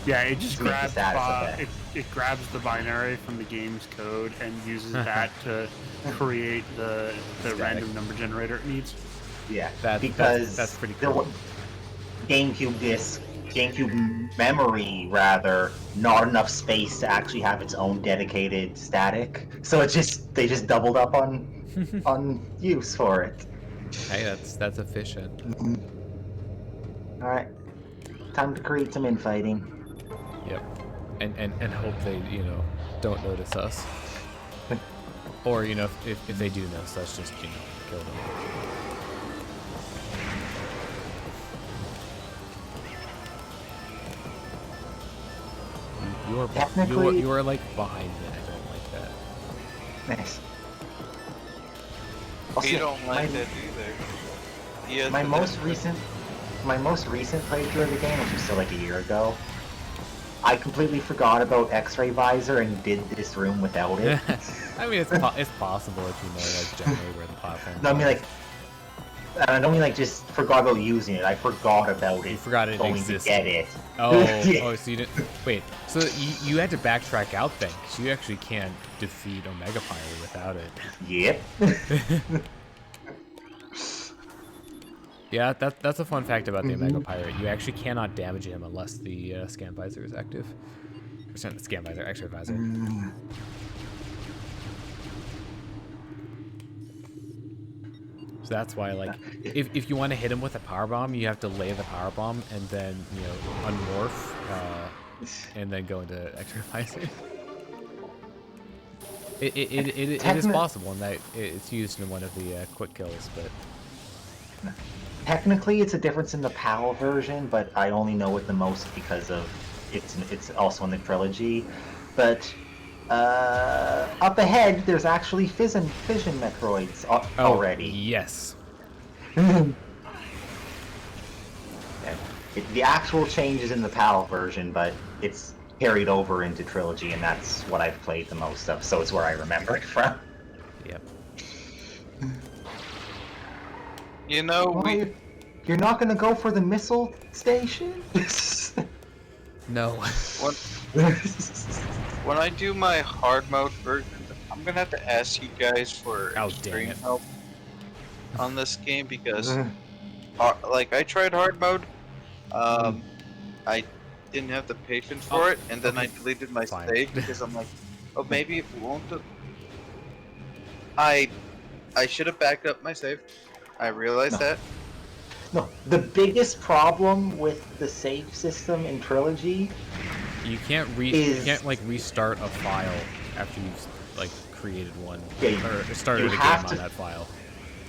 Yeah, it just To make the grabs status effect. it grabs the binary from the game's code and uses that to create the Static. random number generator it needs. Yeah. That's pretty there cool. wa- GameCube memory rather, not enough space to actually have its own dedicated static. So they just doubled up on use for it. Hey, that's efficient. All right, time to create some infighting. Yep. And hope they, you know, don't notice us. Or, you know, if they do notice us, just, you know, kill them. You are like behind me. I don't like that. Nice. You don't like that either. Yeah, My most recent playthrough of the game, which was still like a year ago, I completely forgot about X-ray visor and did this room without it. I mean, it's possible if you know like generally where the platform. No, I mean like, I don't mean like just forgot about using it. I forgot about it. You forgot it going existed. to get it. Oh, Yeah. oh, so you didn't wait. So you had to backtrack out then, 'cause you actually can't defeat Omega Pyre without it. Yep. Yeah, that's a fun fact about the Omega Pirate. You actually cannot damage him unless the scan visor is active. Or not the scan visor, X-ray visor. So that's why, like, if you want to hit him with a power bomb, you have to lay the power bomb and then, you know, unmorph, and then go into X-ray visor. It is possible, and that it's used in one of the quick kills, but. Technically, it's a difference in the PAL version, but I only know it the most because of it's also in the trilogy. But up ahead, there's actually fission Metroids already. Yes. The actual change is in the PAL version, but it's carried over into trilogy, and that's what I've played the most of. So it's where I remember it from. Yep. You know, Well, you're not gonna go for the missile station? No. when I do my hard mode version, I'm gonna have to ask you guys for Oh, extreme dang it. help on this game because, like, I tried hard mode, I didn't have the patience for it, and then I deleted my Fine. save because I'm like, oh, maybe it won't I should have backed up my save. I realized that. No, the biggest problem with the save system in Trilogy You can't like restart a file after you've like created one Yeah, or started you a game have on to- that file.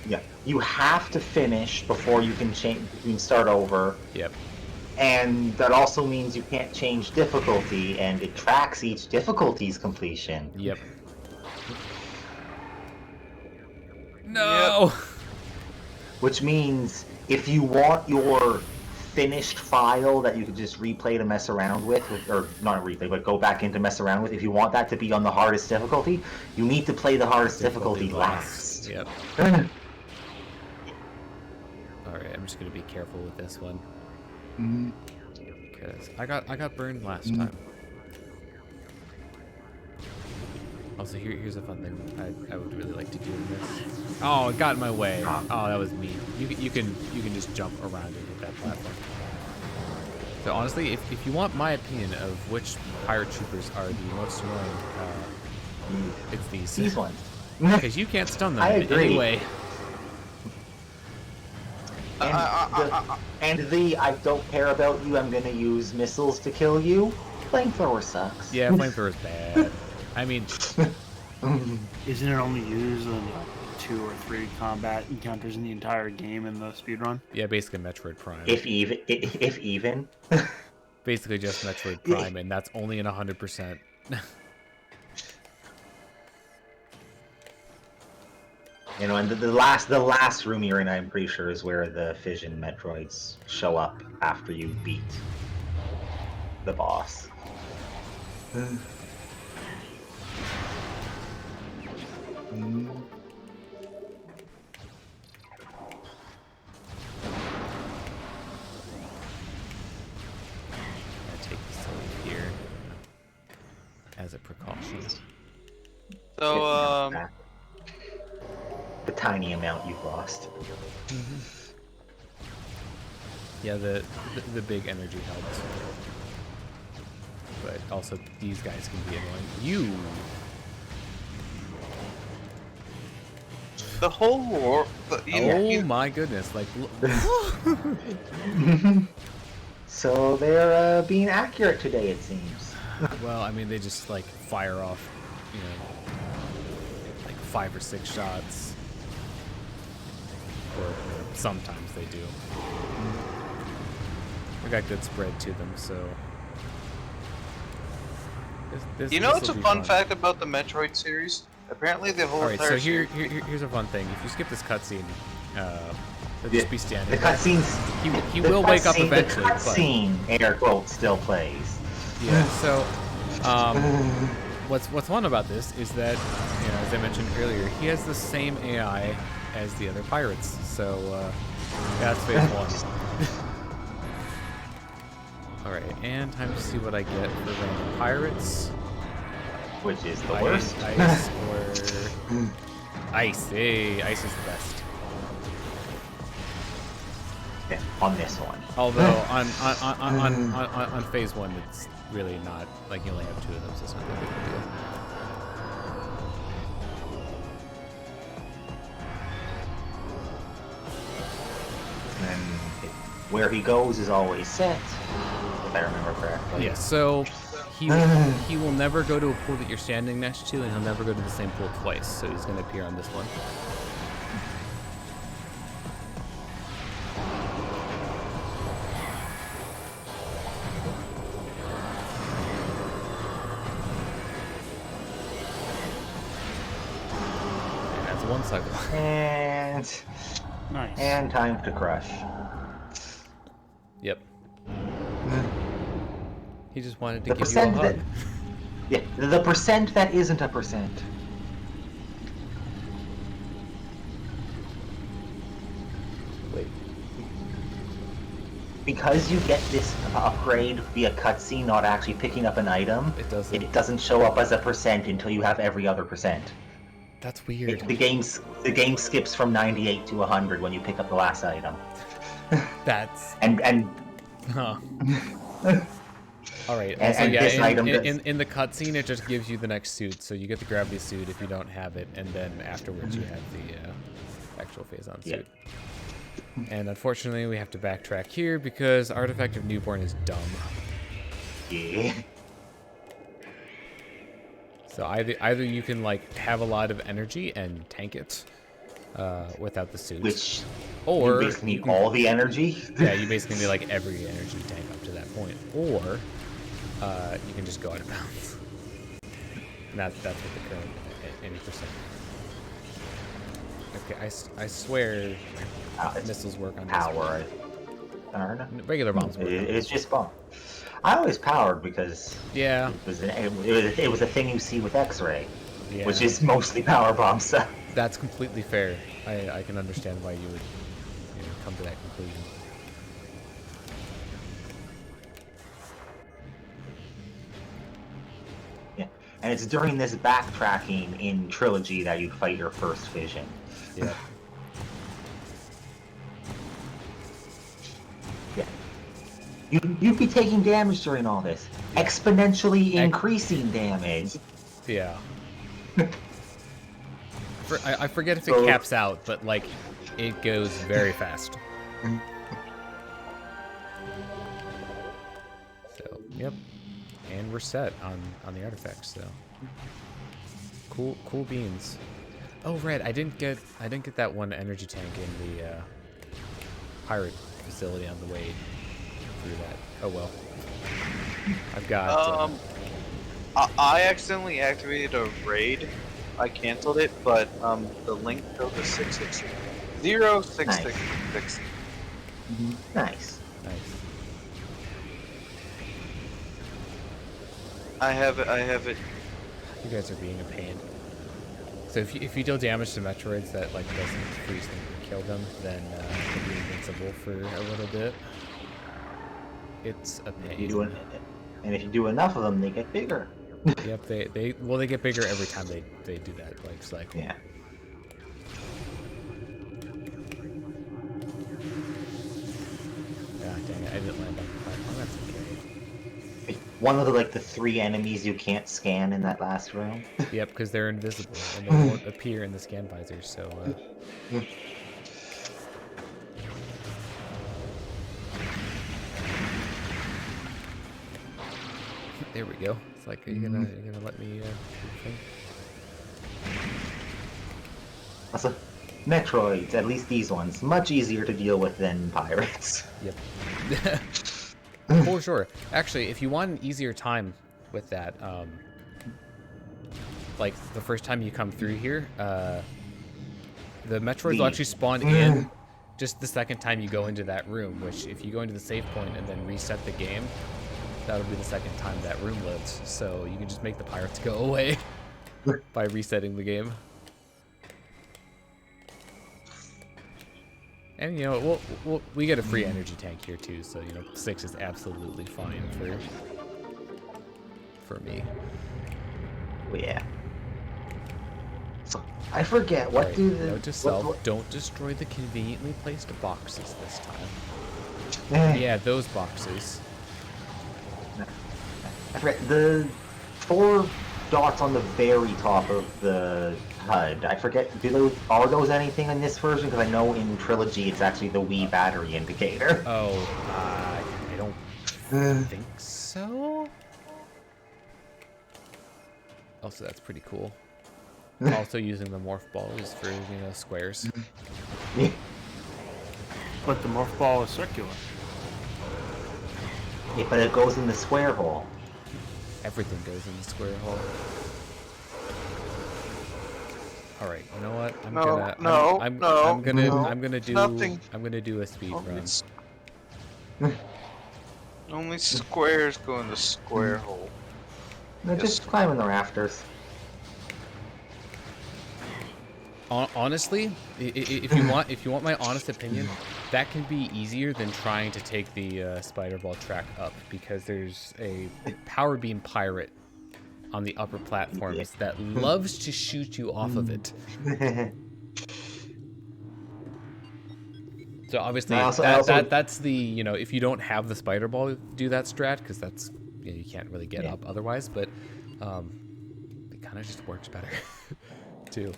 Yeah, you have to finish before you can change. You can start over, Yep. and that also means you can't change difficulty, and it tracks each difficulty's completion. Yep. No. Which means if you want your finished file that you could just replay to mess around with, or not replay, but go back in to mess around with, if you want that to be on the hardest difficulty, you need to play the hardest difficulty last. Yep. Alright, I'm just gonna be careful with this one. Because I got burned last time. Also, here's a fun thing I would really like to do in this. Oh, it got in my way. Oh, that was mean. You can just jump around and hit that platform. So honestly, if you want my opinion of which pirate troopers are the most annoying, it's these. These ones. Because you can't stun them I in agree. any way. And the I don't care about you, I'm gonna use missiles to kill you. Flamethrower sucks. Yeah, flamethrower's bad. I mean, Isn't it only used in 2 or 3 combat encounters in the entire game in the speedrun? yeah, basically Metroid Prime. If even. Basically just Metroid Prime, and that's only in 100%. You know, and the last room you're in, I'm pretty sure, is where the fission Metroids show up after you beat the boss. I'll take this over here as a precaution. So, The tiny amount you've lost. Yeah, the big energy helps. But also, these guys can be annoying. You! the whole war. Oh my goodness, like... So they're being accurate today, it seems. Well, I mean, they just, like, fire off, you know, like 5 or 6 shots. Or sometimes they do. They got good spread to them, so... You know what's this'll a be fun fact about the Metroid series? Apparently the whole Alright, so entire here's a fun thing. If you skip this cutscene, he'll Yeah, just be standing The there. cutscenes. He the will wake up cutscene- eventually, The but... cutscene, air quote, still plays. Yeah, so what's fun about this is that, you know, as I mentioned earlier, he has the same AI as the other pirates. So that's phase 1. Alright, and time to see what I get for random pirates. Which is the worst. Ice or ice. Hey, ice is the best. Yeah, on this one. Although on phase 1, it's really not, like, you only have 2 of them, so it's not that big of a deal. And where he goes is always set, if I remember correctly. Yeah, so he will never go to a pool that you're standing next to, and he'll never go to the same pool twice, so he's going to appear on this one. And that's one cycle. Nice. And time to crush. Yep. He just wanted to The give you a percent hug. that, yeah, the percent that isn't a percent. Wait. Because you get this upgrade via cutscene, not actually picking up an item, It doesn't. it doesn't show up as a percent until you have every other percent. That's weird. The game skips from 98 to 100 when you pick up the last item. That's... And Huh. All right. And- Also, and yeah, this item does- in the cutscene, it just gives you the next suit. So you get the gravity suit if you don't have it, and then afterwards you have the actual phase-on Yeah. suit. And unfortunately, we have to backtrack here because Artifact of Newborn is dumb. Yeah. So either you can like have a lot of energy and tank it without the suit, Which or you basically you need can- all the energy. yeah, you basically need like every energy tank up to that point, or you can just go out of bounds. And that's what the current any percent. Okay, I swear missiles work on this. Power. I don't know. Regular bombs work. It's just bomb. I always powered because Yeah, it was a thing you see with X-ray, yeah. which is mostly power bomb stuff. That's completely fair. I can understand why you would come to that conclusion. Yeah, and it's during this backtracking in Trilogy that you fight your first vision. Yeah. Yeah. You'd be taking damage during all this. Exponentially increasing damage. Yeah. I forget if So- it caps out, but like it goes very fast. So, yep. And we're set on the artifacts, so. Cool beans. Oh, Red, I didn't get that one energy tank in the pirate facility on the way through that. Oh well. I've got I accidentally activated a raid. I canceled it, but the link code was 666 0666. Nice. nice. I have it. You guys are being a pain. So if you deal damage to Metroids that like doesn't freeze them or kill them, then they'll be invincible for a little bit. It's a pain. And if you do enough of them, they get bigger. Yep, they get bigger every time they do that like cycle. Yeah. Ah, dang it, I didn't land on the platform. That's okay. One of the 3 enemies you can't scan in that last room. Yep, because they're invisible and they won't appear in the scan visor. So. There we go. It's like, are you gonna let me do the thing? Also, Metroids, at least these ones, much easier to deal with than pirates. Yep. For sure. Actually, if you want an easier time with that, like the first time you come through here, the Metroids will actually spawn in just the second time you go into that room, which if you go into the save point and then reset the game, that'll be the second time that room loads. So you can just make the pirates go away by resetting the game. And we get a free energy tank here too, so 6 is absolutely fine for me. Well, yeah. So, I forget, what Alright, do the... note to self, don't destroy the conveniently placed boxes this time. Eh, Yeah, those boxes. I forget, the 4 dots on the very top of the HUD, I forget, are those anything in this version? Because I know in Trilogy it's actually the Wii battery indicator. Oh, I don't think so. Also, that's pretty cool. Also using the morph balls for, squares. But the morph ball is circular. Yeah, but it goes in the square hole. Everything goes in the square hole. All right, you know what? I'm gonna do a speed run. Only squares go in the square hole. No, just climbing the rafters. Honestly, if you want my honest opinion, that can be easier than trying to take the spider ball track up, because there's a power beam pirate on the upper platforms that loves to shoot you off of it. So obviously that's the if you don't have the spider ball, do that strat, because that's you can't really get up otherwise, but it kind of just works better too.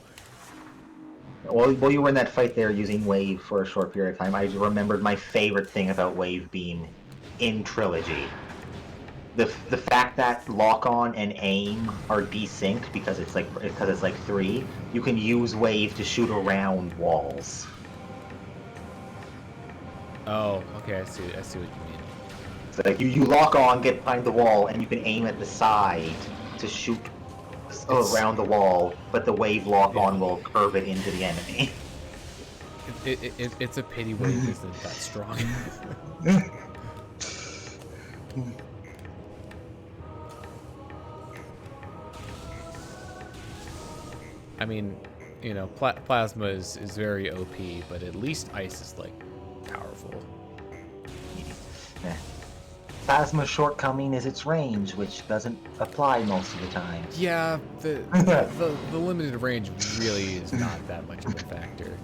Well, while you were in that fight there using Wave for a short period of time, I remembered my favorite thing about Wave being in Trilogy. The fact that lock on and aim are desynced because it's like 3. You can use Wave to shoot around walls. Oh, okay, I see what you mean. So like you lock on, get behind the wall, and you can aim at the side to shoot around the wall, but the Wave lock on will curve it into the enemy. It's a pity Wave isn't that strong. I mean, you know, Plasma is very OP, but at least Ice is, like, powerful. Yeah. Plasma's shortcoming is its range, which doesn't apply most of the time. Yeah, the limited range really is not that much of a factor.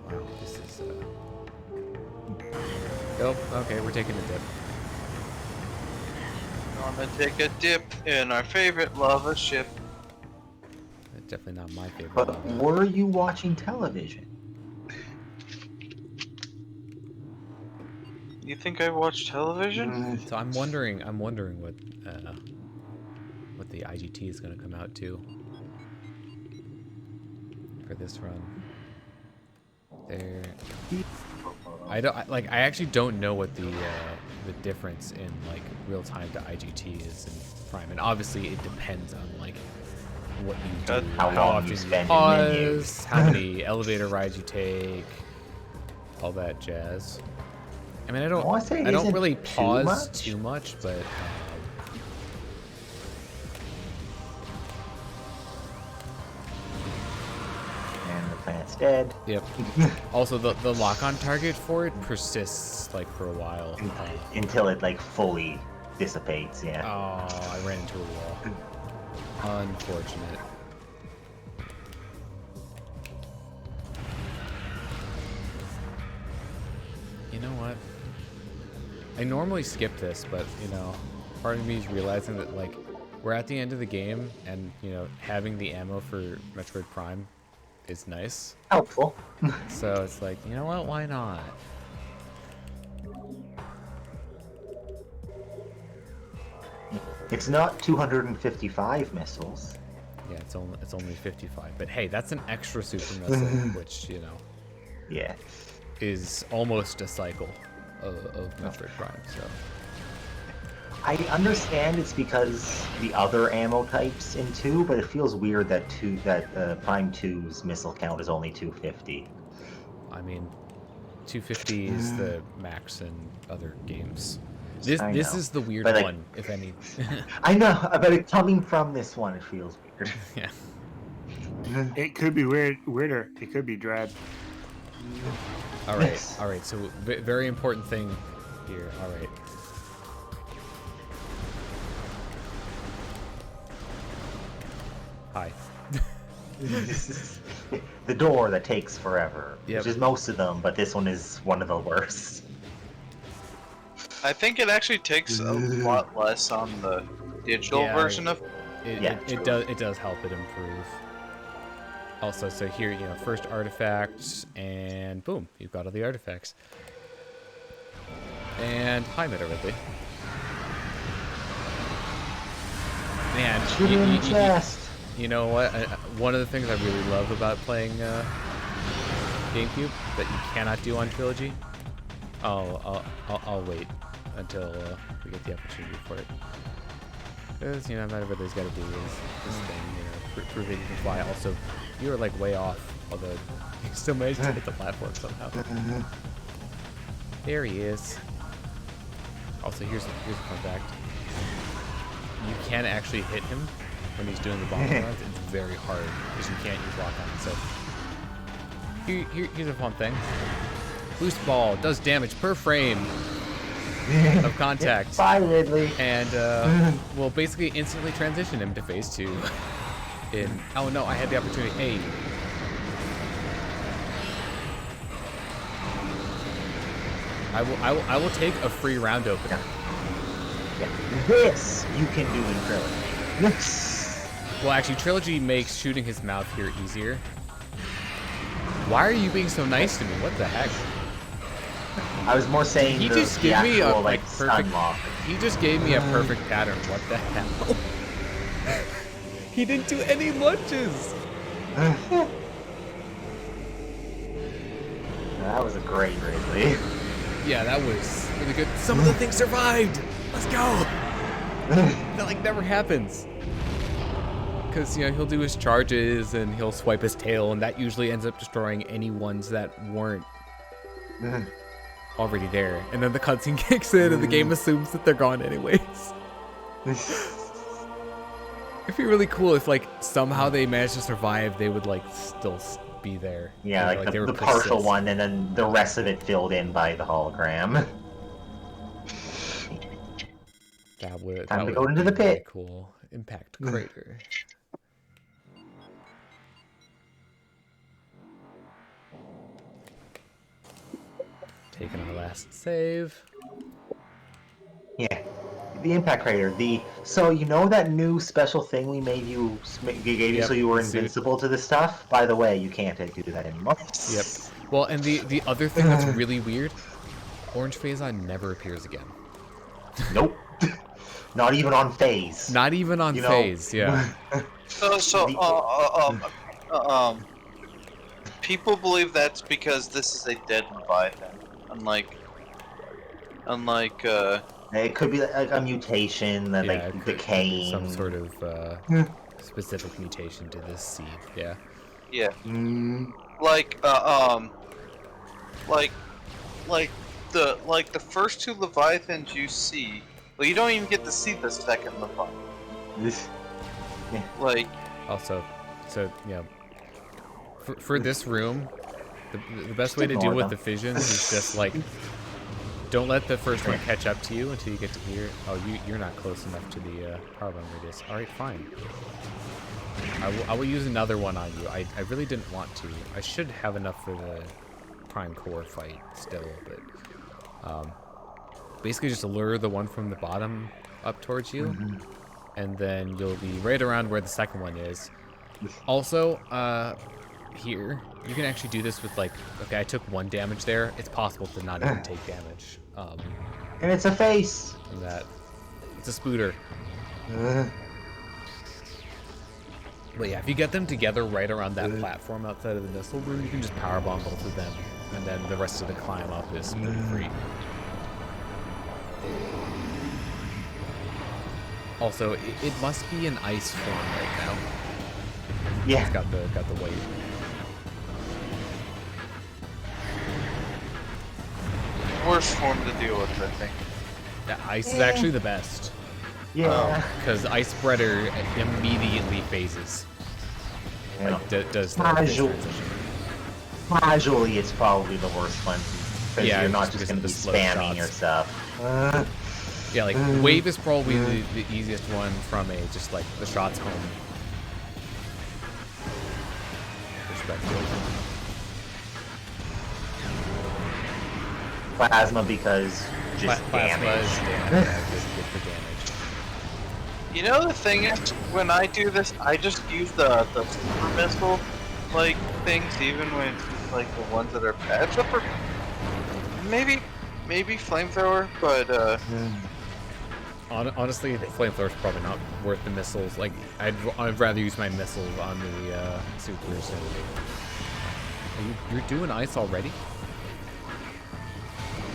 Wow, this is... Oh, okay, we're taking a dip. I'm gonna take a dip in our favorite lava ship. That's definitely not my favorite But lava. were you watching television? You think I watch television? So I'm wondering what the IGT is going to come out to for this run. There, I actually don't know what the difference in like real time to IGT is in Prime, and obviously it depends on like what you do, How long you often spend in pause, menus. how many elevator rides you take, all that jazz. I mean, I wanna say it don't isn't really too pause much. too much, but And the planet's dead. yep. Also, the lock-on target for it persists like for a while. Until it like fully dissipates, yeah. Oh, I ran into a wall. Unfortunate. You know what? I normally skip this, but you know, part of me is realizing that like we're at the end of the game, and you know, having the ammo for Metroid Prime is nice. Helpful. So it's like, you know what? Why not? It's not 255 missiles. Yeah, it's only 55. But hey, that's an extra super missile, which you know Yeah. is almost a cycle of Metroid Prime. So I understand it's because the other ammo types in 2, but it feels weird that Prime 2's missile count is only 250. I mean, 250 is the max in other games. This I this know. is the weird But, like- one, if any. I know, but it coming from this one, it feels weird. Yeah. It could be weirder. It could be dread. All right. Yes. All right. So very important thing here. All right. Hi. This is the door that takes forever, Yep. which is most of them, but this one is one of the worst. I think it actually takes a lot less on the digital Yeah, version of. Yeah, It does help it improve. Also, so here, you know, first artifacts, and boom, you've got all the artifacts. And hi, Meta Ridley. Man, Shoot him in the chest. you know what? One of the things I really love about playing GameCube that you cannot do on Trilogy. I'll wait until we get the opportunity for it. Because, you know, Meta Ridley's got to do this thing, you know, prove that you can fly. Also, you were like way off, although you still managed to hit the platform somehow. There he is. Also, here's a fun fact. You can actually hit him when he's doing the bombing runs. It's very hard because you can't use lock on. So here's a fun thing. Boost ball does damage per frame of contact, Bye, Ridley. and will basically instantly transition him to phase 2. Oh no, I had the opportunity. Hey. I will take a free round opener. Yeah. This you can do in Trilogy. This. Well, actually, Trilogy makes shooting his mouth here easier. Why are you being so nice to me? What the heck? I was more saying He the, just the gave me a actual, like stun perfect. lock. He just gave me a perfect pattern. What the hell? He didn't do any lunges. That was a great Ridley. Yeah, that was really good. Some of the things survived. Let's go. That like never happens. Because, you know, he'll do his charges and he'll swipe his tail, and that usually ends up destroying any ones that weren't already there. And then the cutscene kicks in and the game assumes that they're gone anyways. It'd be really cool if, like, somehow they managed to survive, they would, like, still be there. Yeah, You know, like they the would partial persist. one, and then the rest of it filled in by the hologram. That would Time to would go into the be really pit. cool. Impact crater. Taking our last save. Yeah, the impact crater. So you know that new special thing we gave you Yep, so you were the suit. invincible to this stuff. By the way, you can't do that anymore. Yep. Well, and the other thing that's really weird, Orange Phazon never appears again. Nope. Not even on phase. Not even on You know- phase, yeah. People believe that's because this is a dead Leviathan, unlike It could be like a mutation that Yeah, like it could be decaying. some sort of specific mutation to this seed, yeah. yeah, Mm, like the first two Leviathans you see. Well, you don't even get to see the second Leviathan. this. Like, Also, so, yeah. For this room, the best way to ignore deal with them. the fissions is just, like, don't let the first one catch up to you until you get to here. Oh, you're not close enough to the power bomb radius. Alright, fine. I will use another one on you. I really didn't want to. I should have enough for the prime core fight still, but basically just lure the one from the bottom up towards you, and then you'll be right around where the second one is. Also, here, you can actually do this with, like, okay, I took 1 damage there. It's possible to not even take damage. And it's a face. From that. It's a spooter. But yeah, if you get them together right around that platform outside of the missile room, you can just powerbomb both of them, and then the rest of the climb up is pretty free. Also, it must be an ice form right now. Yeah. It's got the weight. worst form to deal with, I think. Yeah, ice is actually the best. Yeah. Because ice spreader immediately phases. Yeah. Like, does the Casual. transition. Casually, it's probably the worst one. Because Yeah, you're not just just going to be because of the slow spamming shots. your stuff. Yeah, like wave is probably the easiest one from a just like the shots home perspective. Plasma because just Plasma damage. is damage. Yeah, just good for damage. You know, the thing is, when I do this, I just use the super missile like things, even when it's like the ones that are bad. Except for maybe flamethrower, but Honestly, the flamethrower is probably not worth the missiles. Like, I'd rather use my missiles on the supers. You're doing ice already?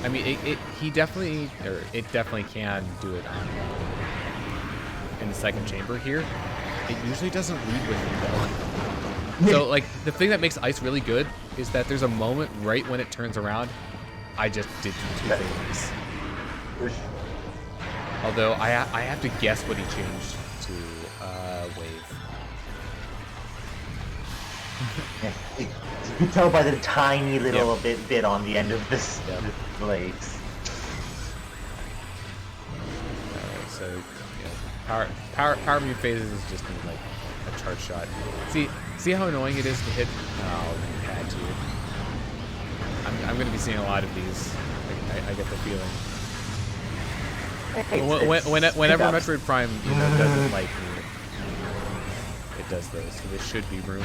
I mean, it definitely can do it on in the second chamber here. It usually doesn't lead with it though. So like the thing that makes ice really good is that there's a moment right when it turns around. I just did two things. Although I have to guess what he changed to wave. You can tell by the tiny little bit on the end of this blades. Alright, so yeah, power move phases is just like a charge shot. See how annoying it is to hit? Oh, you had to. I'm gonna be seeing a lot of these. I get the feeling. It's Whenever up. Metroid Prime, doesn't like me, it does those. So this should be room.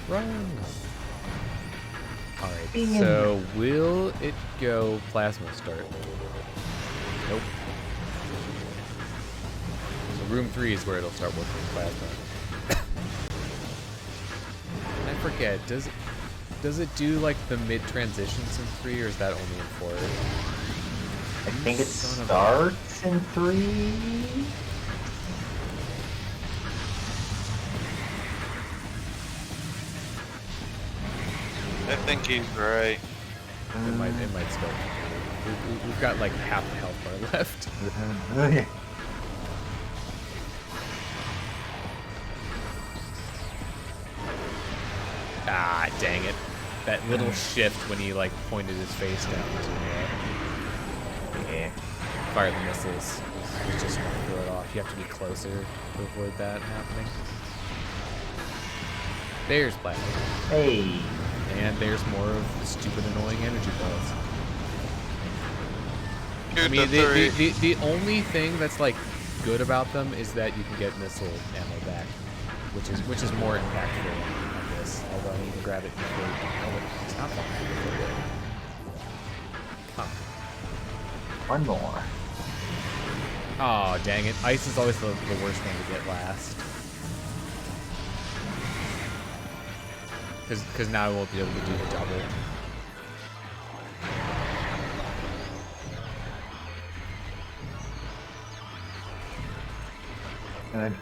Run. All right. So will it go plasma start? Nope. So room 3 is where it'll start working plasma. I forget. Does it do like the mid transitions in 3, or is that only in 4? I think it starts in 3. I think he's right. It might start. We've got like half the health bar left. Okay. Ah, dang it! That little shift when he like pointed his face down to Yeah. fire the missiles was just gonna throw it off. You have to be closer to avoid that happening. There's plasma. Hey. And there's more of the stupid, annoying energy balls. I Shoot mean, the three. the only thing that's like good about them is that you can get missile ammo back, which is more impactful on this. Although I need to grab it before it's not fun. Huh. One more. Oh, dang it! Ice is always the worst thing to get last. Because now I won't be able to do the double. And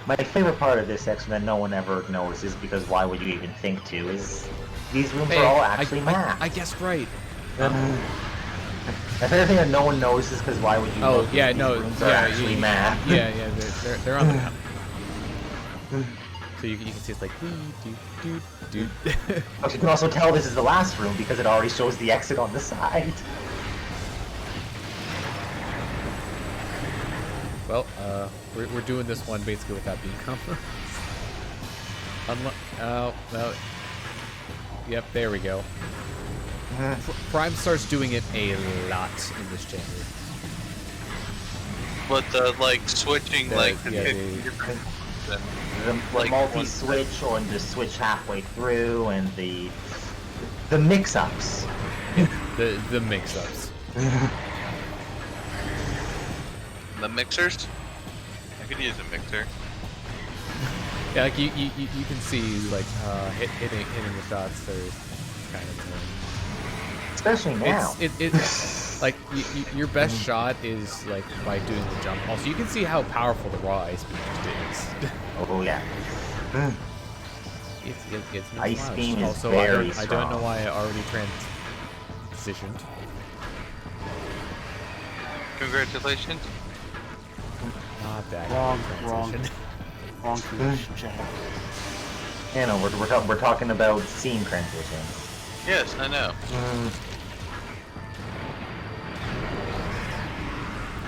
my favorite part of this section that no one ever notices, because why would you even think to, is these rooms are all actually mapped. I guessed right. The favorite thing that no one notices, because why would you Oh look, yeah, these no, rooms are yeah, actually mapped. yeah, they're on the map. So you can see it's like do. But you can also tell this is the last room because it already shows the exit on the side. Well, we're doing this one basically without being compromised. Well, yep, there we go. Prime starts doing it a lot in this chamber. But the like switching like The like multi-switch or the switch halfway through, and the mix-ups. The mix-ups. the mixers. I could use a mixer. Yeah, like you can see like hitting the shots. They're kind of annoying. Especially now. It's like your best shot is like by doing the jump. Also, you can see how powerful the raw ice beam is. Oh yeah. It's no Ice slouch. beam is Also, very I don't know strong. why I already transitioned. Congratulations. Not that Wrong, transition. Wrong transition, Jack. You know, we're talking about scene transitions. Yes, I know.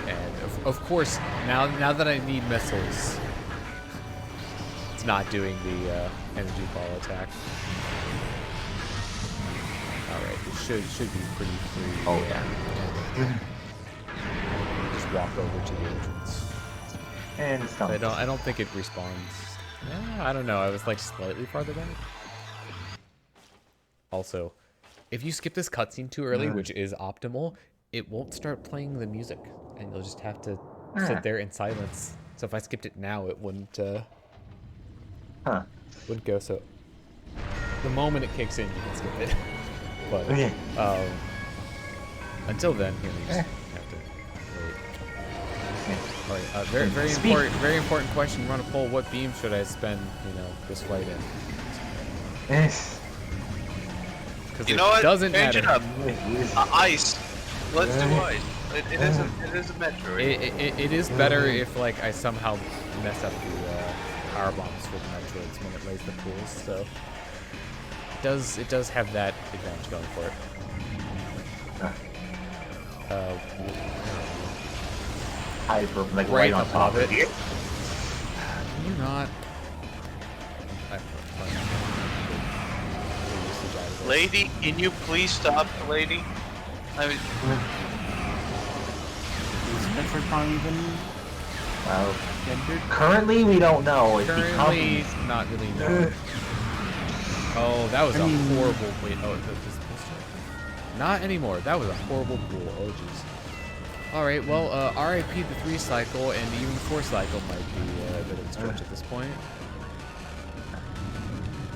And of course, now that I need missiles, it's not doing the energy ball attack. All right, it should be pretty free. Oh yeah. Just walk over to the entrance. And some. I don't think it respawns. I don't know. I was like slightly farther back. Also, if you skip this cutscene too early, which is optimal, it won't start playing the music, and you'll just have to sit there in silence. So if I skipped it now, it wouldn't wouldn't go. So the moment it kicks in, you can skip it. But until then, you just have to wait. All right, very important question. Run a poll. What beam should I spend, this fight in? Yes. You know what? Doesn't Change matter. it up. Ice. Let's do ice. It is a Metroid. It is better if like I somehow mess up the power bombs for the Metroids when it lays the pools. So it does have that advantage going for it. Hyper, like right on top of it. Can you not? Lady, can you please stop, lady? I mean, Is Metroid Prime even Well, rendered? currently we don't know. It Currently, becomes... not really known. Oh, that was I a mean- horrible. Wait, oh, is this supposed to? Not anymore. That was a horrible pool. Oh, jeez. All right. Well, RIP the 3 cycle, and even the 4 cycle might be a bit of a stretch at this point.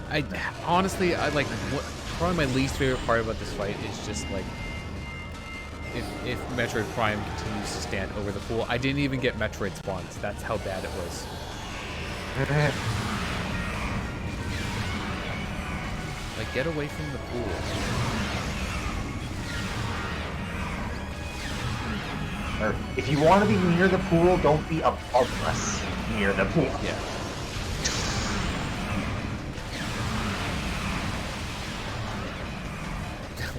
I honestly, I like probably my least favorite part about this fight is just like if Metroid Prime continues to stand over the pool. I didn't even get Metroid spawns. That's how bad it was. Like, get away from the pool. Or if you want to be near the pool, don't be above us near the pool. Yeah.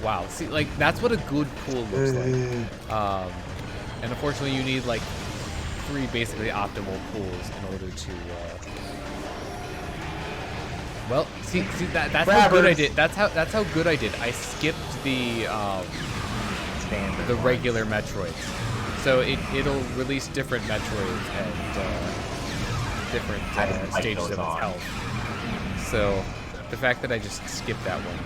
Wow. See, like, that's what a good pool looks like. And unfortunately, you need, like, 3 basically optimal pools in order to, Well, see, that's how good I did. That's how good I did. I skipped the Standard the ones. regular Metroids, so it'll release different Metroids and different I just like stages those of its on. health. So the fact that I just skipped that one.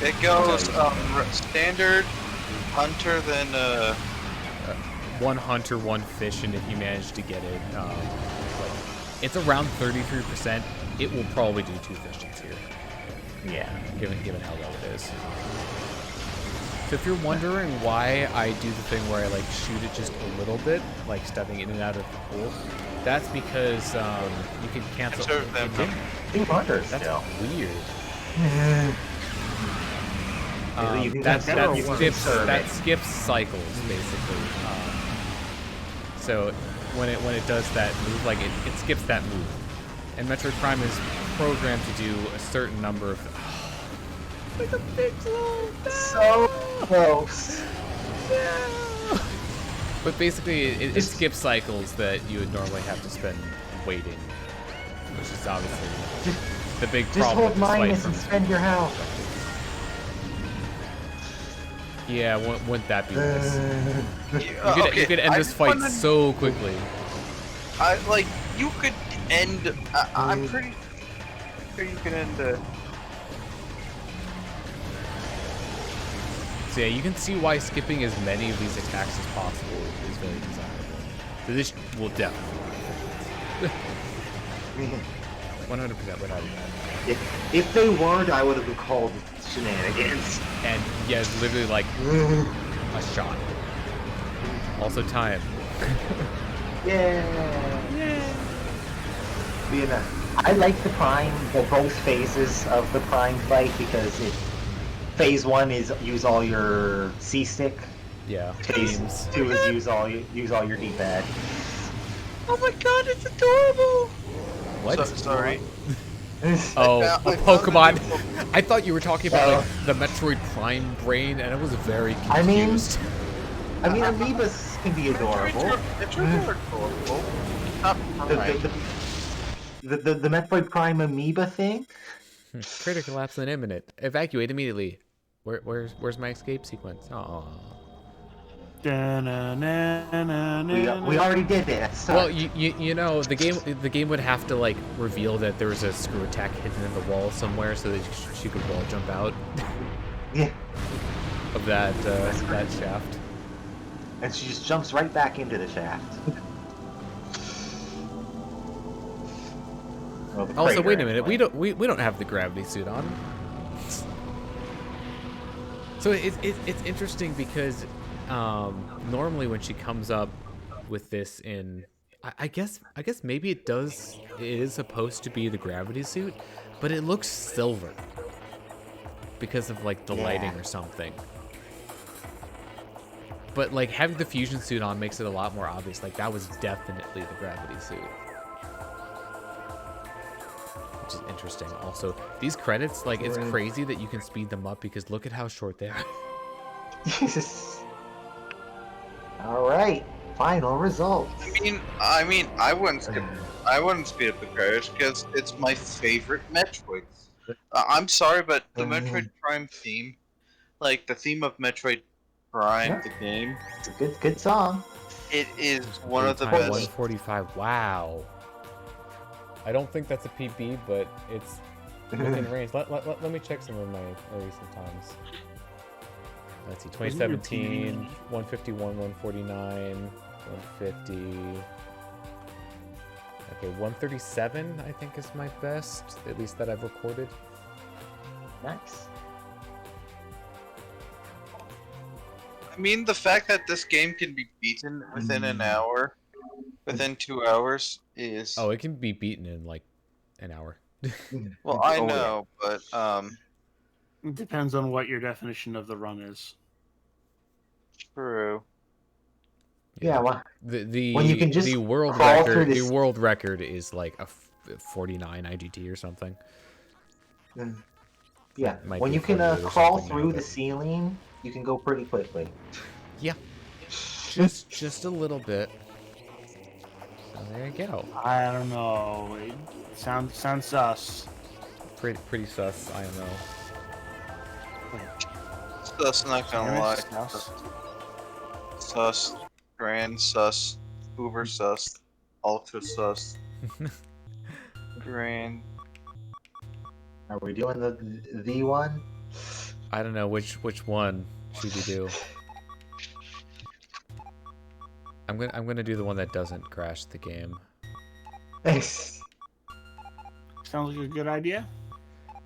it goes standard, hunter, then 1 hunter, 1 fish, and if you manage to get it, like, it's around 33%. It will probably do 2 fishes here, Yeah. given how low it is. So if you're wondering why I do the thing where I like shoot it just a little bit, like stepping in and out of the pool, that's because you can cancel. Conserve them it didn't- 200 That's still. weird. You can consider one survey. That skips cycles basically. So when it does that move, like it skips that move, and Metroid Prime is programmed to do a certain number of. Like a pixel. So close. But basically, it skips cycles that you would normally have to spend waiting, which is obviously the big Just problem hold with this fight. minus and spend your health. Yeah, wouldn't that be nice? okay, You could end I this fight wanna- so quickly. you could end. I'm pretty sure you can end the. So yeah, you can see why skipping as many of these attacks as possible is very desirable. So this will definitely 100% without a doubt. If they weren't, I would have called shenanigans. And yeah, it's literally like a shot. Also time. Yeah. You know, I like the both phases of the Prime fight because phase 1 is use all your C stick. Yeah. Phase Games. 2 is use all your D-pad. Oh my god, it's adorable! What? Sorry. Oh, I a found Pokemon. the new I thought you were talking about like the Metroid Prime brain, and I was very I mean- confused. I mean, Amiibos can be adorable. Metroids are adorable. Not Prime. The Metroid Prime Amiibo thing? Crater collapse and imminent. Evacuate immediately. Where's my escape sequence? Oh. We already did that. So. Well, you know the game would have to like reveal that there was a screw attack hidden in the wall somewhere so that she could wall jump out Yeah. of that shaft. And she just jumps right back into the shaft. Well, the Also, crater, wait a minute. anyway. We don't have the gravity suit on. So it's interesting because normally when she comes up with this in, I guess maybe it is supposed to be the gravity suit, but it looks silver because of like the lighting or something. But like having the fusion suit on makes it a lot more obvious. Like that was definitely the gravity suit. Which is interesting. Also, these credits, like it's crazy that you can speed them up because look at how short they are. All right, final results. I wouldn't speed up the credits because it's my favorite Metroids. I'm sorry, but the Metroid Prime theme, like the theme of Metroid Prime, Yeah. the game, It's a good song. it is one of the Time best. 145. Wow. I don't think that's a PB, but it's within range. Let me check some of my recent times. Let's see, 2017, 151, 149, 150. Okay, 137 I think is my best, at least that I've recorded. Nice. I mean, the fact that this game can be beaten within an hour, within 2 hours, is Oh, it can be beaten in like an hour. well, I Oh, yeah. know, but It depends on what your definition of the run is. true. Yeah, well, The when you can just the world crawl through record this- the world record is like a 49 IGT or something. yeah. Might When be you can 48 or crawl something now, through the but- ceiling, you can go pretty quickly. Yeah, just a little bit. So there you go. I don't know. It sounds sus. Pretty sus. I don't know. Sus, not gonna lie. Sus. Sus, grand sus, uber sus, ultra sus, grand. Are we doing the one? I don't know which one should we do. I'm gonna do the one that doesn't crash the game. Sounds Sounds like a good idea.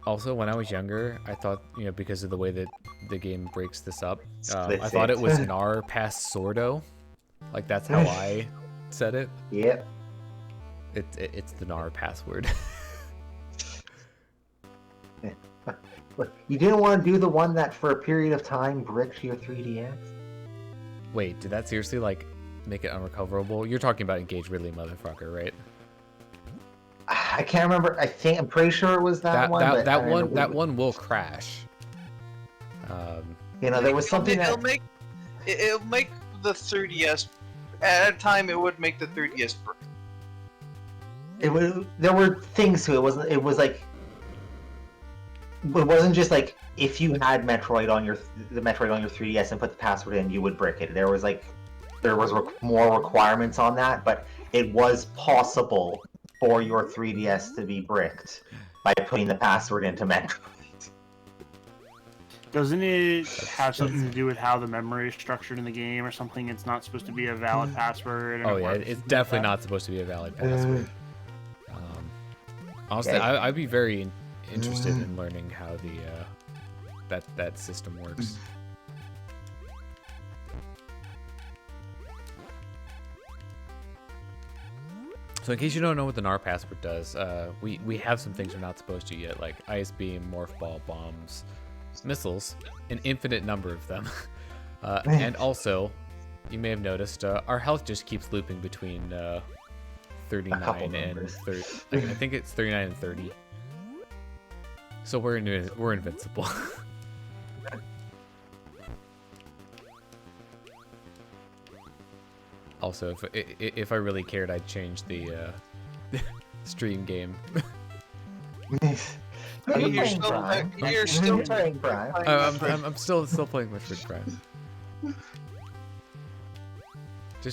Also, when I was younger, I thought, because of the way that the game breaks this up, I Splits thought it. it was Nar past Sordo. Like, that's how I said it. Yep. It's the Nar password. Look, you didn't want to do the one that for a period of time bricked your 3DS? Wait, did that seriously, like, make it unrecoverable? You're talking about Engage Ridley, motherfucker, right? I can't remember. I'm pretty sure it was that one. but I don't know. That one will crash. There was something it'll that it'll make the 3DS. At a time, it would make the 3DS break. there were things to it. It wasn't just like if you had Metroid on your 3DS and put the password in, you would brick it. There was more requirements on that, but it was possible for your 3DS to be bricked by putting the password into Metroid. Doesn't it have something to do with how the memory is structured in the game or something? It's not supposed to be a valid password. and Oh it yeah, works it's like definitely that? not supposed to be a valid password. Honestly, Yeah. I'd be very interested in learning how that system works. So in case you don't know what the NAR password does, we have some things we're not supposed to yet, like ice beam, morph ball, bombs, missiles, an infinite number of them. And also, you may have noticed, our health just keeps looping between 39 and numbers. 30. I think it's 39 and 30. So we're invincible. Also, if I really cared, I'd change the stream game. Are you You're playing still- Prime? you're still playing Prime. I'm still playing Metroid Prime.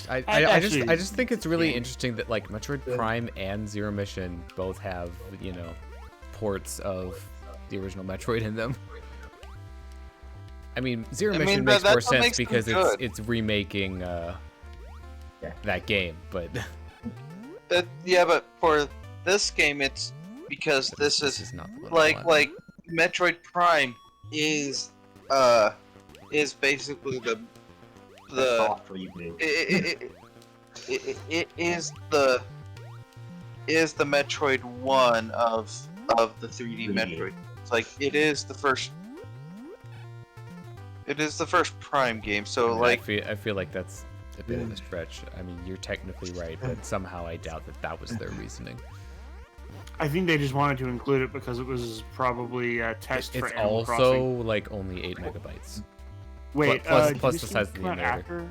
I just think it's really interesting that like Metroid Prime and Zero Mission both have ports of the original Metroid in them. I mean, Zero Mission makes more that's what sense makes them because good. it's remaking that game, but Yeah, but for this game, it's because this is not the one I want. like Metroid Prime is basically the Soft reboot. it is the Metroid 1 of the 3D 3D. Metroid. It's like it is the first Prime game. So I mean, like I feel like that's a bit of a stretch. I mean, you're technically right, but somehow I doubt that was their reasoning. I think they just wanted to include it because it was probably a test for It's Animal also Crossing. like only 8 megabytes. Wait, plus did the this size game of the come out emitter.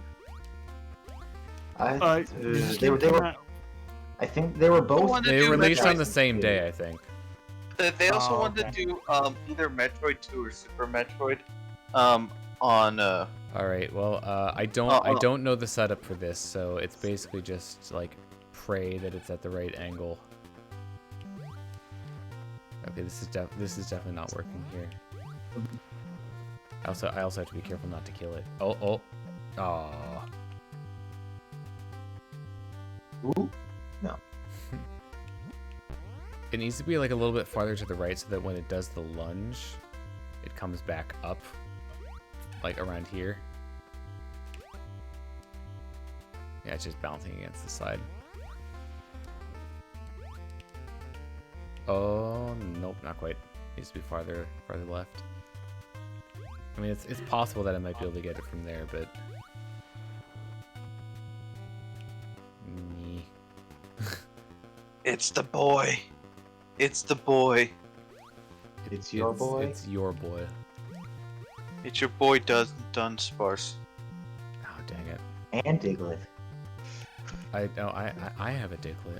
after? Did this They game were. come out- I think they were both. one that They do released Metroid. on the same day, I think. They also Oh, wanted okay. to do either Metroid 2 or Super Metroid on All right. Well, I don't know the setup for this, so it's basically just like pray that it's at the right angle. Okay, this is definitely not working here. I also have to be careful not to kill it. Oh. Ooh. No. It needs to be like a little bit farther to the right so that when it does the lunge, it comes back up, like around here. Yeah, it's just bouncing against the side. Oh, nope, not quite. Needs to be farther left. I mean, it's possible that I might be able to get it from there, but... Me. It's the boy. It's the boy. It's your boy? It's your boy. It's your boy Dunsparce. Oh, dang it. And Diglett. I have a Diglett.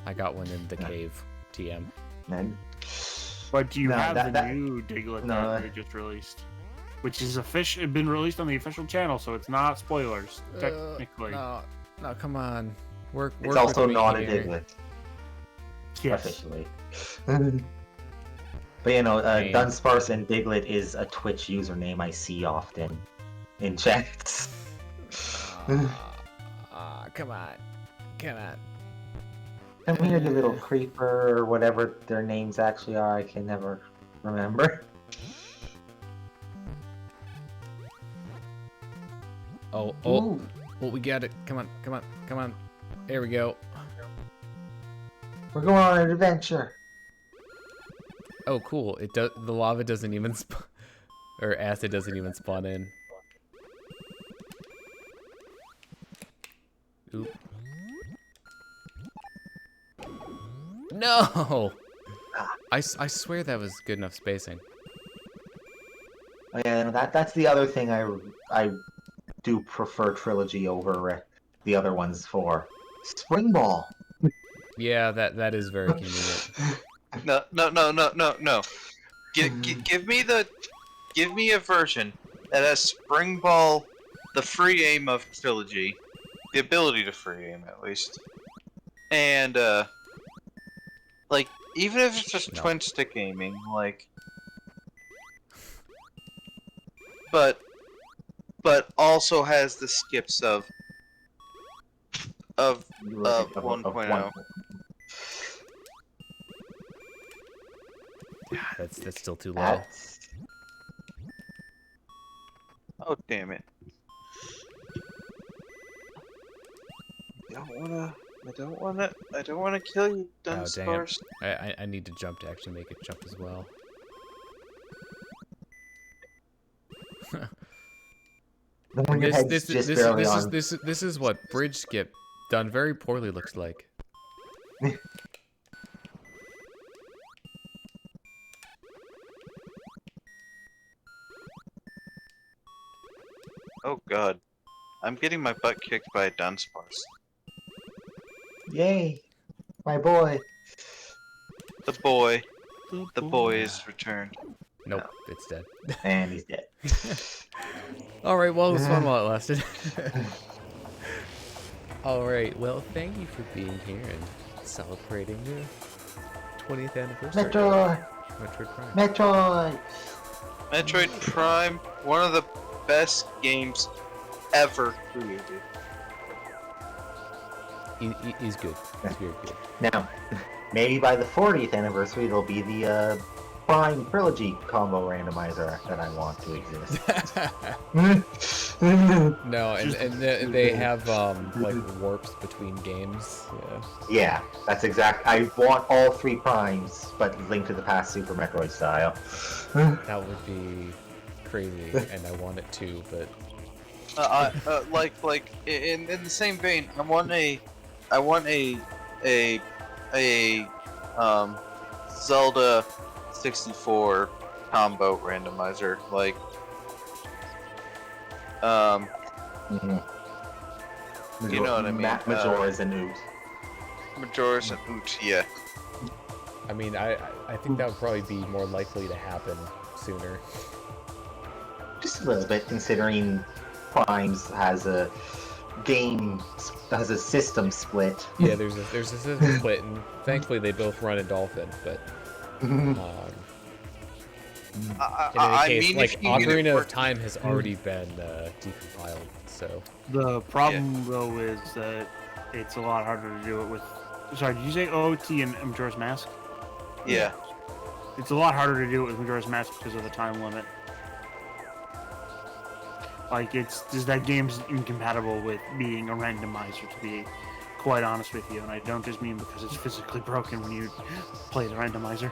I got one in the cave. TM. Man. But do you No, have that- the that- new Diglett No. that they just released? Which is been released on the official channel, so it's not spoilers, technically. No, come on. Work It's also with me not a here. Diglett, Yes. officially. But you know, Dang. Dunsparce and Diglett is a Twitch username I see often in chats. Come on. Come here, you little creeper, or whatever their names actually are. I can never remember. Oh, Ooh. well, we got it. Come on. There we go. We're going on an adventure. Oh, cool. The lava doesn't even or acid doesn't even spawn in. Oop. No! I swear that was good enough spacing. Oh, yeah, no, that's the other thing I do prefer Trilogy over the other ones for. Spring Ball. Yeah, that is very convenient. No. Give me a version that has Spring Ball, the free aim of Trilogy, the ability to free aim at least, and like even if it's just No. twin stick aiming, like, but also has the skips of You look at- 1.0. That's still too low. That's Oh damn it! I don't wanna kill you, Oh, dang it. Dunsparce. I need to jump to actually make it jump as well. when your head's just barely on. This is what bridge skip done very poorly looks like. Oh god, I'm getting my butt kicked by a Dunsparce. Yay, my boy. The boy is returned. Nope, it's dead. And he's dead. Alright, well, it was fun while it lasted. Alright, well, thank you for being here and celebrating your 20th anniversary. Metroid! Metroid Prime. Metroid! Metroid Prime, one of the best games ever created. He's good. He's very good. Now, maybe by the 40th anniversary, there'll be the Prime Trilogy combo randomizer that I want to exist. No, and they have like warps between games. Yeah, that's exact. I want all three Primes, but Link to the Past Super Metroid style. That would be crazy, and I want it too, but Like in the same vein, I want a Zelda 64 combo randomizer, like you know what I mean. Majora's and Oot. Majora's and Oot, yeah. I mean, I think that would probably be more likely to happen sooner. Just a little bit, considering Primes has a system split. Yeah, there's a system split, and thankfully they both run in Dolphin. But in I any case, mean, like if you get it Ocarina of working- Time has already been decompiled, so The problem though is that it's a lot harder to do it with. Sorry, did you say OOT and Majora's Mask? Yeah. It's a lot harder to do it with Majora's Mask because of the time limit. Like, it's just that game's incompatible with being a randomizer, to be quite honest with you. And I don't just mean because it's physically broken when you play the randomizer.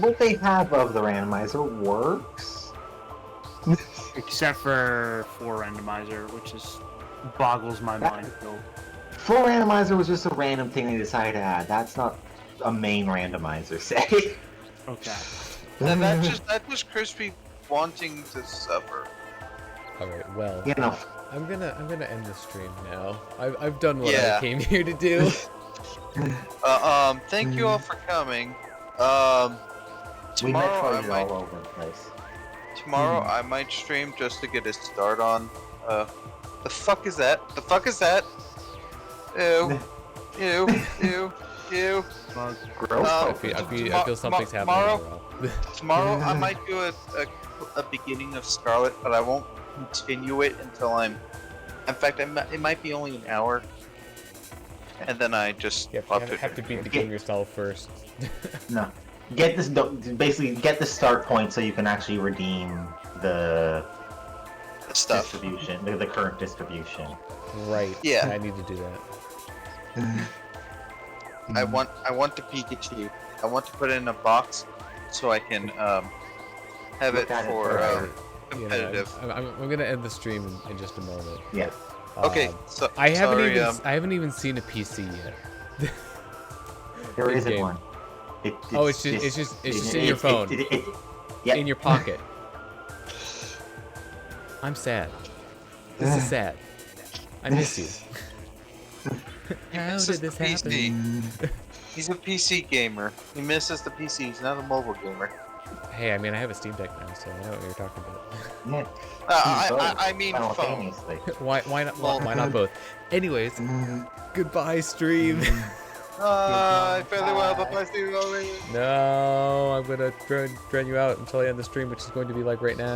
What they have of the randomizer works. Except for randomizer, which is boggles my mind. So, Full randomizer was just a random thing they decided to add. That's not a main randomizer, say. okay. And that's just Crispy wanting to suffer. all right. Well, You know, I'm gonna end the stream now. I've done what Yeah. I came here to do. Thank you all for coming. we Tomorrow I Metroided might all over the place. I might stream just to get a start on. The fuck is that? The fuck is that? Ew, ew, ew, ew. Gross. Um, I feel something's happening. tomorrow- Tomorrow. Tomorrow I might do a beginning of Scarlet, but I won't continue it until I'm. In fact, it might be only an hour, and then I just You have to beat the game yourself first. No. Basically get the start point so you can actually redeem the stuff. distribution, the current distribution. Right. Yeah. I need to do that. I want the Pikachu. I want to put it in a box so I can have Look it at it for forever. competitive. I'm gonna end the stream in just a moment. Yeah. Okay, Um, so I haven't sorry, even seen a PC yet. There Good isn't game. one. It's just in your phone. Yeah. In your pocket. I'm sad. This is sad. I miss you. How misses did this the PC. happen? He's a PC gamer. He misses the PC. He's not a mobile gamer. Hey, I mean, I have a Steam Deck now, so I know what you're talking about. Yeah. I mean phone. Simultaneously. Why not? Why not both? Anyways, goodbye, stream. I fairly well, but my Steve already. No, I'm gonna drain you out until I end the stream, which is going to be like right now.